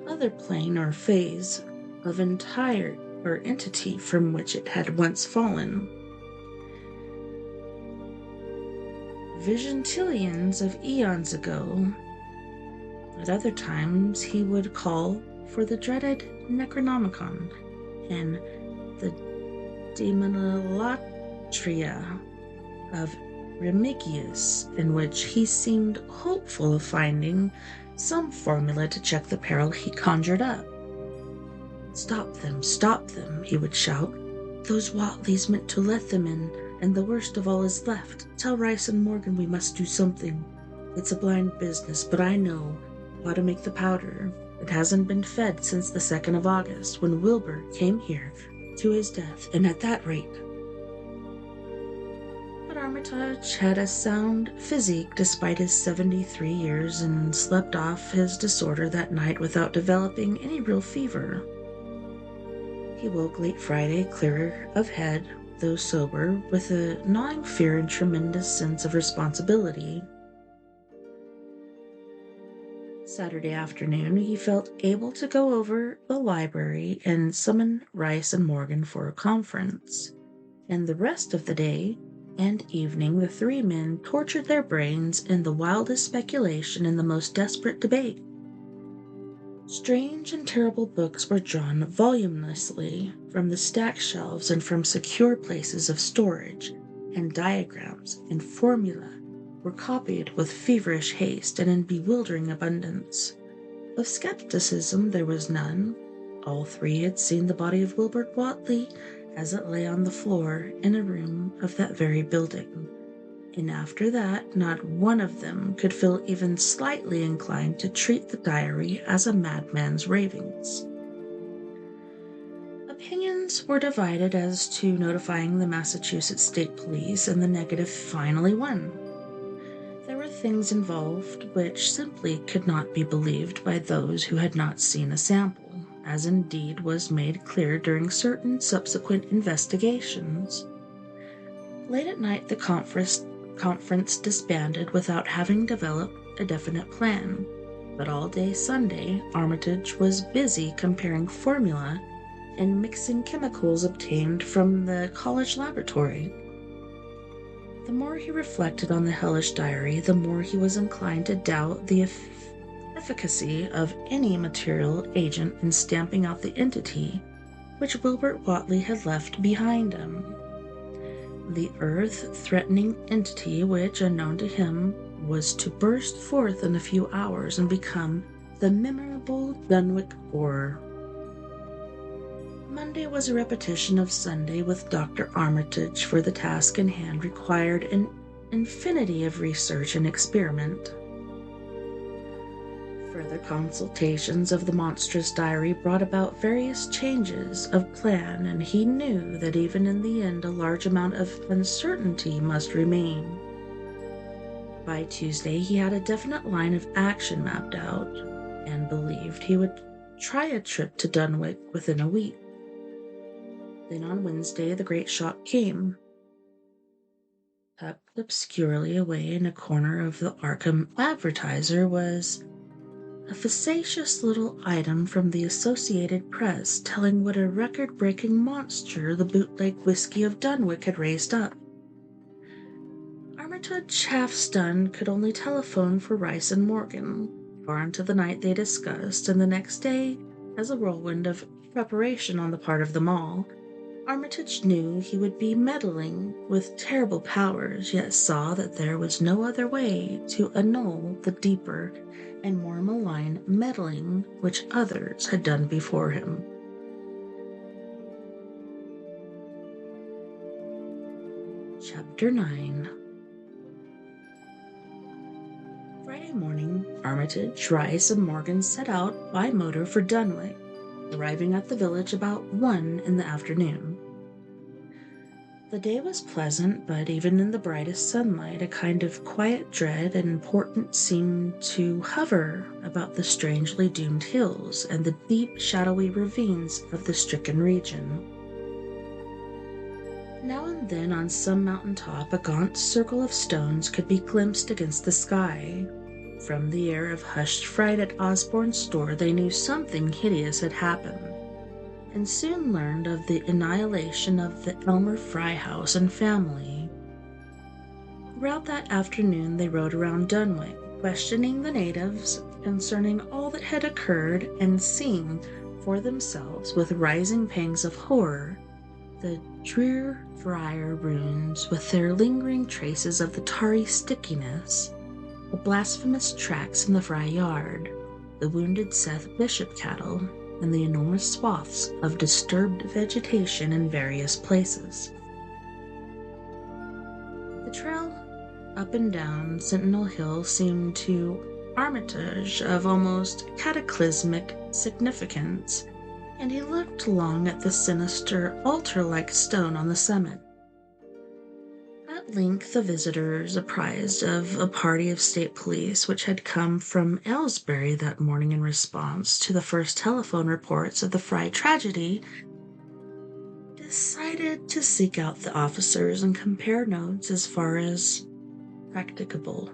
other plane or phase of entire or entity from which it had once fallen. Vigintillions of eons ago. At other times he would call for the dreaded Necronomicon and the Demonolatria of Remigius, in which he seemed hopeful of finding some formula to check the peril he conjured up. Stop them, he would shout. "Those Watleys meant to let them in, and the worst of all is left. Tell Rice and Morgan we must do something. It's a blind business, but I know how to make the powder. It hasn't been fed since the 2nd of August, when Wilbur came here to his death, and at that rate." But Armitage had a sound physique despite his 73 years, and slept off his disorder that night without developing any real fever. He woke late Friday, clearer of head, though sober, with a gnawing fear and tremendous sense of responsibility. Saturday afternoon, he felt able to go over the library and summon Rice and Morgan for a conference. And the rest of the day and evening, the three men tortured their brains in the wildest speculation and the most desperate debate. Strange and terrible books were drawn voluminously from the stacked shelves and from secure places of storage, and diagrams and formulae were copied with feverish haste and in bewildering abundance. Of skepticism there was none. All three had seen the body of Wilbur Whatley as it lay on the floor in a room of that very building, and after that not one of them could feel even slightly inclined to treat the diary as a madman's ravings. Opinions were divided as to notifying the Massachusetts State Police, and the negative finally won. There were things involved which simply could not be believed by those who had not seen a sample, as indeed was made clear during certain subsequent investigations. Late at night the conference disbanded without having developed a definite plan. But all day Sunday, Armitage was busy comparing formula and mixing chemicals obtained from the college laboratory. The more he reflected on the hellish diary, the more he was inclined to doubt the efficacy of any material agent in stamping out the entity which Wilbert Whatley had left behind him. The earth-threatening entity which, unknown to him, was to burst forth in a few hours and become the memorable Dunwich Horror. Monday was a repetition of Sunday with Dr. Armitage, for the task in hand required an infinity of research and experiment. Further consultations of the monstrous diary brought about various changes of plan, and he knew that even in the end a large amount of uncertainty must remain. By Tuesday he had a definite line of action mapped out, and believed he would try a trip to Dunwich within a week. Then on Wednesday the great shock came. Tucked obscurely away in a corner of the Arkham Advertiser was a facetious little item from the Associated Press telling what a record-breaking monster the bootleg whiskey of Dunwich had raised up. Armitage, half-stunned, could only telephone for Rice and Morgan. Far into the night they discussed, and the next day, as a whirlwind of preparation on the part of them all, Armitage knew he would be meddling with terrible powers, yet saw that there was no other way to annul the deeper and more malign meddling which others had done before him. Chapter 9. Friday morning, Armitage, Rice, and Morgan set out by motor for Dunwich, arriving at the village about 1 in the afternoon. The day was pleasant, but even in the brightest sunlight, a kind of quiet dread and portent seemed to hover about the strangely doomed hills and the deep, shadowy ravines of the stricken region. Now and then on some mountain top a gaunt circle of stones could be glimpsed against the sky. From the air of hushed fright at Osborne's store they knew something hideous had happened, and soon learned of the annihilation of the Elmer Fry house and family. Throughout that afternoon they rode around Dunwich, questioning the natives concerning all that had occurred and seeing for themselves with rising pangs of horror the drear friar ruins with their lingering traces of the tarry stickiness, the blasphemous tracks in the Fry yard, the wounded Seth Bishop cattle, and the enormous swaths of disturbed vegetation in various places. The trail up and down Sentinel Hill seemed to Armitage of almost cataclysmic significance, and he looked long at the sinister altar-like stone on the summit. At length the visitors, apprised of a party of state police which had come from Aylesbury that morning in response to the first telephone reports of the Fry tragedy, decided to seek out the officers and compare notes as far as practicable.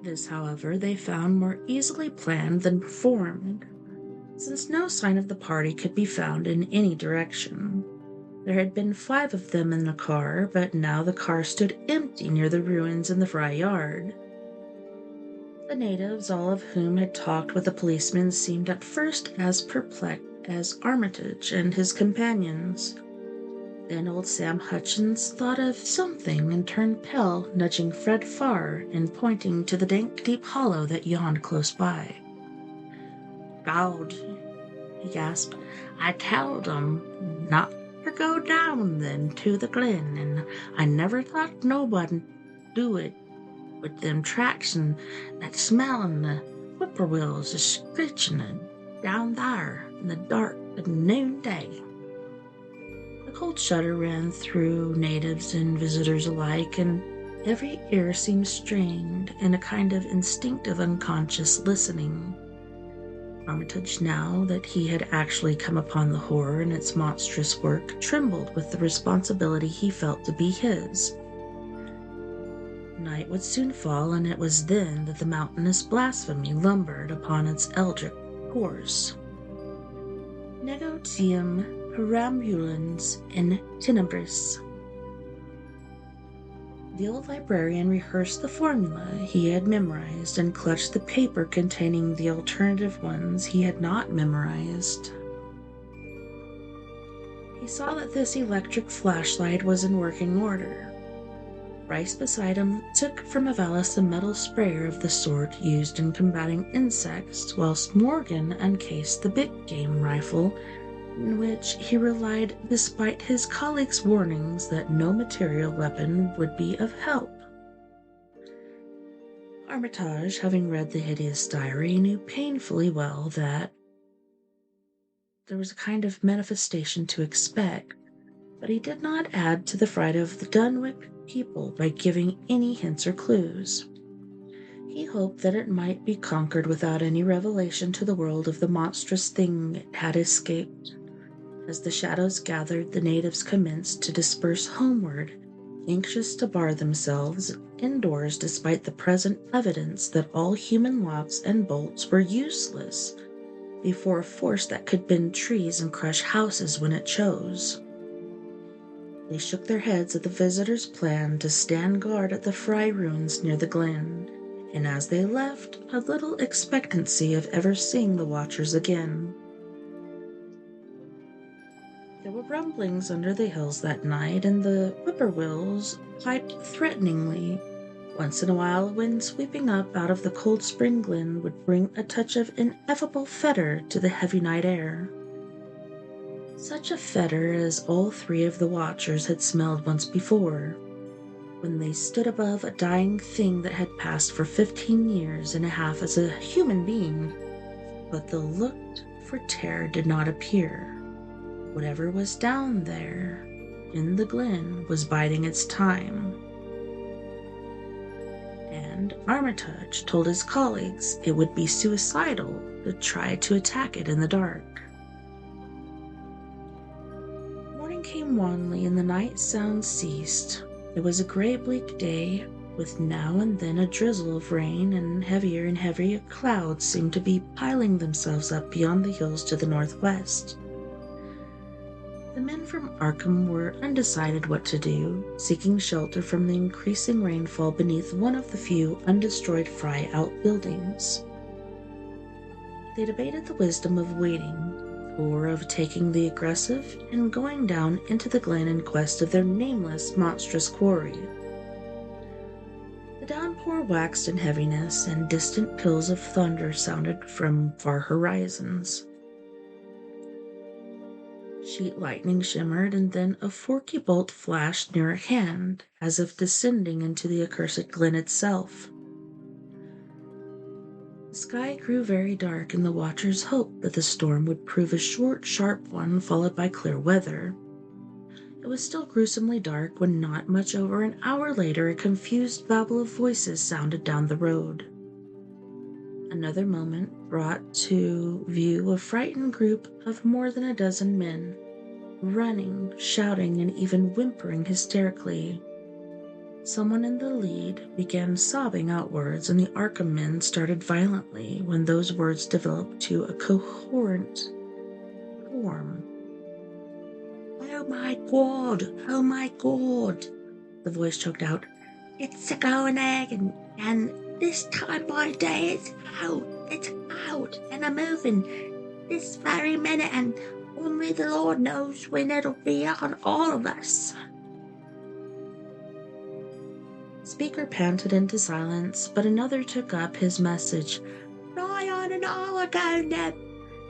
This, however, they found more easily planned than performed, since no sign of the party could be found in any direction. There had been 5 of them in the car, but now the car stood empty near the ruins in the Fry yard. The natives, all of whom had talked with the policemen, seemed at first as perplexed as Armitage and his companions. Then old Sam Hutchins thought of something and turned pale, nudging Fred Farr and pointing to the dank, deep hollow that yawned close by. "God," he gasped, "I telled 'em not to go down then to the glen, and I never thought nobody'd do it with them tracks and that smell and the whippoorwills a-screechin' down thar in the dark of noonday." A cold shudder ran through natives and visitors alike, and every ear seemed strained in a kind of instinctive unconscious listening. Armitage, now that he had actually come upon the horror and its monstrous work, trembled with the responsibility he felt to be his. Night would soon fall, and it was then that the mountainous blasphemy lumbered upon its eldritch course. Negotium perambulans in tenebris. The old librarian rehearsed the formula he had memorized and clutched the paper containing the alternative ones he had not memorized. He saw that this electric flashlight was in working order. Rice beside him took from a valise a metal sprayer of the sort used in combating insects, whilst Morgan uncased the big game rifle, in which he relied despite his colleagues' warnings that no material weapon would be of help. Armitage, having read the hideous diary, knew painfully well that there was a kind of manifestation to expect, but he did not add to the fright of the Dunwich people by giving any hints or clues. He hoped that it might be conquered without any revelation to the world of the monstrous thing it had escaped. As the shadows gathered, the natives commenced to disperse homeward, anxious to bar themselves indoors despite the present evidence that all human locks and bolts were useless before a force that could bend trees and crush houses when it chose. They shook their heads at the visitors' plan to stand guard at the Fry ruins near the glen, and as they left, a little expectancy of ever seeing the watchers again. There were rumblings under the hills that night, and the whippoorwills piped threateningly. Once in a while, a wind sweeping up out of the cold spring glen would bring a touch of ineffable fetor to the heavy night air. Such a fetor as all three of the watchers had smelled once before, when they stood above a dying thing that had passed for 15 years and a half as a human being, but the looked for terror did not appear. Whatever was down there in the glen was biding its time. And Armitage told his colleagues it would be suicidal to try to attack it in the dark. Morning came wanly and the night sounds ceased. It was a gray, bleak day, with now and then a drizzle of rain, and heavier clouds seemed to be piling themselves up beyond the hills to the northwest. The men from Arkham were undecided what to do, seeking shelter from the increasing rainfall beneath one of the few undestroyed Fry outbuildings. They debated the wisdom of waiting, or of taking the aggressive and going down into the glen in quest of their nameless, monstrous quarry. The downpour waxed in heaviness, and distant peals of thunder sounded from far horizons. Sheet lightning shimmered, and then a forky bolt flashed near at hand, as if descending into the accursed glen itself. The sky grew very dark, and the watchers hoped that the storm would prove a short, sharp one, followed by clear weather. It was still gruesomely dark when, not much over an hour later, a confused babble of voices sounded down the road. Another moment brought to view a frightened group of more than a dozen men, running, shouting, and even whimpering hysterically. Someone in the lead began sobbing out words, and the Arkham men started violently when those words developed to a coherent form. "Oh my God! Oh my God!" the voice choked out. "It's a going egg, and this time by day it's out, and I'm moving this very minute, and only the Lord knows when it'll be on all of us." The speaker panted into silence, but another took up his message. "Nigh on an hour ago, Neb.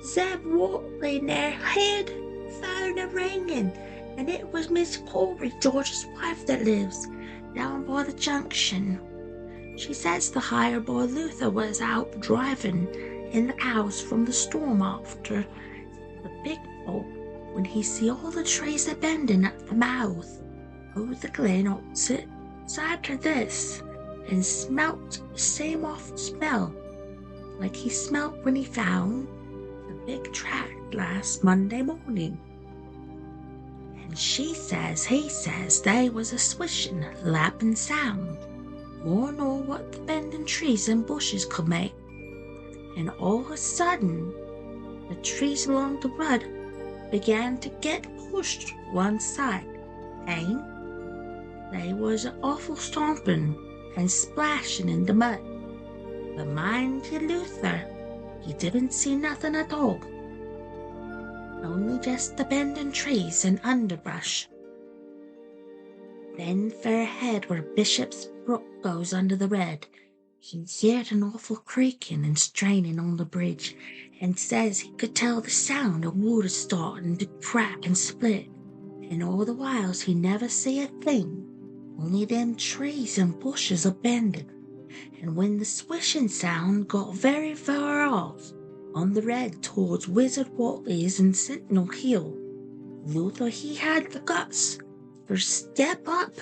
Zeb Watley, their head phone a ringing, and it was Miss Corey, George's wife, that lives down by the junction. She says the hired boy Luther was out driving in the cows from the storm after the big bolt when he see all the trees a bending at the mouth of the glen opposite side to this, and smelt the same awful smell like he smelt when he found big tract last Monday morning. And she says he says they was a swishing, lapping sound, more nor what the bending trees and bushes could make. And all of a sudden, the trees along the road began to get pushed one side, and they was awful stomping and splashing in the mud. But mind you, Luther, he didn't see nothing at all. Only just the bending trees and underbrush. Then fair ahead where Bishop's Brook goes under the red, he heard an awful creaking and straining on the bridge, and says he could tell the sound of water starting to crack and split. And all the whiles he never see a thing, only them trees and bushes a bending. And when the swishing sound got very far off, on the red towards Wizard Watley's and Sentinel Hill, Luther he had the guts for step up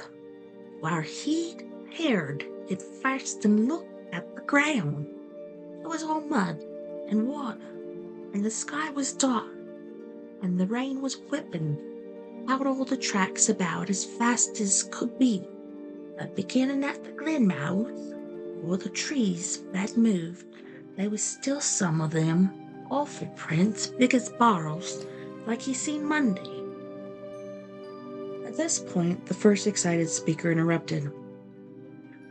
where he'd heard it first and looked at the ground. It was all mud and water, and the sky was dark, and the rain was whipping out all the tracks about as fast as could be. But beginning at the glen mouth, where the trees had moved, there was still some of them awful prints, big as barrels, like he seen Monday. At this point, the first excited speaker interrupted.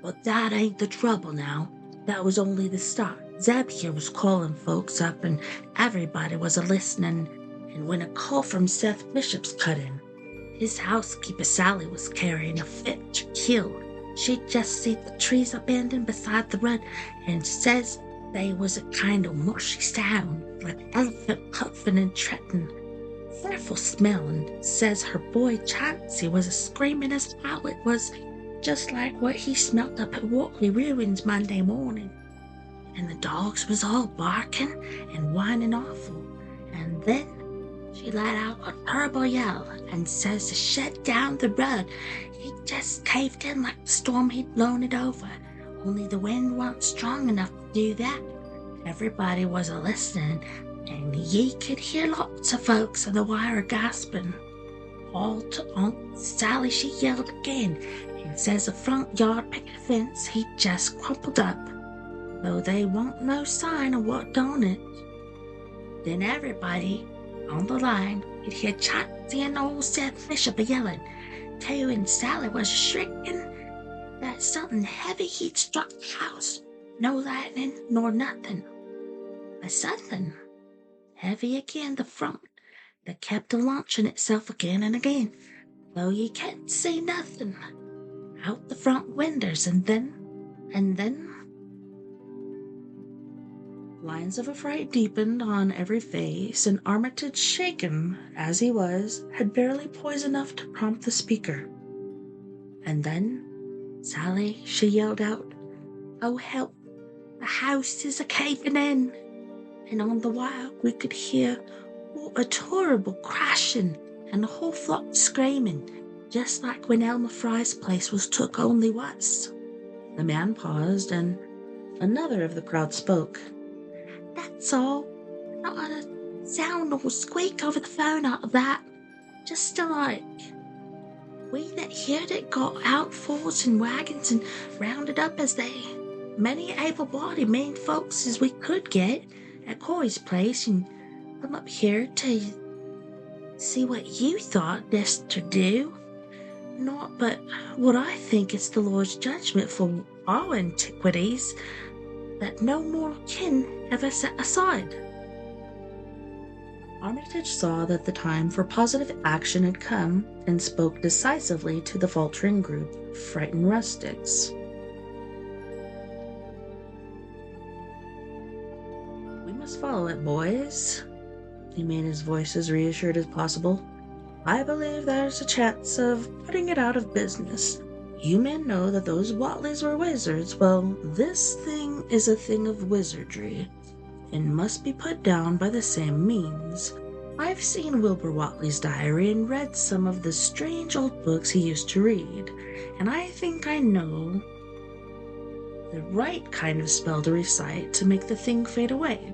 But that ain't the trouble now. That was only the start. Zeb here was calling folks up, and everybody was a-listening, and when a call from Seth Bishop's cut in, his housekeeper Sally was carrying a fit to kill. She'd just seen the trees abandoned beside the road, and says they was a kind of mushy sound, like elephant puffing and treading. Fearful smell, and says her boy Chansey was a-screaming as how it was just like what he smelt up at Watley Ruins Monday morning. And the dogs was all barking and whining awful. And then she let out a terrible yell and says the shed down the road, he just caved in like the storm he'd blown it over, only the wind wasn't strong enough to do that. Everybody was a-listening, and ye could hear lots of folks on the wire gasping. All to Aunt Sally she yelled again, and says the front yard picket fence he just crumpled up, though they wa'n't no sign of what done it. Then everybody on the line could hear Chansey and old Seth Bishop a-yelling, too, and Sally was shrieking that something heavy he'd struck the house. No lightning nor nothing, but something heavy again the front that kept a-launching itself again and again, though ye can't see nothing out the front windows. And then lines of affright deepened on every face, and Armitage, shaken as he was, had barely poise enough to prompt the speaker. And then Sally she yelled out, "Oh help, the house is a-caving in!" And on the wire we could hear what a terrible crashing, and the whole flock screaming, just like when Elmer Fry's place was took, only once. The man paused, and another of the crowd spoke. "That's all. Not a sound or squeak over the phone out of that. Just like we that heard it got out forwards in wagons and rounded up as many able-bodied men folks as we could get at Corey's place, and come up here to see what you thought best to do. Not but what I think it's the Lord's judgment for all antiquities that no mortal kin ever set aside." Armitage saw that the time for positive action had come, and spoke decisively to the faltering group of frightened rustics. "We must follow it, boys." He made his voice as reassured as possible. "I believe there's a chance of putting it out of business. You men know that those Watleys were wizards. Well, this thing is a thing of wizardry, and must be put down by the same means. I've seen Wilbur Watley's diary and read some of the strange old books he used to read, and I think I know the right kind of spell to recite to make the thing fade away.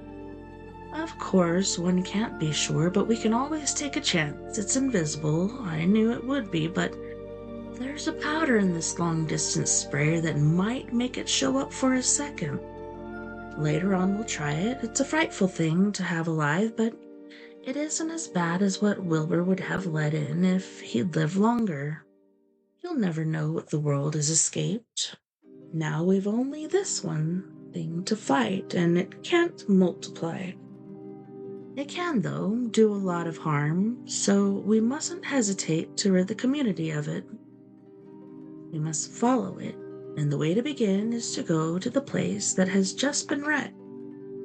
Of course, one can't be sure, but we can always take a chance. It's invisible. I knew it would be, but there's a powder in this long-distance sprayer that might make it show up for a second. Later on, we'll try it. It's a frightful thing to have alive, but it isn't as bad as what Wilbur would have let in if he'd lived longer. You'll never know what the world has escaped. Now we've only this one thing to fight, and it can't multiply. It can, though, do a lot of harm, so we mustn't hesitate to rid the community of it. We must follow it, and the way to begin is to go to the place that has just been wrecked.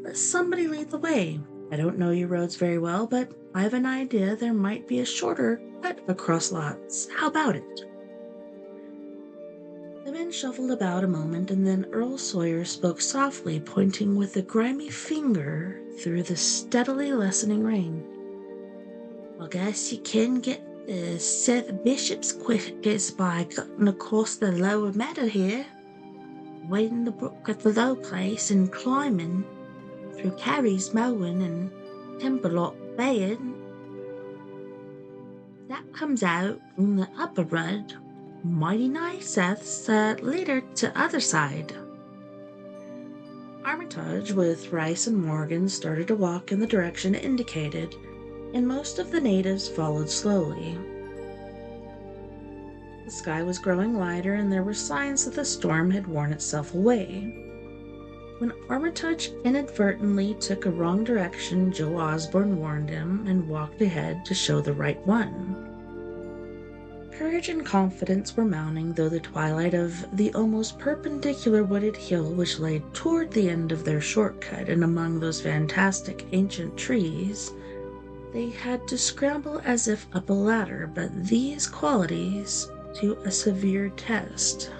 Let somebody lead the way. I don't know your roads very well, but I have an idea there might be a shorter cut across lots. How about it? The men shuffled about a moment, and then Earl Sawyer spoke softly, pointing with a grimy finger through the steadily lessening rain. I guess you can get the Seth Bishop's quickest by cutting across the lower meadow here, wading the brook at the low place and climbing through Carrie's mowing and Timberlock baying. That comes out on the upper road. Mighty nice, Seth's leader to other side. Armitage, with Rice and Morgan, started to walk in the direction indicated, and most of the natives followed slowly. The sky was growing lighter, and there were signs that the storm had worn itself away. When Armitage inadvertently took a wrong direction, Joe Osborne warned him and walked ahead to show the right one. Courage and confidence were mounting, though the twilight of the almost perpendicular wooded hill which lay toward the end of their shortcut and among those fantastic ancient trees, they had to scramble as if up a ladder, but these qualities to a severe test.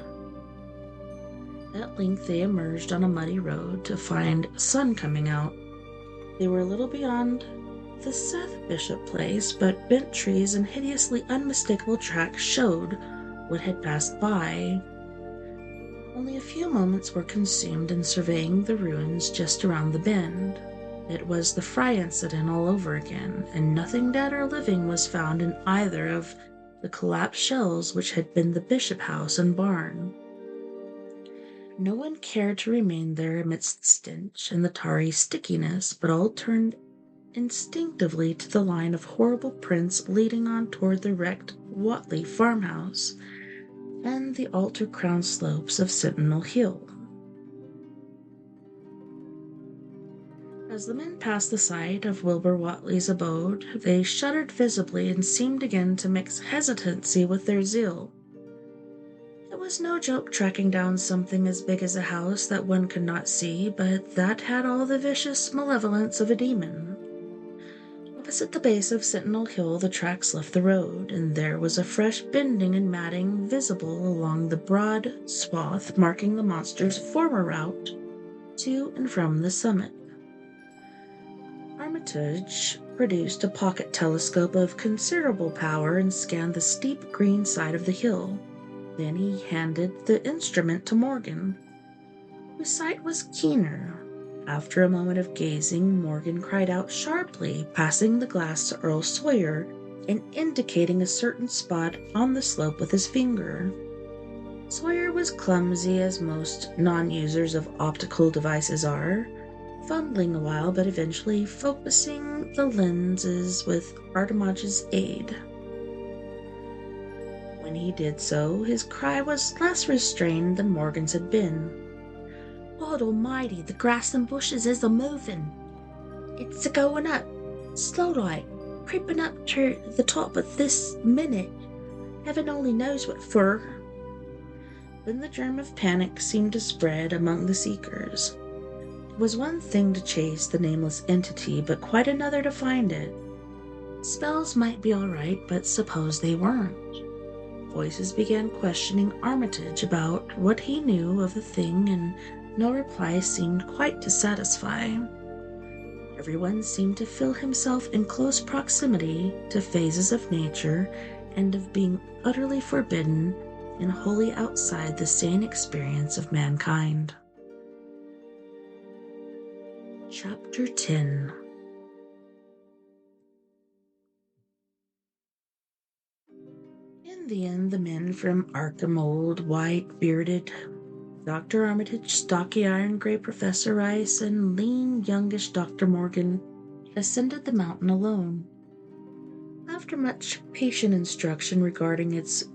At length they emerged on a muddy road to find sun coming out. They were a little beyond the Seth Bishop place, but bent trees and hideously unmistakable tracks showed what had passed by. Only a few moments were consumed in surveying the ruins just around the bend. It was the Fry incident all over again, and nothing dead or living was found in either of the collapsed shells which had been the Bishop house and barn. No one cared to remain there amidst the stench and the tarry stickiness, but all turned instinctively to the line of horrible prints leading on toward the wrecked Watley farmhouse and the altar-crowned slopes of Sentinel Hill. As the men passed the site of Wilbur Watley's abode, they shuddered visibly and seemed again to mix hesitancy with their zeal. It was no joke tracking down something as big as a house that one could not see, but that had all the vicious malevolence of a demon. Opposite the base of Sentinel Hill, the tracks left the road, and there was a fresh bending and matting visible along the broad swath marking the monster's former route to and from the summit. Armitage produced a pocket telescope of considerable power and scanned the steep green side of the hill. Then he handed the instrument to Morgan, whose sight was keener. After a moment of gazing, Morgan cried out sharply, passing the glass to Earl Sawyer and indicating a certain spot on the slope with his finger. Sawyer was clumsy, as most non-users of optical devices are, fumbling a while but eventually focusing the lenses with Armitage's aid. When he did so, his cry was less restrained than Morgan's had been. "God almighty, the grass and bushes is a-moving. It's a-going up, slow-like, creeping up to the top at this minute. Heaven only knows what for." Then the germ of panic seemed to spread among the seekers. It was one thing to chase the nameless entity, but quite another to find it. Spells might be all right, but suppose they weren't? Voices began questioning Armitage about what he knew of the thing, and no reply seemed quite to satisfy. Everyone seemed to feel himself in close proximity to phases of nature and of being utterly forbidden and wholly outside the sane experience of mankind. Chapter 10. In the end, the men from Arkham, old, white-bearded Dr. Armitage, stocky iron-gray Professor Rice, and lean, youngish Dr. Morgan, ascended the mountain alone. After much patient instruction regarding its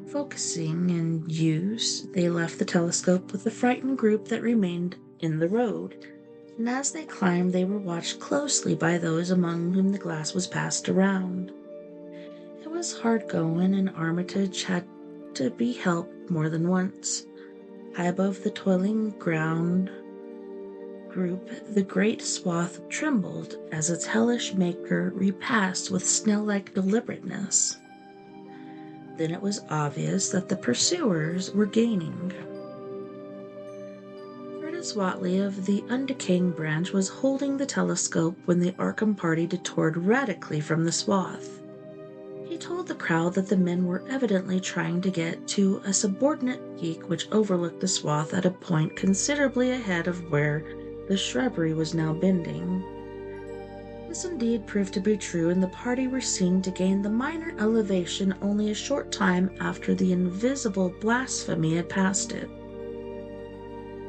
focusing and use, they left the telescope with the frightened group that remained in the road, and as they climbed they were watched closely by those among whom the glass was passed around. It was hard going, and Armitage had to be helped more than once. High above the toiling ground group, the great swath trembled as its hellish maker repassed with snail-like deliberateness. Then it was obvious that the pursuers were gaining. Curtis Watley of the undecaying branch was holding the telescope when the Arkham party detoured radically from the swath. He told the crowd that the men were evidently trying to get to a subordinate peak which overlooked the swath at a point considerably ahead of where the shrubbery was now bending. This indeed proved to be true, and the party were seen to gain the minor elevation only a short time after the invisible blasphemy had passed it.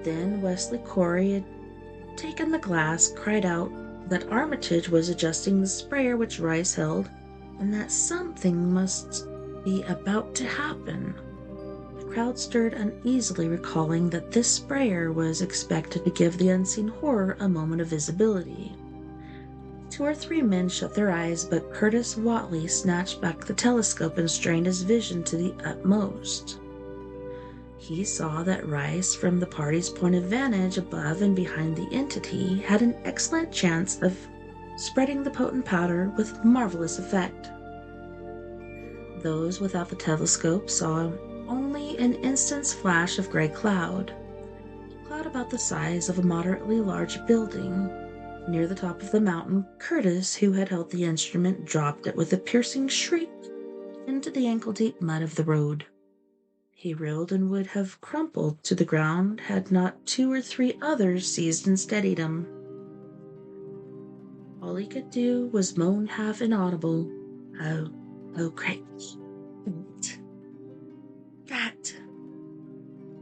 Then Wesley Corey had taken the glass, cried out that Armitage was adjusting the sprayer which Rice held, and that something must be about to happen. The crowd stirred uneasily, recalling that this sprayer was expected to give the unseen horror a moment of visibility. 2 or 3 men shut their eyes, but Curtis Watley snatched back the telescope and strained his vision to the utmost. He saw that Rice, from the party's point of vantage above and behind the entity, had an excellent chance of spreading the potent powder with marvelous effect. Those without the telescope saw only an instant's flash of gray cloud, a cloud about the size of a moderately large building. Near the top of the mountain, Curtis, who had held the instrument, dropped it with a piercing shriek into the ankle-deep mud of the road. He reeled and would have crumpled to the ground had not 2 or 3 others seized and steadied him. All he could do was moan half inaudible, "Oh, great. That."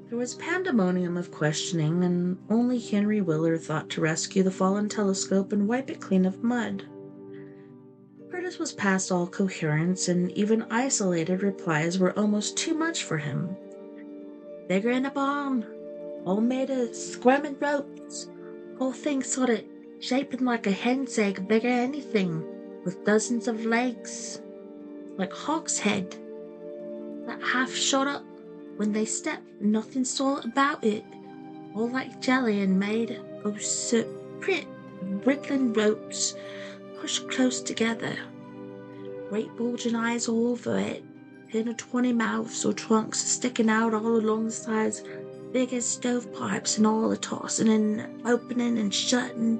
There was pandemonium of questioning, and only Henry Willer thought to rescue the fallen telescope and wipe it clean of mud. Curtis was past all coherence, and even isolated replies were almost too much for him. "Bigger in a barn, all made of squirming ropes, whole thing sort of shaping like a hen's egg, bigger anything, with dozens of legs, like hawk's head, that half shot up when they stepped, nothing solid about it, all like jelly and made of separate wriggling ropes pushed close together. Great bulging eyes all over it, 10 or 20 mouths or trunks sticking out all along the sides, big as stovepipes, and all a tossing and opening and shutting,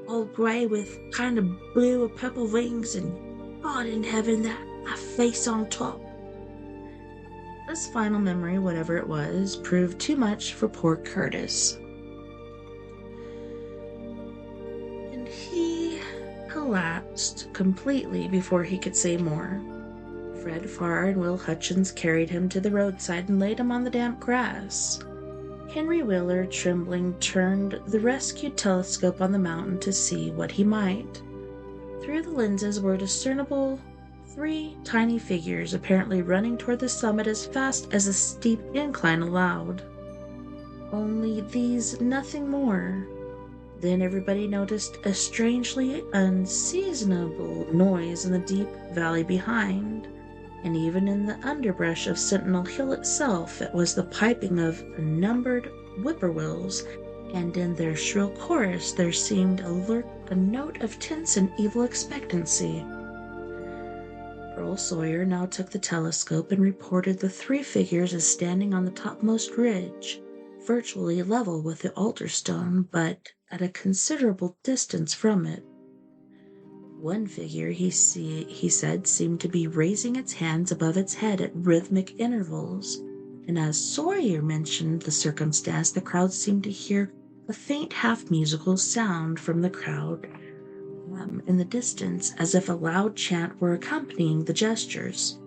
all grey with kind of blue or purple wings, and God in heaven, that a face on top." This final memory, whatever it was, proved too much for poor Curtis, and he collapsed completely before he could say more. Fred Farr and Will Hutchins carried him to the roadside and laid him on the damp grass. Henry Willer, trembling, turned the rescued telescope on the mountain to see what he might. Through the lenses were discernible 3 tiny figures, apparently running toward the summit as fast as the steep incline allowed. Only these, nothing more. Then everybody noticed a strangely unseasonable noise in the deep valley behind, and even in the underbrush of Sentinel Hill itself it was the piping of unnumbered whippoorwills, and in their shrill chorus there seemed to lurk a note of tense and evil expectancy. Earl Sawyer now took the telescope and reported the 3 figures as standing on the topmost ridge, virtually level with the altar stone, but at a considerable distance from it. One figure, he said, seemed to be raising its hands above its head at rhythmic intervals, and as Sawyer mentioned the circumstance, the crowd seemed to hear a faint half-musical sound from the crowd in the distance, as if a loud chant were accompanying the gestures.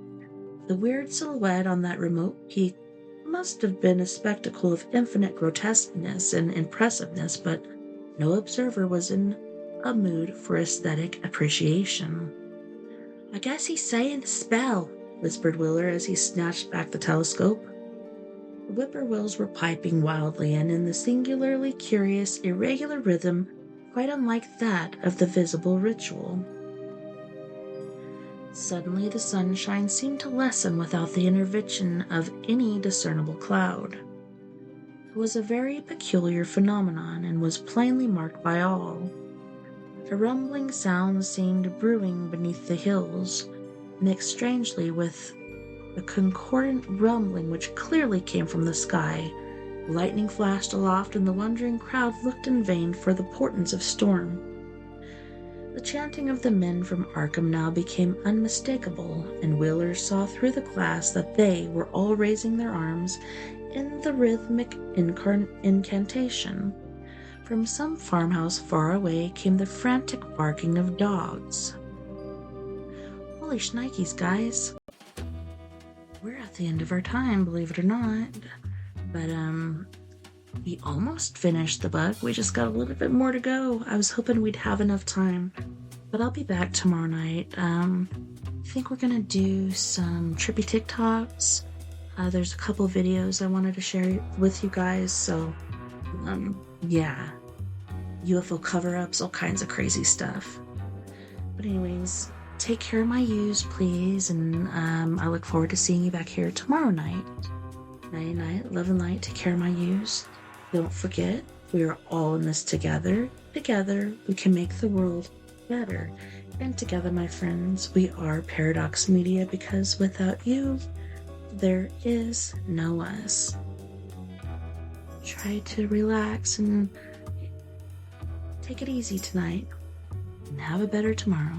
The weird silhouette on that remote peak must have been a spectacle of infinite grotesqueness and impressiveness, but no observer was in a mood for aesthetic appreciation. "I guess he's saying a spell," whispered Wheeler as he snatched back the telescope. The whippoorwills were piping wildly and in the singularly curious, irregular rhythm quite unlike that of the visible ritual. Suddenly the sunshine seemed to lessen without the intervention of any discernible cloud. It was a very peculiar phenomenon and was plainly marked by all. A rumbling sound seemed brewing beneath the hills, mixed strangely with a concordant rumbling which clearly came from the sky. Lightning flashed aloft, and the wondering crowd looked in vain for the portents of storm. The chanting of the men from Arkham now became unmistakable, and Wheeler saw through the glass that they were all raising their arms in the rhythmic incantation. From some farmhouse far away came the frantic barking of dogs. Holy shnikes, guys. We're at the end of our time, believe it or not. But, we almost finished the book. We just got a little bit more to go. I was hoping we'd have enough time. But I'll be back tomorrow night. I think we're gonna do some trippy TikToks. There's a couple videos I wanted to share with you guys, so, yeah. UFO cover-ups, all kinds of crazy stuff. But anyways, take care of my yous, please, and I look forward to seeing you back here tomorrow night. Night, night, love and light, take care of my yous. Don't forget, we are all in this together. Together, we can make the world better. And together, my friends, we are Paradox Media, because without you, there is no us. Try to relax and take it easy tonight, and have a better tomorrow.